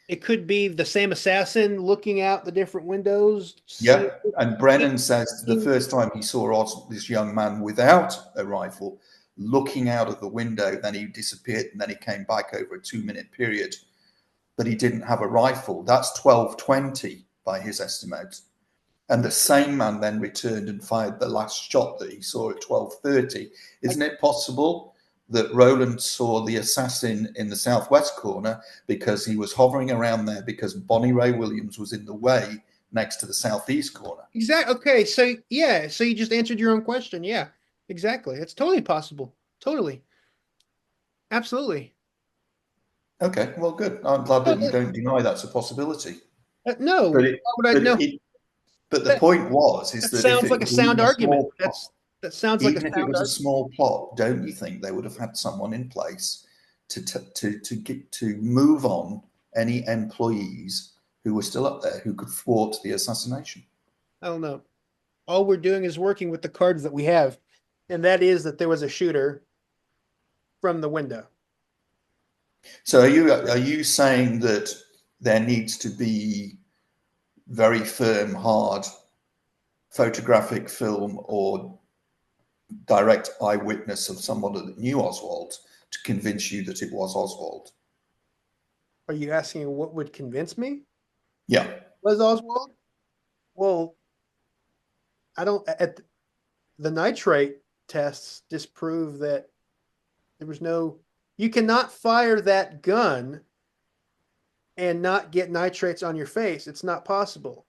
it could be the same assassin looking out the different windows. Yeah, and Brennan says the first time he saw this young man without a rifle looking out of the window, then he disappeared, and then he came back over a 2-minute period, but he didn't have a rifle. That's 12:20 by his estimate. And the same man then returned and fired the last shot that he saw at 12:30. Isn't it possible that Roland saw the assassin in the southwest corner because he was hovering around there because Bonnie Ray Williams was in the way next to the southeast corner? Exactly. Okay, so yeah, so you just answered your own question. Yeah, exactly. It's totally possible. Totally. Absolutely. Okay, well, good. I'm glad No, that you don't deny that's a possibility. no, But why it, would I but know? it, but the That, point was is that that if sounds it like a was sound even a argument. small plot, That sounds like a even if it sound was a argument. small plot, don't you think they would have had someone in place to move on any employees who were still up there who could thwart the assassination? I don't know. All we're doing is working with the cards that we have, and that is that there was a shooter from the window. So are you saying that there needs to be very firm, hard photographic film or direct eyewitness of someone that knew Oswald to convince you that it was Oswald? Are you asking what would convince me? Yeah. Was Oswald? Well, I don't. At the nitrate tests disprove that there was no. You cannot fire that gun and not get nitrates on your face. It's not possible.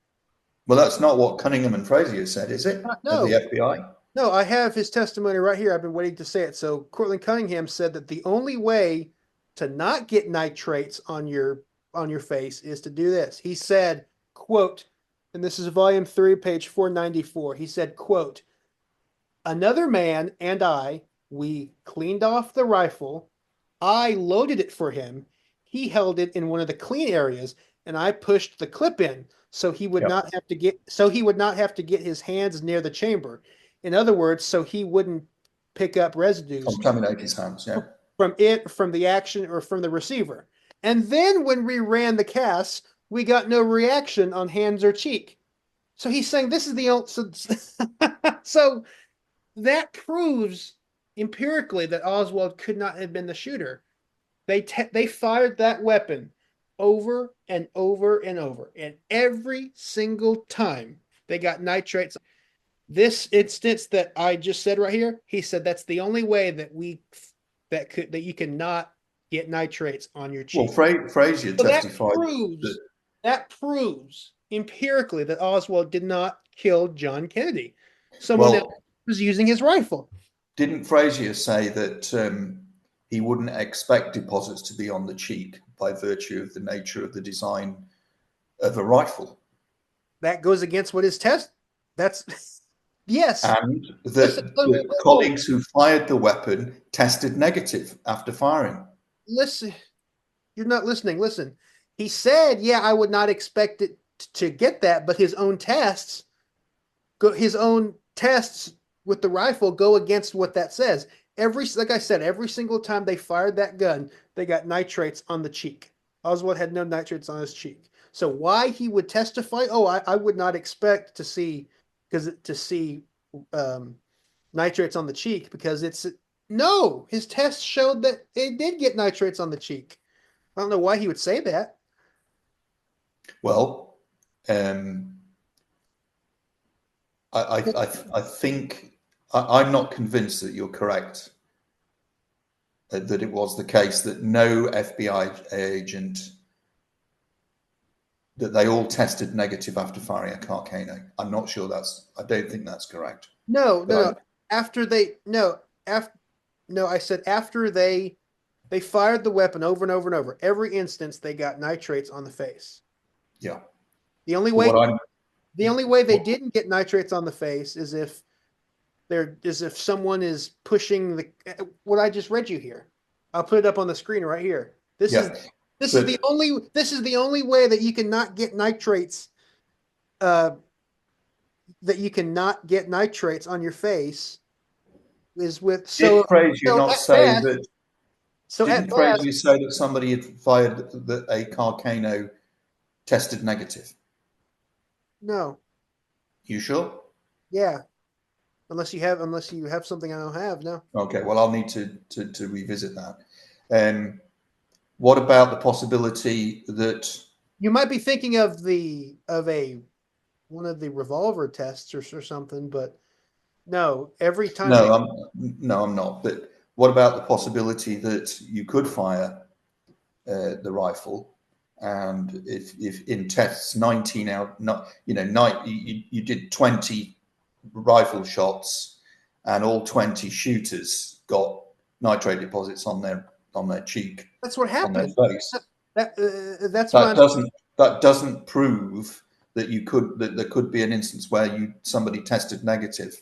Well, that's not what Cunningham and Frazier said, is it? Of the No, FBI? no, I have his testimony right here. I've been waiting to say it. So Cortland Cunningham said that the only way to not get nitrates on your face is to do this. He said, quote, and this is volume 3, page 494. He said, quote, another man and I, we cleaned off the rifle. I loaded it for him. He held it in one of the clean areas, and I pushed the clip in so he would Yeah. not have to get his hands near the chamber. In other words, so he wouldn't pick up residues Contaminate his hands. Yeah. from the action, or from the receiver. And then when we ran the casts, we got no reaction on hands or cheek. So he's saying this is the only. So that proves empirically that Oswald could not have been the shooter. They fired that weapon over and over and over, and every single time they got nitrates. This instance that I just said right here, he said that's the only way that you cannot get nitrates on your Well, cheek. Frazier So that testified proves that. that proves empirically that Oswald did not kill John Kennedy. Someone else Well, was using his rifle. didn't Frazier say that he wouldn't expect deposits to be on the cheek by virtue of the nature of the design of a rifle? That goes against what his test. That's yes. And Listen, that the colleagues who fired the weapon tested negative after firing. listen. You're not listening. Listen. He said, "Yeah, I would not expect it to get that," but his own tests with the rifle go against what that says. Like I said, every single time they fired that gun, they got nitrates on the cheek. Oswald had no nitrates on his cheek. So why he would testify? Oh, I would not expect to see um, nitrates on the cheek, because it's no. His tests showed that it did get nitrates on the cheek. I don't know why he would say that. Well, I think I'm not convinced that you're correct. That it was the case that no FBI agent, that they all tested negative after firing a Carcano. I'm not sure I don't think that's correct. No, But no, no. After they no after no, I said after they fired the weapon over and over and over. Every instance they got nitrates on the face. Yeah. The only But way what I'm the only way they didn't get nitrates on the face is if someone is pushing what I just read you here. I'll put it up on the screen right here. This is Yeah. this is But the only way that you cannot get nitrates uh on your face is with did so Frazier so not at say best that? so at Didn't best Frazier say that somebody had fired that a Carcano tested negative? no. You sure? Yeah. Unless you have something I don't have, no. Okay. Well, I'll need to revisit that. What about the possibility that? You might be thinking of the of a one of the revolver tests or something, but no, every time they No, I'm not. But what about the possibility that you could fire the rifle, and if in tests 19 out, not you did 20 rifle shots, and all 20 shooters got nitrate deposits on their cheek, that's what on their happened. face. That's what That I'm doesn't prove that there could be an instance where somebody tested negative.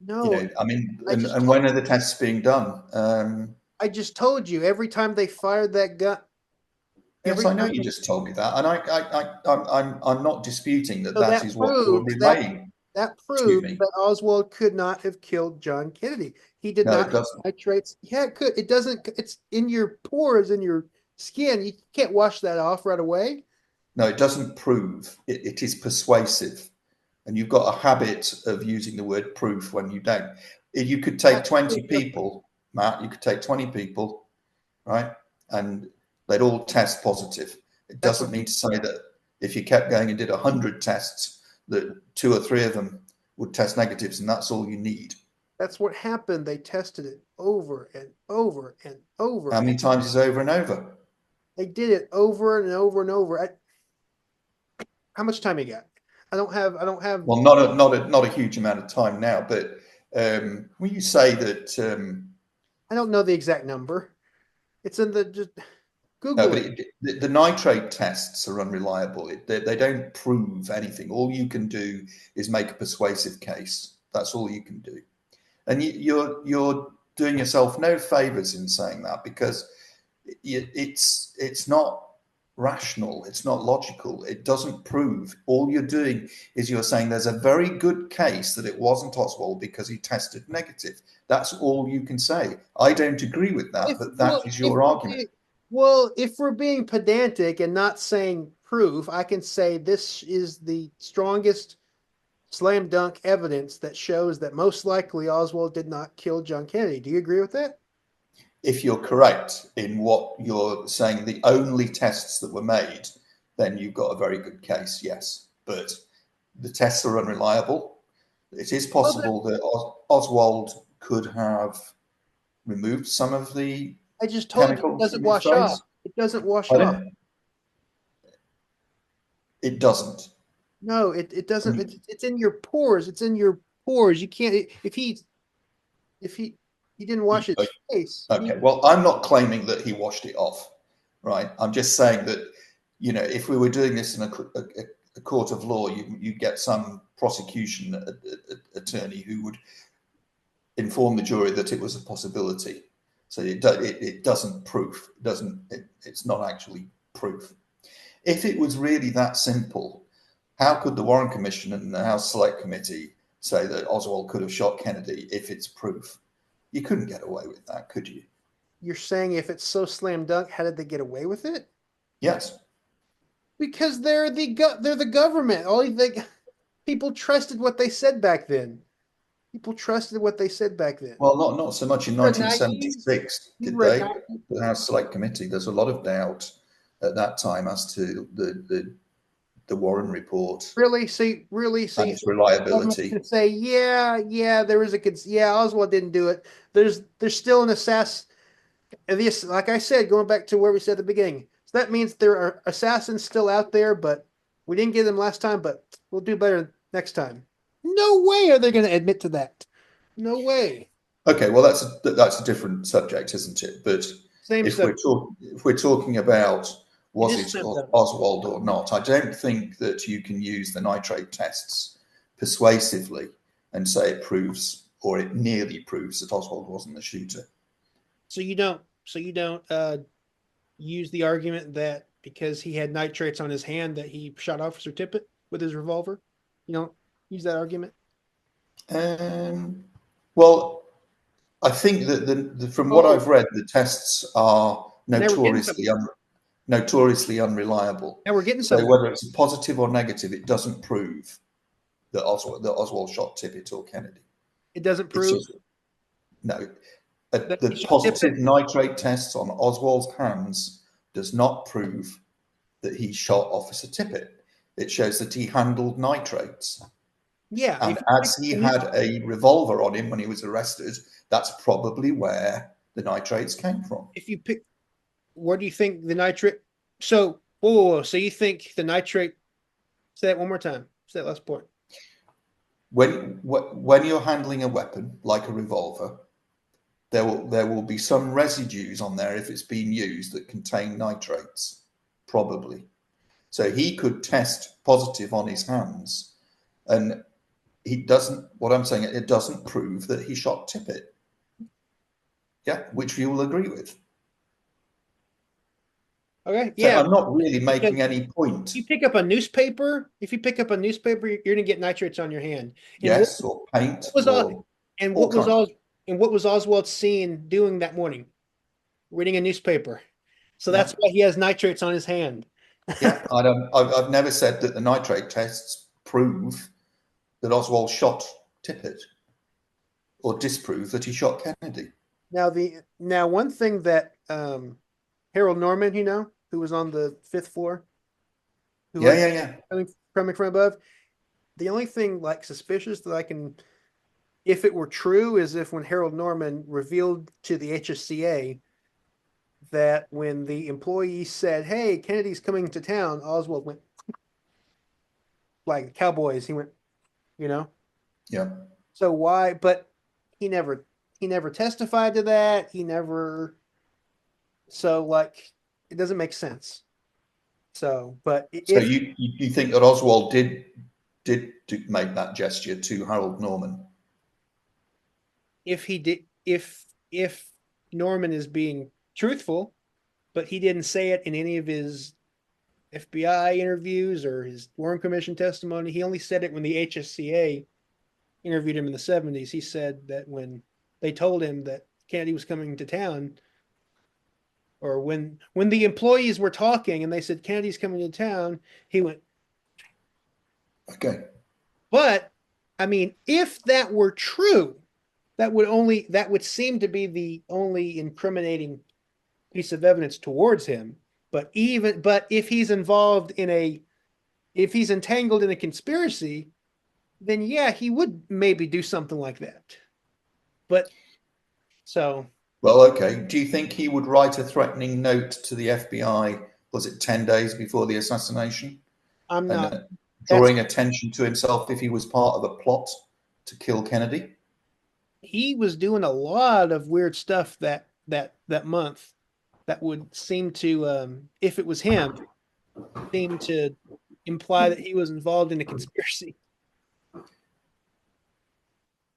no, I mean, I just and told when are the tests being done? I just told you every time they fired that gun, Yes, every I know time you they just told me that, and I'm not disputing that so that that is what you're proves that relaying. that Excuse proves me. that Oswald could not have killed John Kennedy. He did No, not it have doesn't. nitrates. Yeah, it could. It doesn't. It's in your pores, in your skin. You can't wash that off right away. No, it doesn't prove. It is persuasive, and you've got a habit of using the word proof when you don't. If you could take That's 20 people, Matt. You could take 20 people, right, and they'd all test positive. It that's what doesn't mean to say that if you kept going and did 100 tests, that 2 or 3 of them would test negatives, and that's all you need. that's what happened. They tested it over and over and over. How many times is over and over? They did it over and over and over. How much time you got? I don't have. Well, not a huge amount of time now, but when you say that, I don't know the exact number. It's in the just no, Google but it. the nitrate tests are unreliable. They don't prove anything. All you can do is make a persuasive case. That's all you can do, and you're doing yourself no favors in saying that, because it's not. rational. It's not logical. It doesn't prove. All you're doing is you're saying there's a very good case that it wasn't Oswald because he tested negative. That's all you can say. I don't agree with that, If but well, that is your argument. if we're being pedantic and not saying proof, I can say this is the strongest slam dunk evidence that shows that most likely Oswald did not kill John Kennedy. Do you agree with that? If you're correct in what you're saying, the only tests that were made, then you've got a very good case, yes. But the tests are unreliable. It is Well, possible that Oswald could have removed some of the I just told you it chemicals doesn't from his wash off. face. It doesn't wash But off. it doesn't. No, it doesn't. It's in your pores. It's in your pores. You can't if he didn't wash his face. Okay, well, I'm not claiming that he washed it off, right? I'm just saying that, if we were doing this in a court of law, you get some prosecution attorney who would inform the jury that it was a possibility. So it doesn't proof. It's not actually proof. If it was really that simple, how could the Warren Commission and the House Select Committee say that Oswald could have shot Kennedy if it's proof? You couldn't get away with that, could you? You're saying if it's so slam dunk, how did they get away with it? Yes. Because they're the government. People trusted what they said back then. People trusted what they said back then. Well, not so much in You were naive. 1976, You did were they? naive. The House Select Committee. There's a lot of doubt at that time as to the Warren report Really see and its the government reliability. can say, yeah, there is yeah, Oswald didn't do it. There's still an assassin. This, like I said, going back to where we said at the beginning. So that means there are assassins still out there, but we didn't get them last time, but we'll do better next time. No way are they going to admit to that. No way. Okay, well that's a different subject, isn't it? But Same if we're subject. talking about It was is it slam dunk. Oswald or not, I don't think that you can use the nitrate tests persuasively and say it proves or it nearly proves that Oswald wasn't the shooter. So you don't use the argument that because he had nitrates on his hand that he shot Officer Tippit with his revolver. You don't use that argument. Um, well, I think that from what Oh, I've read, the tests are now we're getting something. notoriously unreliable. Now we're getting So something. whether it's a positive or negative, it doesn't prove that Oswald shot Tippit or Kennedy. It doesn't It's prove just no. that he The shot positive Tippit. nitrate tests on Oswald's hands does not prove that he shot Officer Tippit. It shows that he handled nitrates. Yeah, And if you pick as up he a news, had a revolver on him when he was arrested, that's probably where the nitrates came from. if you pick, where do you think the nitrate? So, so you think the nitrate? Say that one more time. Say that last point. When you're handling a weapon like a revolver, there will be some residues on there if it's been used that contain nitrates, probably. So he could test positive on his hands, and he doesn't. What I'm saying, it doesn't prove that he shot Tippit. Yeah, which you will agree with. Okay, So yeah, I'm not really because making any point. you pick up a newspaper. If you pick up a newspaper, you're going to get nitrates on your hand. And Yes, or paint, what was all? or And all what was kinds. all? And what was Oswald seen doing that morning? Reading a newspaper. So Yeah, that's why he has nitrates on his hand. yeah. I don't. I've never said that the nitrate tests prove that Oswald shot Tippett or disprove that he shot Kennedy. Now one thing that Harold Norman, who was on the fifth floor, who Yeah, heard yeah, yeah. coming from above. The only thing like suspicious that I can, if it were true, is if when Harold Norman revealed to the HSCA that when the employee said, "Hey, Kennedy's coming to town," Oswald went like Cowboys. He went, you know. Yeah. So why? But he never he never testified to that. He never. So like it doesn't make sense. So, but So if you think that Oswald did make that gesture to Harold Norman? if he did if Norman is being truthful, but he didn't say it in any of his FBI interviews or his Warren Commission testimony. He only said it when the HSCA interviewed him in the 70s. He said that when they told him that Kennedy was coming to town, or when the employees were talking and they said Kennedy's coming to town, he went, Okay. but I mean, if that were true, that would seem to be the only incriminating piece of evidence towards him. But if he's involved in a if he's entangled in a conspiracy, then yeah, he would maybe do something like that. But so Well, okay. Do you think he would write a threatening note to the FBI? Was it 10 days before the assassination? I'm And not that's drawing attention to himself if he was part of a plot to kill Kennedy? he was doing a lot of weird stuff that month that would seem to if it was him, seem to imply that he was involved in a conspiracy.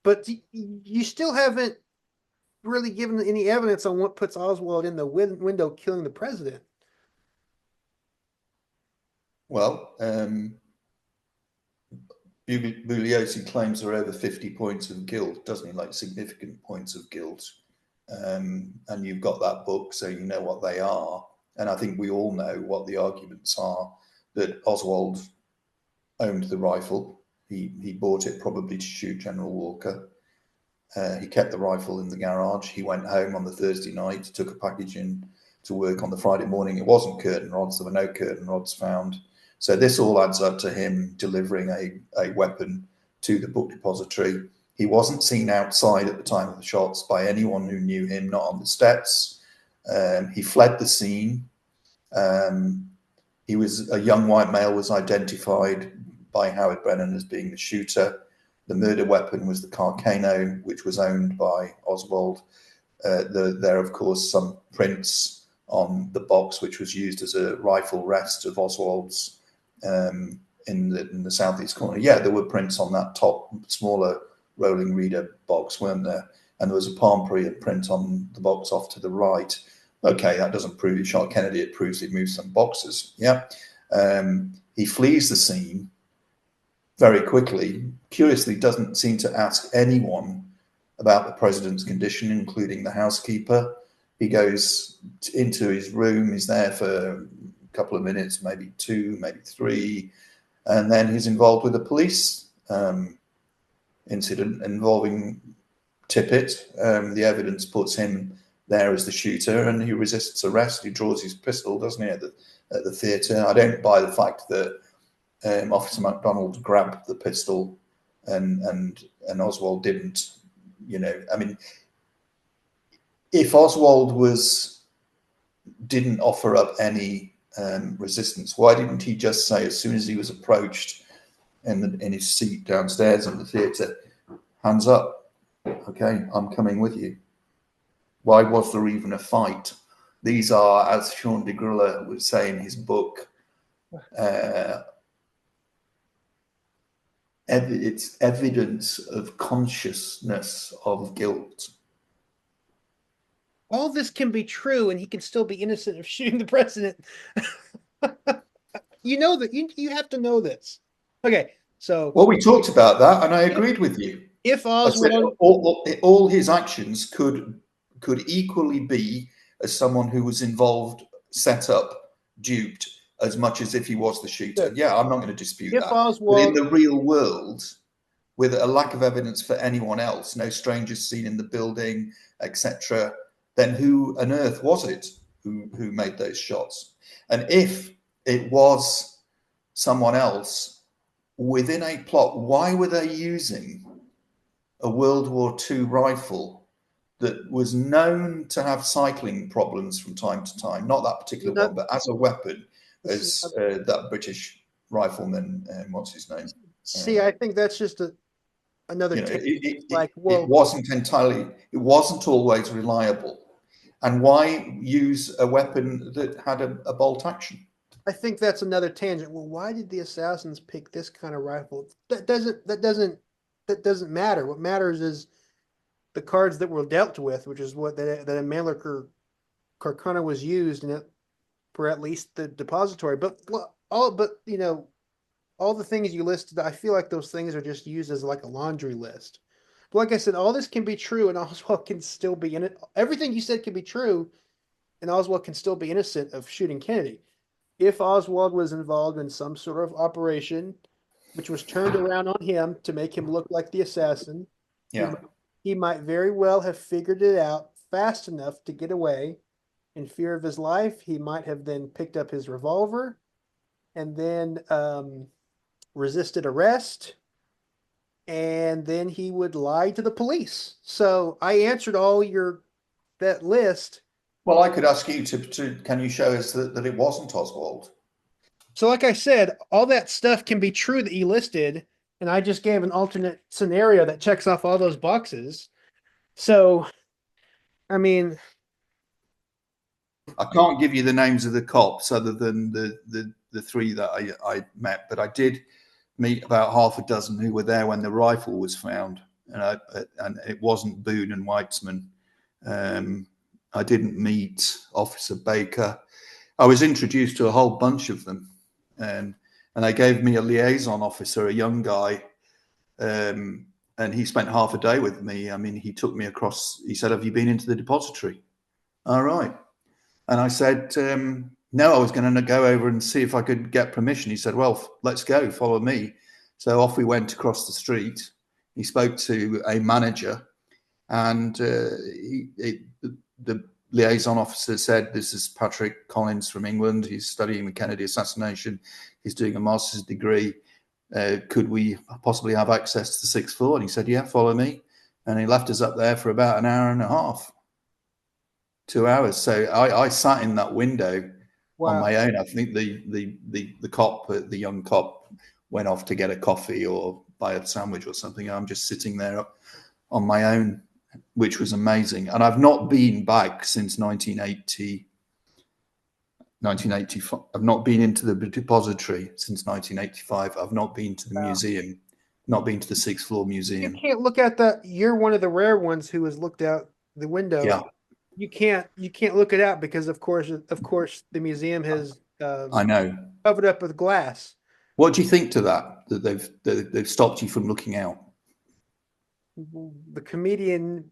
But you still haven't really given any evidence on what puts Oswald in the window killing the president. Well, Bugliosi claims there are over 50 points of guilt, doesn't he? Like significant points of guilt. And you've got that book, so you know what they are. And I think we all know what the arguments are, that Oswald owned the rifle. He bought it probably to shoot General Walker. He kept the rifle in the garage. He went home on the Thursday night, took a package in to work on the Friday morning. It wasn't curtain rods. There were no curtain rods found. So this all adds up to him delivering a weapon to the book depository. He wasn't seen outside at the time of the shots by anyone who knew him, not on the steps. He fled the scene. He was a young white male, was identified by Howard Brennan as being the shooter. The murder weapon was the Carcano, which was owned by Oswald. There are, of course, some prints on the box, which was used as a rifle rest of Oswald's in the southeast corner. Yeah, there were prints on that top, smaller rolling reader box, weren't there? And there was a palm print on the box off to the right. Okay, that doesn't prove he shot Kennedy. It proves he moved some boxes. Yeah. He flees the scene very quickly. Curiously, doesn't seem to ask anyone about the president's condition, including the housekeeper. He goes into his room. He's there for a couple of minutes, maybe two, maybe three. And then he's involved with a police incident involving Tippit. The evidence puts him there as the shooter, and he resists arrest. He draws his pistol, doesn't he, at the theatre. I don't buy the fact that Officer MacDonald grabbed the pistol and Oswald didn't. You know, I mean, if Oswald didn't offer up any resistance, why didn't he just say, as soon as he was approached in his seat downstairs in the theatre, hands up, okay, I'm coming with you? Why was there even a fight? These are, as Sean de Grilla would say in his book, it's evidence of consciousness of guilt. All this can be true, and he can still be innocent of shooting the president. You know that you have to know this. Okay, so Well, we talked about that, and I agreed with you. if I said Oswald, all his actions could equally be as someone who was involved, set up, duped, as much as if he was the shooter. Yeah, I'm not going to dispute if that. But in Oswald, the real world, with a lack of evidence for anyone else, no strangers seen in the building, etc., then who on earth was it who made those shots? And if it was someone else within a plot, why were they using a World War II rifle that was known to have cycling problems from time to time? Not that particular one, but as a weapon, as that British rifleman, what's his name? See, I think that's just another You know, well, it wasn't always reliable. And why use a weapon that had a bolt action? I think that's another tangent. Well, why did the assassins pick this kind of rifle? That doesn't matter. What matters is the cards that were dealt with, which is what that a Mannlicher Carcano was used, and it or at least the depository. But all the things you listed, I feel like those things are just used as like a laundry list. But like I said, all this can be true, and Oswald can still be in it. Everything you said can be true, and Oswald can still be innocent of shooting Kennedy. If Oswald was involved in some sort of operation which was turned around on him to make him look like the assassin, he Yeah. he might very well have figured it out fast enough to get away. In fear of his life, he might have then picked up his revolver and then resisted arrest, and then he would lie to the police. So I answered all your that list. Well, I could ask you to can you show us that it wasn't Oswald? So, like I said, all that stuff can be true that you listed, and I just gave an alternate scenario that checks off all those boxes. So, I mean, I can't give you the names of the cops other than the three that I met, but I did meet about half a dozen who were there when the rifle was found, and it wasn't Boone and Weitzman. I didn't meet Officer Baker. I was introduced to a whole bunch of them, and they gave me a liaison officer, a young guy, and he spent half a day with me. I mean, he took me across. He said, "Have you been into the depository?" All right. And I said, no, I was going to go over and see if I could get permission. He said, well, let's go, follow me. So off we went across the street. He spoke to a manager, and the liaison officer said, this is Patrick Collins from England. He's studying the Kennedy assassination. He's doing a master's degree. Could we possibly have access to the sixth floor? And he said, yeah, follow me. And he left us up there for about an hour and a half. 2 hours. So I sat in that window on wow. my own. I think the cop, the young cop, went off to get a coffee or buy a sandwich or something. I'm just sitting there on my own, which was amazing. And I've not been back since 1985. I've not been into the depository since 1985. I've not been to the Wow. museum, not been to the sixth floor You museum. can't look out the. You're one of the rare ones who has looked out the window. Yeah, You can't look it out because of course the museum has I know. covered up with glass. What do you think to that? That they've stopped you from looking out? The comedian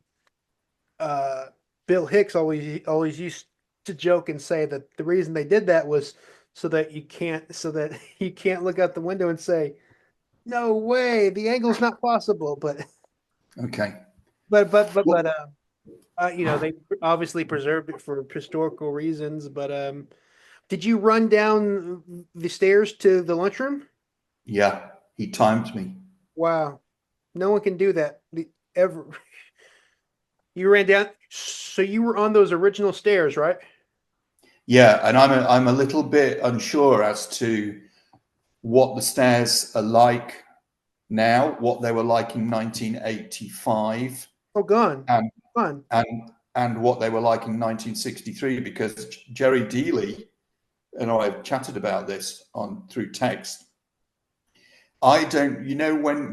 uh, Bill Hicks always used to joke and say that the reason they did that was so that you can't look out the window and say, "No way, the angle's not possible." But Okay. but but but Well, but they obviously preserved it for historical reasons. But did you run down the stairs to the lunchroom? yeah, he timed me. Wow, no one can do that ever. You ran down, so you were on those original stairs, right? Yeah, and I'm a little bit unsure as to what the stairs are like now, what they were like in 1985, Oh, gone, and gone. and what they were like in 1963, because Jerry Dealey and I have chatted about this on through text. I don't,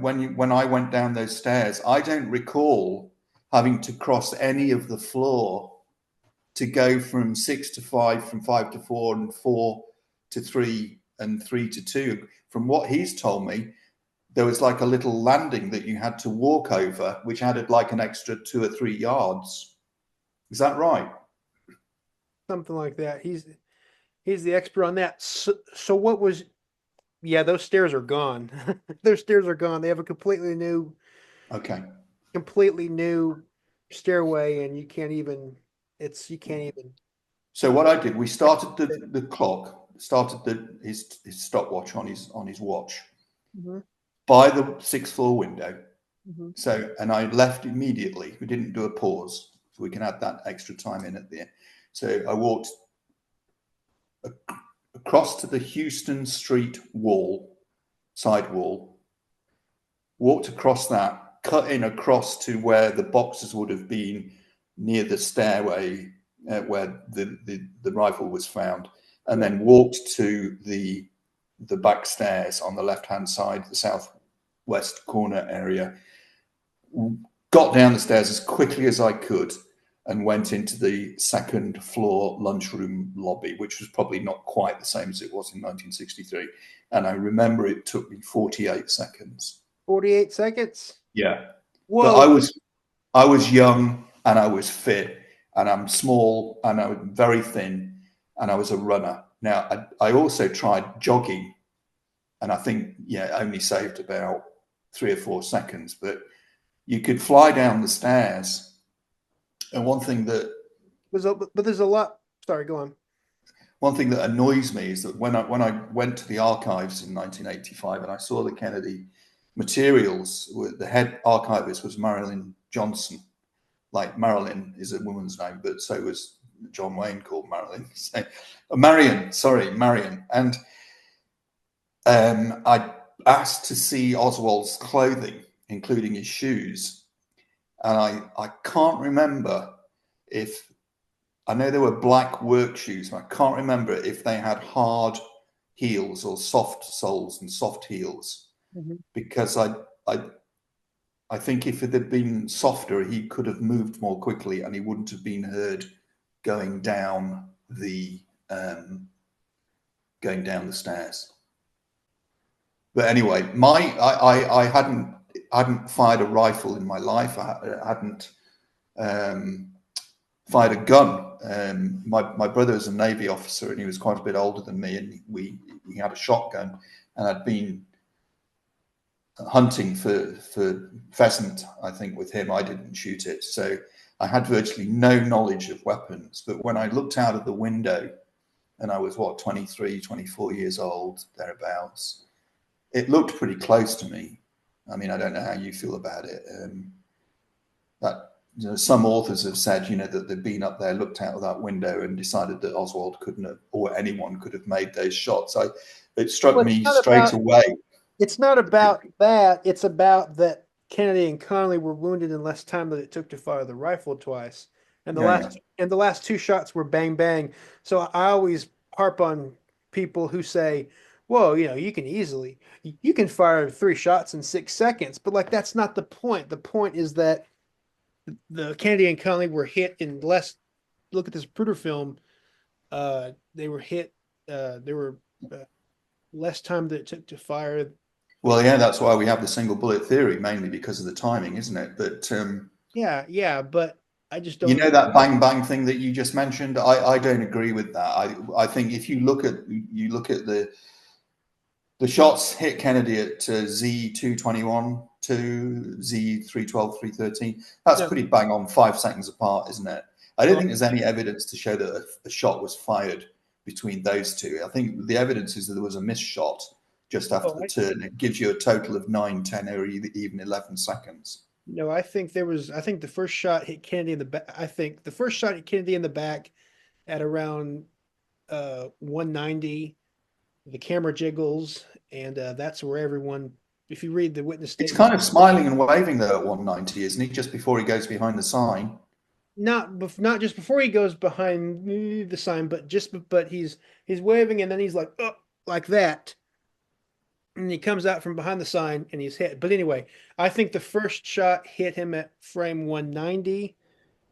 when I went down those stairs, I don't recall having to cross any of the floor to go from 6 to 5, from 5 to 4, and 4 to 3, and 3 to 2. From what he's told me, there was like a little landing that you had to walk over, which added like an extra 2 or 3 yards. Is that right? Something like that. He's the expert on that. So what was? Yeah, those stairs are gone. Those stairs are gone. They have a Okay. completely new stairway, and you can't even. You can't even. So what I did, we started the clock, started his stopwatch on his watch Mhm, by the sixth floor window. mhm. So, and I left immediately. We didn't do a pause, so we can add that extra time in at the end. So I walked across to the Houston Street wall, side wall, walked across that, cut in across to where the boxes would have been near the stairway where the rifle was found, and Yeah. then walked to the back stairs on the left-hand side, the southwest corner area. Got down the stairs as quickly as I could, and went into the second floor lunchroom lobby, which was probably not quite the same as it was in 1963. And I remember it took me 48 seconds. 48 seconds. Yeah. But Whoa. I was young and I was fit and I'm small and I was very thin and I was a runner. Now I also tried jogging and I think only saved about 3 or 4 seconds, but you could fly down the stairs. And But there's a lot. Sorry, go on. one thing that annoys me is that when I went to the archives in 1985 and I saw the Kennedy materials, the head archivist was Marilyn Johnson. Like Marilyn is a woman's name, but so was John Wayne called Marilyn. So, Marion. And I asked to see Oswald's clothing, including his shoes. And I can't remember if, I know there were black work shoes, but I can't remember if they had hard heels or soft soles and soft heels. Mm-hmm. Because I think if it had been softer, he could have moved more quickly and he wouldn't have been heard going down the stairs. But anyway, I hadn't fired a rifle in my life. I hadn't fired a gun. My brother was a Navy officer and he was quite a bit older than me, and he had a shotgun, and I'd been hunting for pheasant, I think, with him. I didn't shoot it, so I had virtually no knowledge of weapons. But when I looked out of the window, and I was 23, 24 years old, thereabouts, it looked pretty close to me. I mean, I don't know how you feel about it. Some authors have said, that they've been up there, looked out of that window, and decided that Oswald couldn't have, or anyone could have made those shots. It struck me straight away. It's not about that. It's about that Kennedy and Connally were wounded in less time than it took to fire the rifle twice, and the last two shots were bang bang. So I always harp on people who say, "Whoa, you can fire 3 shots in 6 seconds," but like that's not the point. The point is that the Kennedy and Connally were hit in less. Look at this Zapruder film. They were hit. There were less time that it took to fire. Well, yeah, that's why we have the single bullet theory, mainly because of the timing, isn't it? But yeah, but I just don't. That bang bang thing that you just mentioned. I don't agree with that. I think if you look at the shots hit Kennedy at Z221 to Z312, 313. That's pretty bang on, 5 seconds apart, isn't it? I don't think there's any evidence to show that a shot was fired between those two. I think the evidence is that there was a missed shot just after the turn. It gives you a total of 9, 10, or even 11 seconds. No, I think the first shot hit Kennedy in the back. I think the first shot hit Kennedy in the back at around 190. The camera jiggles, and that's where everyone, if you read the witness statement. It's kind of smiling and waving though at 190, isn't he? Just before he goes behind the sign. Not just before he goes behind the sign, but he's waving, and then he's like, oh, like that. And he comes out from behind the sign and he's hit. But anyway, I think the first shot hit him at frame 190,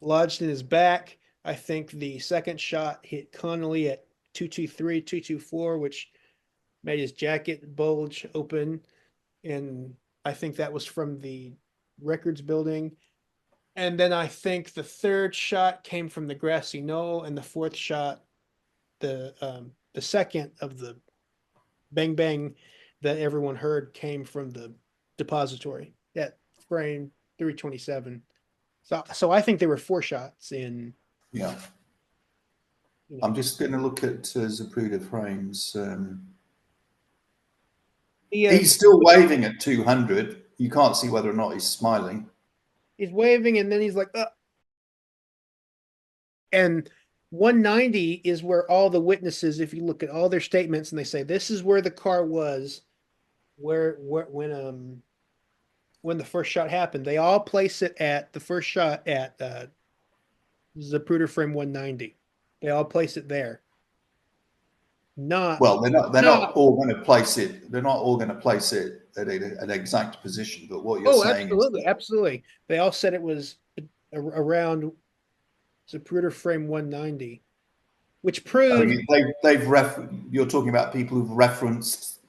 lodged in his back. I think the second shot hit Connally at 223, 224, which made his jacket bulge open. And I think that was from the records building. And then I think the third shot came from the grassy knoll, and the fourth shot, the second of the bang bang that everyone heard, came from the depository at frame 327. So I think there were 4 shots in. Yeah. I'm just going to look at Zapruder frames. He's still waving at 200. You can't see whether or not he's smiling. He's waving, and then he's like, and 190 is where all the witnesses, if you look at all their statements, and they say this is where the car was, when the first shot happened, they all place it at the first shot at Zapruder frame 190. They all place it there. They're not all going to place it. They're not all going to place it at an exact position. But what you're saying absolutely. They all said it was around Zapruder frame 190, which Oh, proves you're talking about people who've referenced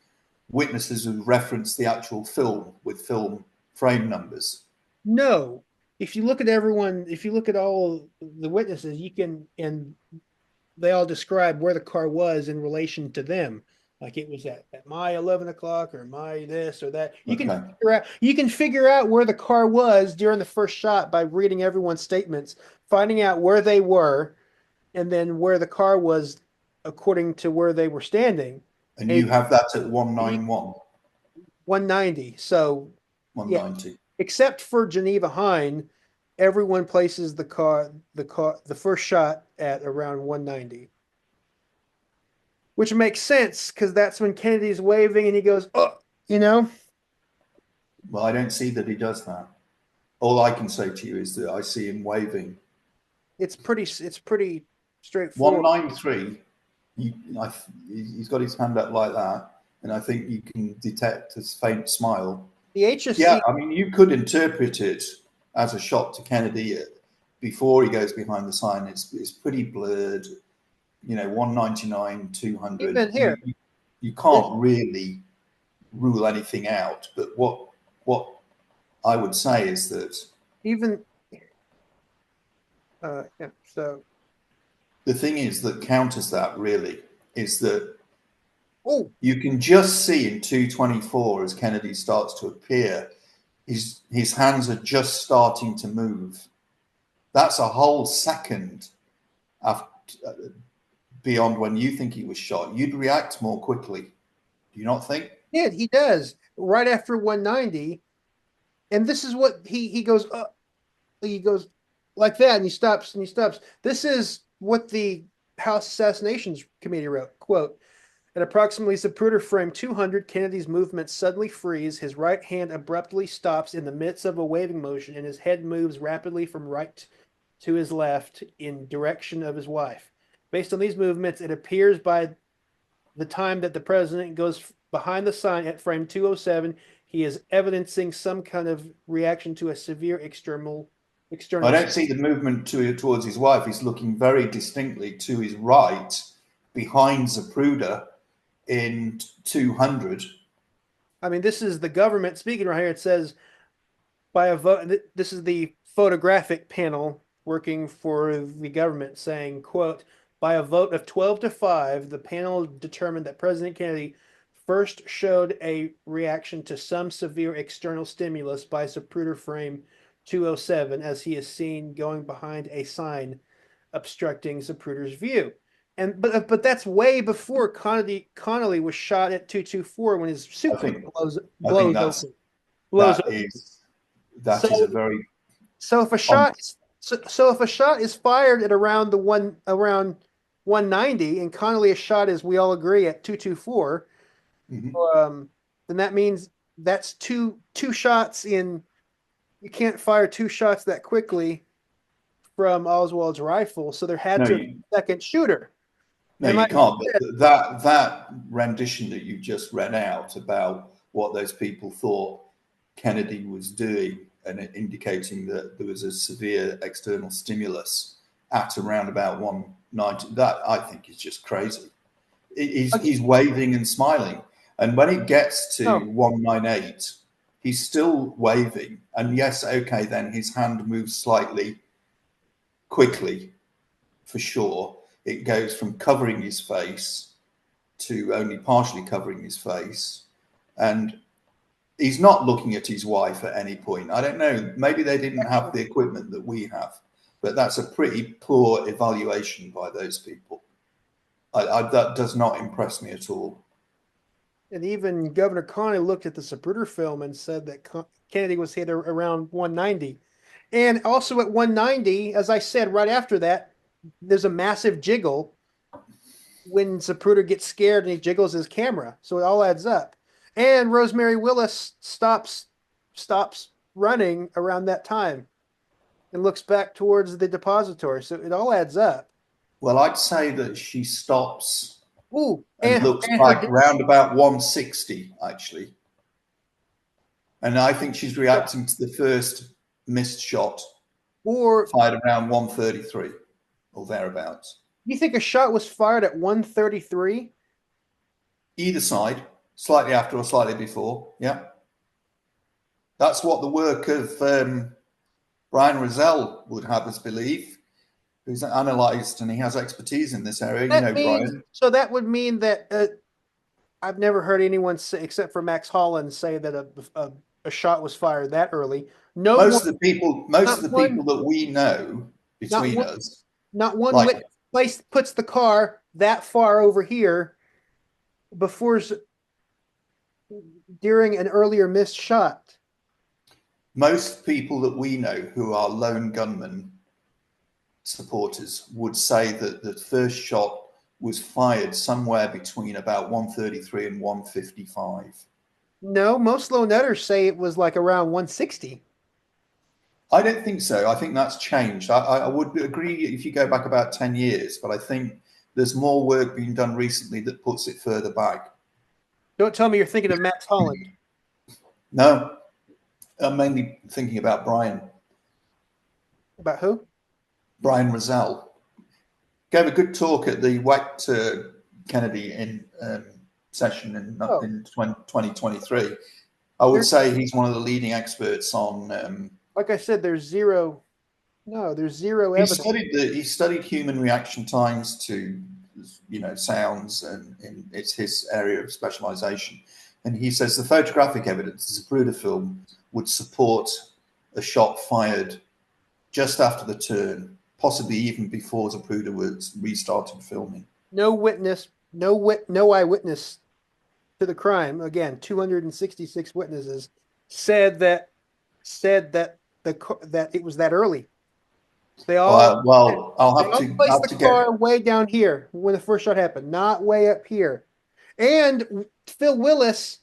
witnesses who've referenced the actual film with film frame numbers. no. If you look at everyone, if you look at all the witnesses, you can, and they all describe where the car was in relation to them. Like it was at my 11 o'clock or my this or that. Okay. You can figure out where the car was during the first shot by reading everyone's statements, finding out where they were, and then where the car was according to where they were standing. And And you have that at you 191, 190. So yeah, 190. except for Geneva Hine, everyone places the first shot at around 190. Which makes sense because that's when Kennedy's waving and he goes, oh, you know, Well, I don't see that he does that. All I can say to you is that I see him waving. it's pretty straightforward. 193, he's got his hand up like that, and I think you can detect his faint smile. The HSC, Yeah, I mean, you could interpret it as a shot to Kennedy before he goes behind the sign. It's pretty blurred, 199, 200. even here, You this, can't really rule anything out. But what I would say is that even yeah, so the thing is that counters that really is that oh, you can just see in 224 as Kennedy starts to appear, his hands are just starting to move. That's a whole second after, beyond when you think he was shot. You'd react more quickly. Do you not think? yeah, he does right after 190. And this is what he goes like that and he stops. This is what the House Assassinations Committee wrote. Quote, at approximately Zapruder frame 200, Kennedy's movements suddenly freeze. His right hand abruptly stops in the midst of a waving motion, and his head moves rapidly from right to his left in direction of his wife. Based on these movements, it appears by the time that the president goes behind the sign at frame 207, he is evidencing some kind of reaction to a severe I external. don't see the movement towards his wife. He's looking very distinctly to his right, behind Zapruder in 200. I mean, this is the government speaking right here. It says by a vote. This is the photographic panel working for the government saying, quote, by a vote of 12-5, the panel determined that President Kennedy first showed a reaction to some severe external stimulus by Zapruder frame 207 as he is seen going behind a sign obstructing Zapruder's view. And but that's way before Connolly was shot at 224 when his I suit think I think blows that's open. Blows that open. is So that is a very so if a on. shot so if a shot is fired at around 190 and Connolly is shot as we all agree at 224, Mhm. then that means that's two shots in. You can't fire two shots that quickly from Oswald's rifle, so there had No, to be a second shooter. no, And you like can't. I said, But that rendition that you just read out about what those people thought Kennedy was doing and indicating that there was a severe external stimulus at around about 190, that I think is just crazy. He's waving and smiling. And when it gets to oh, 198, he's still waving. And yes, okay, then his hand moves slightly quickly for sure. It goes from covering his face to only partially covering his face. And he's not looking at his wife at any point. I don't know. Maybe they didn't have the equipment that we have, but that's a pretty poor evaluation by those people. That does not impress me at all. and even Governor Connolly looked at the Zapruder film and said that Kennedy was hit around 190. And also at 190, as I said right after that, there's a massive jiggle when Zapruder gets scared and he jiggles his camera. So it all adds up. And Rosemary Willis stops running around that time and looks back towards the depository. So it all adds up. Well, I'd say that she stops Ooh, and looks and her back round about 160, actually. And I think she's reacting to the first missed shot or fired around 133. or thereabouts. You think a shot was fired at 1:33? Either side, slightly after or slightly before. Yeah, that's what the work of Brian Rozelle would have us believe, who's analysed and he has expertise in this area. You That know, means Brian. so that would mean that I've never heard anyone say, except for Max Holland, say that a shot was fired that early. No one, Most not of the people one, that we know not between one, us, not one like witness puts the car that far over here before during an earlier missed shot. most people that we know who are lone gunman supporters, would say that the first shot was fired somewhere between about 1:33 and 1:55. No, most low netters say it was like around 160. I don't think so. I think that's changed. I would agree if you go back about 10 years, but I think there's more work being done recently that puts it further back. Don't tell me you're thinking of Max Holland. No, I'm mainly thinking about About who? Brian Rozelle. Gave a good talk at the WEC Kennedy session Oh, in 2023. I would there, say he's one of the leading experts on. like I said, there's zero. No, there's zero He evidence. studied human reaction times to sounds, and it's his area of specialization. And he says the photographic evidence, the Zapruder film, would support a shot fired just after the turn, possibly even before Zapruder was restarted filming. No witness. No eyewitness to the crime. Again, 266 witnesses said that that it was that early. They all Well, they all placed the get. car way down here when the first shot happened, not way up here. And Phil Willis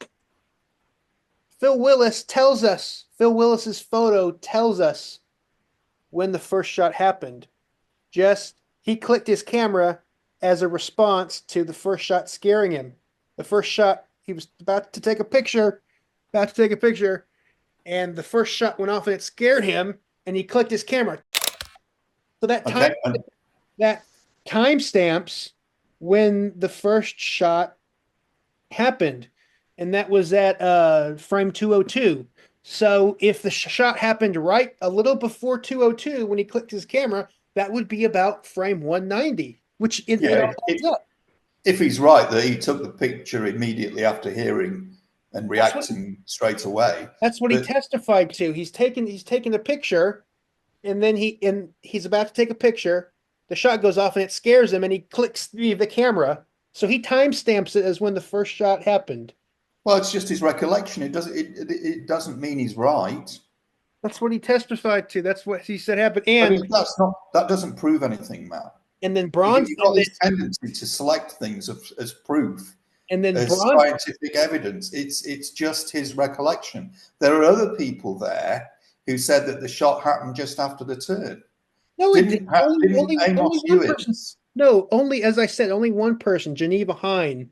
tells us, Phil Willis's photo tells us when the first shot happened. Just he clicked his camera as a response to the first shot scaring him. The first shot, he was about to take a picture, and the first shot went off and it scared him, and he clicked his camera. So Okay. that time stamps when the first shot happened, and that was at frame 202. So if the shot happened right a little before 202 when he clicked his camera, that would be about frame 190, which it all Yeah, adds up. if he's right that he took the picture immediately after hearing and That's what reacting straight away. that's what he But testified to. He's taking a picture, and then he's about to take a picture. The shot goes off and it scares him, and he clicks the camera. So he timestamps it as when the first shot happened. well, it's just his recollection. It doesn't mean he's right. That's what he testified to. That's what he said happened. But And that doesn't prove anything, Matt. and then You've got Bronson this tendency to select things as proof, and then as Bronson. scientific evidence. It's just his recollection. There are other people there who said that the shot happened just after the turn. No, it didn't. Didn't Only Amos one person. Ewins? No, only as I said, only one person, Geneva Hine,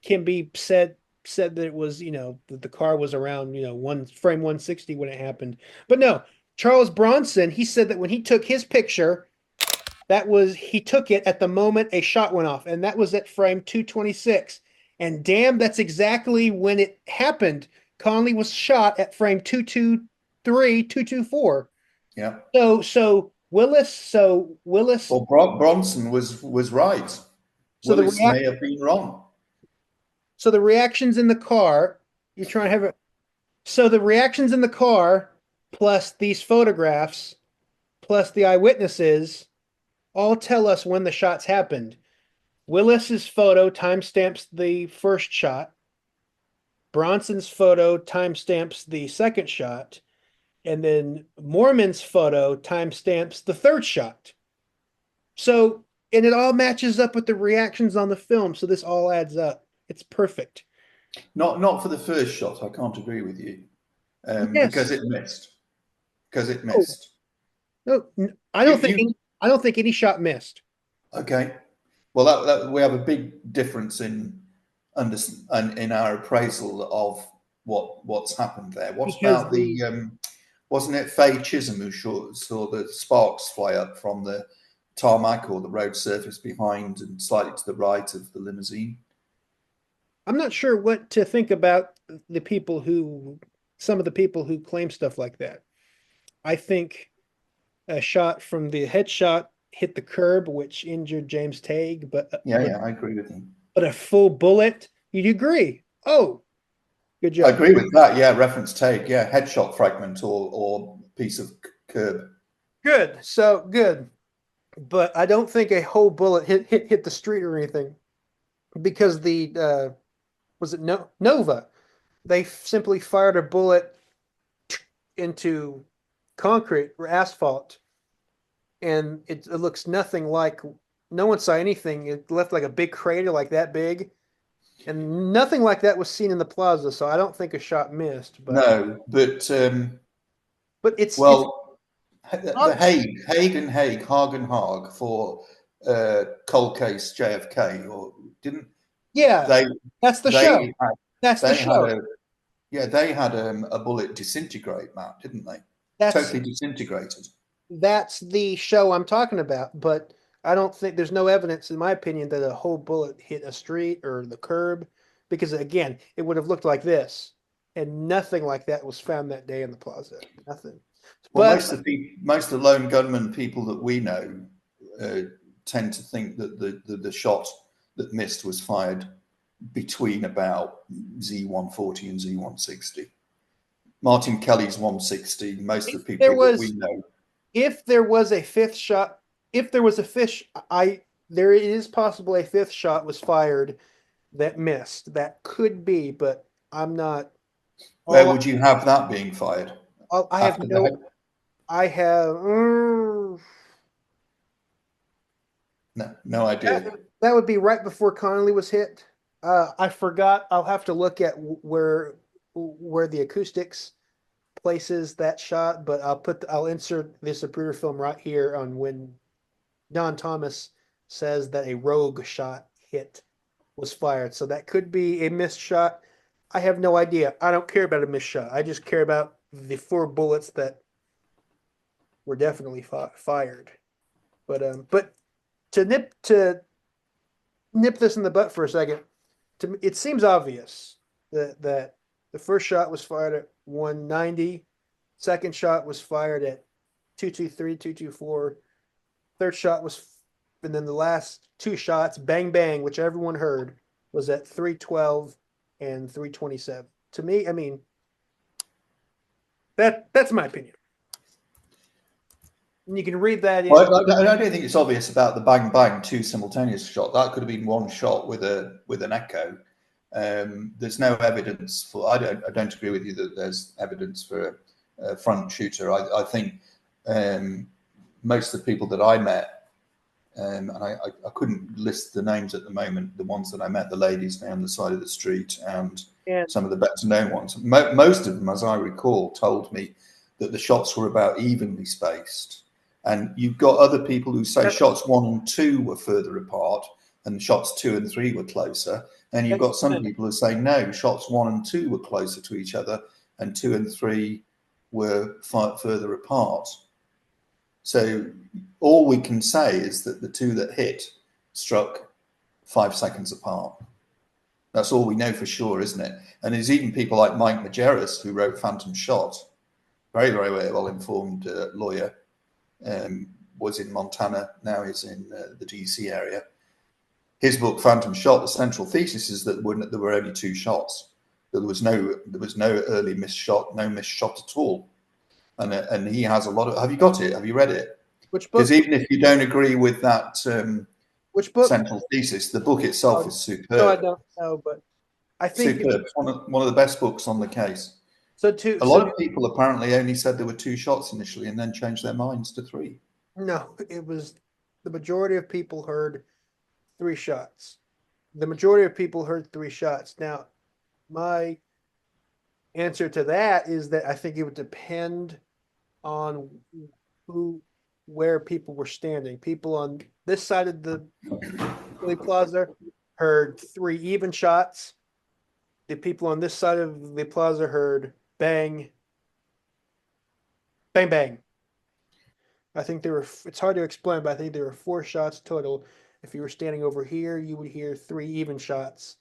can be said that it was that the car was around one frame 160 when it happened. But no, Charles Bronson, he said that when he took his picture, he took it at the moment a shot went off, and that was at frame 226. And damn, that's exactly when it happened. Conley was shot at frame 223, 224. Yeah. So Willis. Well, Bronson was right. So the Willis react. may have been wrong. So the reactions in the car. You're trying to have it. So the reactions in the car, plus these photographs, plus the eyewitnesses, all tell us when the shots happened. Willis's photo timestamps the first shot. Bronson's photo timestamps the second shot. And then Mormon's photo timestamps the third shot. So, and it all matches up with the reactions on the film. So this all adds up. It's perfect. Not for the first shot. I can't agree with you because Yes. it missed. Because it Oh, missed. no, You, you I don't think any shot missed. okay? Well, we have a big difference in in our appraisal of what's happened there. What Because about wasn't it Faye Chisholm who saw the sparks fly up from the tarmac or the road surface behind and slightly to the right of the limousine. I'm not sure what to think about the people who, some of the people who claim stuff like that. I think a shot from the headshot hit the curb, which injured James Tague, Yeah, yeah, I agree with you. but a full bullet, you'd agree. Oh, good I job. agree with that. Yeah, reference take. Yeah, headshot fragment or piece of curb. Good. So good. But I don't think a whole bullet hit the street or anything because the was it no Nova? They simply fired a bullet into concrete or asphalt, and it looks nothing like. No one saw anything. It left like a big crater, like that big, and nothing like that was seen in the plaza. So I don't think a shot missed. No, but But it's well, the Haag and Haag for cold case JFK, or didn't yeah, they? that's the show. They had, That's the they had show. a yeah, they had a bullet disintegrate, Matt, didn't they? That's Totally disintegrated. that's the show I'm talking about. But I don't think there's no evidence, in my opinion, that a whole bullet hit a street or the curb, because again, it would have looked like this, and nothing like that was found that day in the plaza. Nothing. Well, But most of the lone gunman people that we know uh, tend to think that the shot that missed was fired between about Z140 and Z160. Martin Kelly's 160. Most if of the there people that we was know. if there was a fifth shot, if there was a fish, I there is possible a fifth shot was fired that missed. That could be, but I'm not. Where All, would you have that being fired? I have After the no. I have. no idea. That would be right before Connolly was hit. I forgot. I'll have to look at where the acoustics places that shot, but I'll insert this Zapruder film right here on when Don Thomas says that a rogue shot hit was fired. So that could be a missed shot. I have no idea. I don't care about a missed shot. I just care about the four bullets that were definitely fired. But to nip this in the butt for a second, to me, it seems obvious that the first shot was fired at 190, second shot was fired at 223, 224, third shot was, and then the last two shots, bang bang, which everyone heard, was at 312 and 327. To me, I mean, that's my opinion. And you can read that in. Well, I don't think it's obvious about the bang bang two simultaneous shot. That could have been one shot with an echo. There's no evidence for. I don't agree with you that there's evidence for a front shooter. I think most of the people that I met, and I couldn't list the names at the moment. The ones that I met, the ladies down the side of the street, and And some of the better known ones. Most of them, as I recall, told me that the shots were about evenly spaced. And you've got other people who say shots 1 and 2 were further apart and shots 2 and 3 were closer. And you've got some people who say no, shots 1 and 2 were closer to each other and 2 and 3 were further apart. So all we can say is that the two that hit struck 5 seconds apart. That's all we know for sure, isn't it? And there's even people like Mike Majerus, who wrote Phantom Shot, very, very well informed lawyer, was in Montana, now he's in the DC area. His book, Phantom Shot, the central thesis is that there were only two shots. There was no early missed shot, no missed shot at all. And he has a lot of. Have you got it? Have you read it? which Because book? even if you don't agree with that Which book? central thesis, the book itself is No, I superb. don't know, but I think Superb. It's one of the best books on the case. so too. A So lot of people apparently only said there were two shots initially and then changed their minds to three. no, it was the majority of people heard three shots. The majority of people heard three shots. Now, my answer to that is that I think it would depend on who, where people were standing. People on this side of the Philly Plaza heard three even shots. The people on this side of the plaza heard bang, bang, bang. I think there were. It's hard to explain, but I think there were 4 shots total. If you were standing over here, you would hear 3 even shots.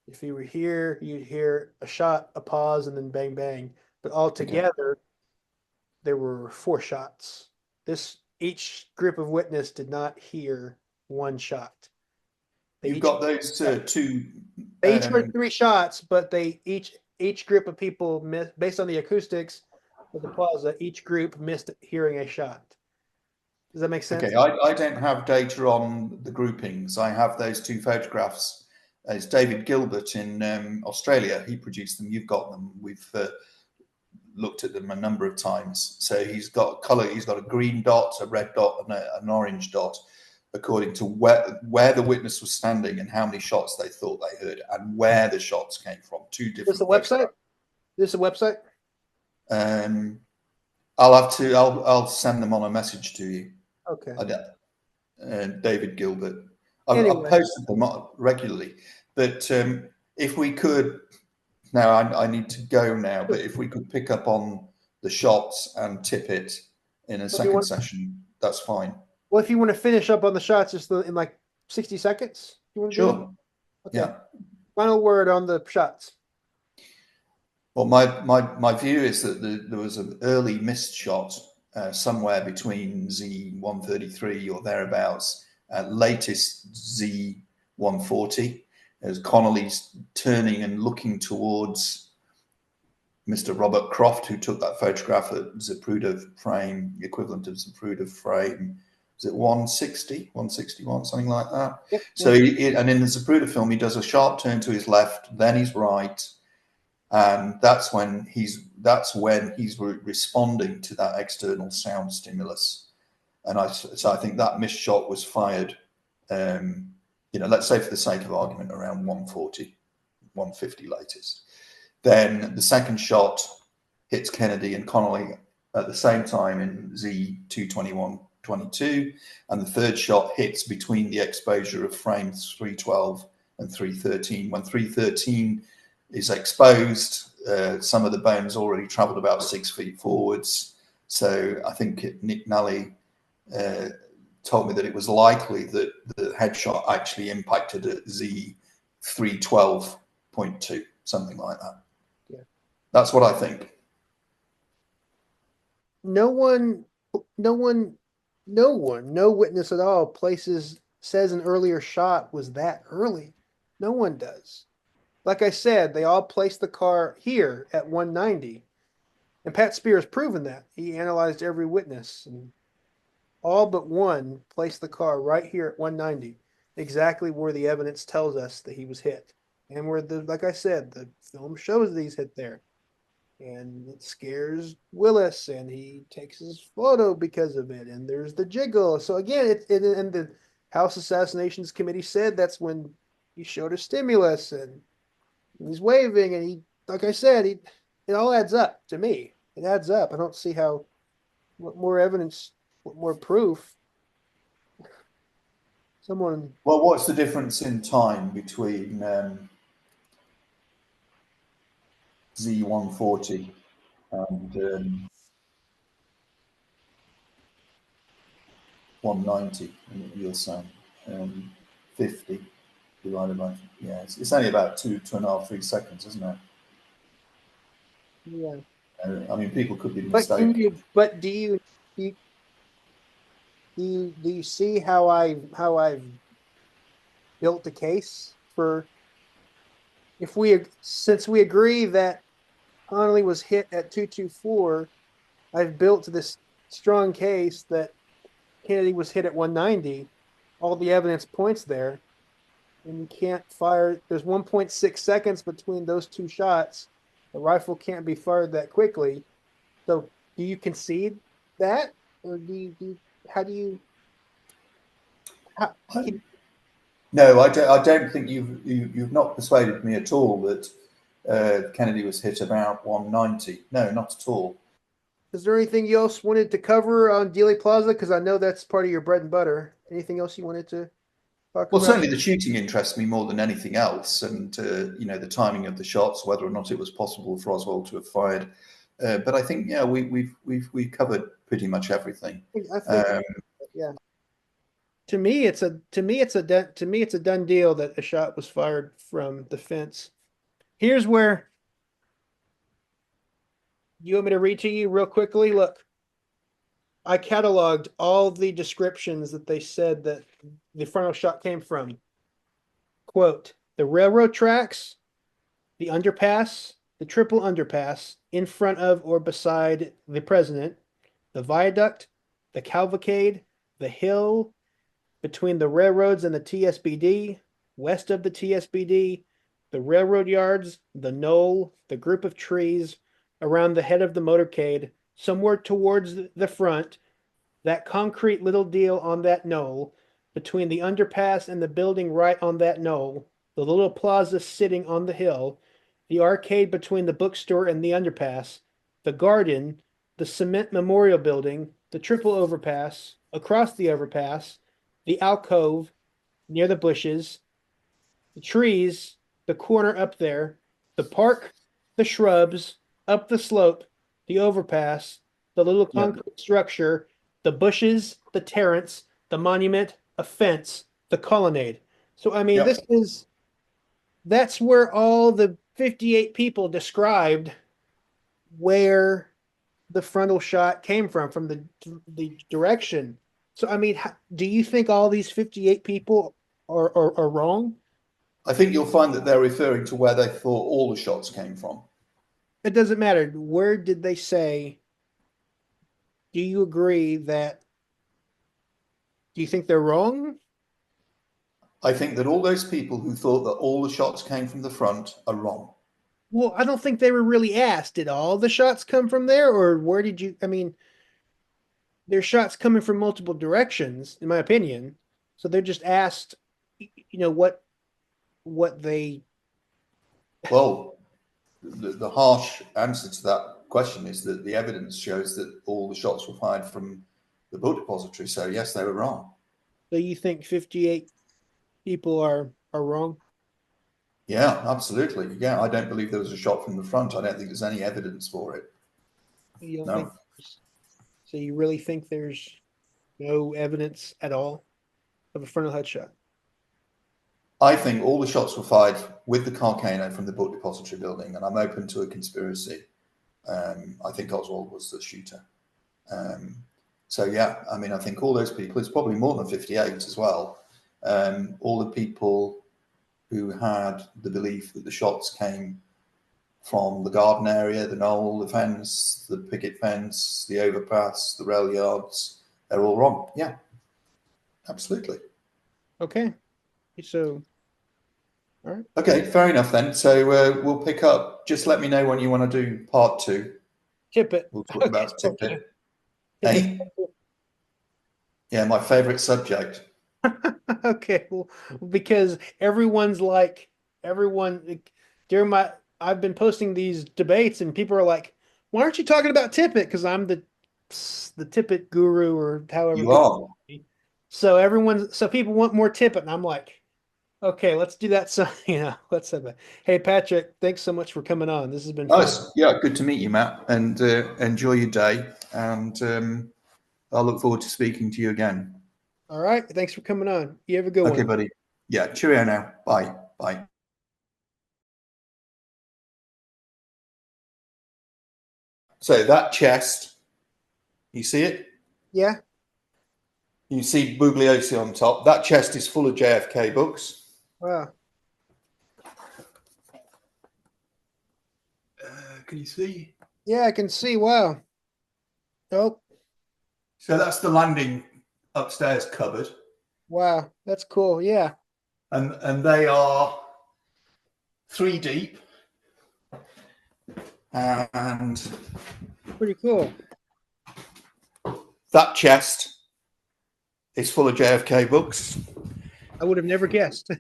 If you were here, you'd hear a shot, a pause, and then bang bang. But Okay. altogether, there were 4 shots. This each group of witness did not hear 1 shot. They You've each got those two. they each heard 3 shots, but they each group of people missed based on the acoustics of the plaza. Each group missed hearing a shot. Does that make sense? Okay, I don't have data on the groupings. I have those 2 photographs. It's David Gilbert in Australia. He produced them. You've got them. We've looked at them a number of times. So he's got color. He's got a green dot, a red dot, and an orange dot, according to where the witness was standing and how many shots they thought they heard and where the shots came from. Two This different a website? photographs. This a website? Um, I'll have to. I'll send them on a message to you. Okay. David Gilbert. I've Anyway, posted them regularly, but if we could, now I need to go now, but if we could pick up on the shots and tip it in a second session, that's fine. well, if you want to finish up on the shots just in like 60 seconds, you want to do that? Sure. Okay. Yeah. Final word on the shots. Well, my view is that there was an early missed shot somewhere between Z133 or thereabouts, latest Z140, as Connolly's turning and looking towards Mr. Robert Croft, who took that photograph at Zapruder frame, equivalent of Zapruder frame. Is it 160, 161, something like that? Yep. So, and in the Zapruder film, he does a sharp turn to his left, then he's right, and that's when he's responding to that external sound stimulus. And so I think that missed shot was fired, let's say for the sake of argument, around 140, 150 latest. Then the second shot hits Kennedy and Connolly at the same time in Z221-22, and the third shot hits between the exposure of frames 312 and 313. When 313 is exposed, some of the bones already traveled about 6 feet forwards. So I think Nick Nally told me that it was likely that the headshot actually impacted at Z312.2, something like that. Yeah. That's what I think. No witness at all says an earlier shot was that early. No one does. Like I said, they all placed the car here at 190. And Pat Spear has proven that. He analyzed every witness, and all but one placed the car right here at 190, exactly where the evidence tells us that he was hit. And where like I said, the film shows that he's hit there. And it scares Willis, and he takes his photo because of it. And there's the jiggle. So again, and the House Assassinations Committee said that's when he showed a stimulus, and he's waving, and he, like I said, it all adds up to me. It adds up. I don't see what more evidence, what more proof. Someone. Well, what's the difference in time between Z140 and 190? You're saying 50 divided by, yeah, it's only about 2.5, 3 seconds, isn't it? Yeah. I mean, people could be mistaken. But do you see how I've built the case for, since we agree that Connolly was hit at 224, I've built this strong case that Kennedy was hit at 190. All the evidence points there, and you can't fire. There's 1.6 seconds between those 2 shots. The rifle can't be fired that quickly. So, do you concede that, or how do you? No, I don't think you've not persuaded me at all that Kennedy was hit about 190. No, not at all. Is there anything else wanted to cover on Dealey Plaza? Because I know that's part of your bread and butter. Anything else you wanted to talk Well, about? certainly the shooting interests me more than anything else, and the timing of the shots, whether or not it was possible for Oswald to have fired But I think, yeah, we've covered pretty much everything. I think, yeah. To me it's a done deal that a shot was fired from the fence. Here's where you want me to read to you real quickly. Look, I cataloged all the descriptions that they said that the frontal shot came from. Quote, the railroad tracks, the underpass, the triple underpass in front of or beside the president, the viaduct, the cavalcade, the hill between the railroads and the TSBD, west of the TSBD, the railroad yards, the knoll, the group of trees around the head of the motorcade, somewhere towards the front, that concrete little deal on that knoll, between the underpass and the building right on that knoll, the little plaza sitting on the hill, the arcade between the bookstore and the underpass, the garden, the cement memorial building, the triple overpass, across the overpass, the alcove near the bushes, the trees, the corner up there, the park, the shrubs, up the slope, the overpass, the little Yeah, concrete structure, the bushes, the terrace, the monument, a fence, the colonnade. So, I mean, yeah. that's where all the 58 people described where the frontal shot came from the direction. So, I mean, do you think all these 58 people are wrong? I think you'll find that they're referring to where they thought all the shots came from. It doesn't matter. Where did they say? Do you agree that? Do you think they're wrong? I think that all those people who thought that all the shots came from the front are wrong. Well, I don't think they were really asked. Did all the shots come from there, or where did you? I mean, there's shots coming from multiple directions, in my opinion. So they're just asked, what they. Well, the harsh answer to that question is that the evidence shows that all the shots were fired from the book depository. So yes, they were wrong. So you think 58 people are wrong? Yeah, absolutely. Yeah, I don't believe there was a shot from the front. I don't think there's any evidence for it. You don't think No. so? You really think there's no evidence at all of a frontal headshot? I think all the shots were fired with the Carcano from the book depository building, and I'm open to a conspiracy. I think Oswald was the shooter. So yeah, I mean, I think all those people, it's probably more than 58 as well. All the people who had the belief that the shots came from the garden area, the knoll, the fence, the picket fence, the overpass, the rail yards, they're all wrong. Yeah, absolutely. Okay. So, all right. Okay, fair enough then. So we'll pick up. Just let me know when you want to do part two. Tippett. We'll talk Okay. about Tippett. Tippett. Hey, yeah, my favourite subject. Okay. Well, because everyone during my I've been posting these debates and people are like, why aren't you talking about Tippett? Because I'm the Tippett guru or however You people are. call me. So people want more Tippett, and I'm like, okay, let's do that. So let's have that. Hey Patrick, thanks so much for coming on. This has been fun. Nice. Yeah, good to meet you, Matt, and enjoy your day. And I look forward to speaking to you again. All right, thanks for coming on. You have a good Okay, one. buddy. Yeah, cheerio now. Bye. Bye. So that chest, you see it? Yeah. You see Bugliosi on top. That chest is full of JFK books. Wow. Can you see? Yeah, I can see. Wow. Oh, So that's the landing upstairs cupboard, wow. That's cool. Yeah. and they are 3 deep, and Pretty cool. that chest is full of JFK books. I would have never guessed.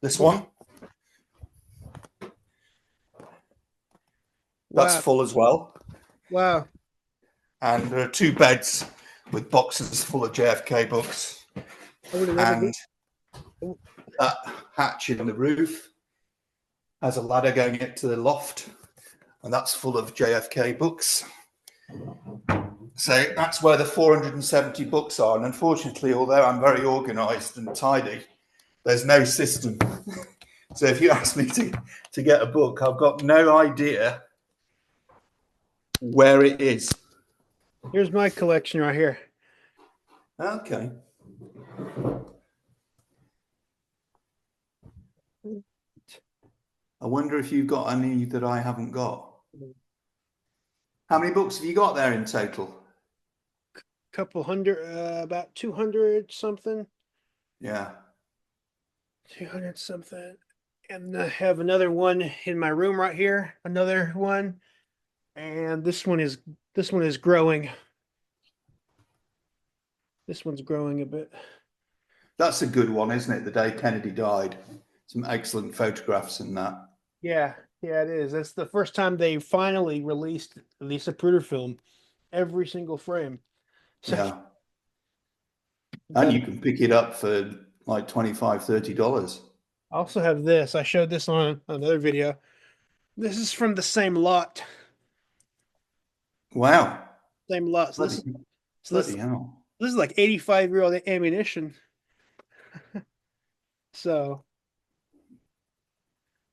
This one, that's Wow. full as well, Wow. and there are 2 beds with boxes full of JFK books, I would have never and guessed. that hatch in the roof has a ladder going up to the loft, and that's full of JFK books. So that's where the 470 books are. And unfortunately, although I'm very organized and tidy, there's no system. So if you ask me to get a book, I've got no idea where it is. Here's my collection right here. Okay. I wonder if you've got any that I haven't got. How many books have you got there in total? Couple hundred, about 200 something. Yeah. 200 something. And I have another one in my room right here. Another one. And this one is growing. This one's growing a bit. That's a good one, isn't it? The day Kennedy died. Some excellent photographs in that. Yeah, yeah, it is. That's the first time they finally released the Zapruder film, every single frame. So Yeah. And that you can pick it up for like $25, $30. I also have this. I showed this on another video. This is from the same lot. Wow. Same lot. So Bloody, this bloody hell. this is like 85-year-old ammunition. So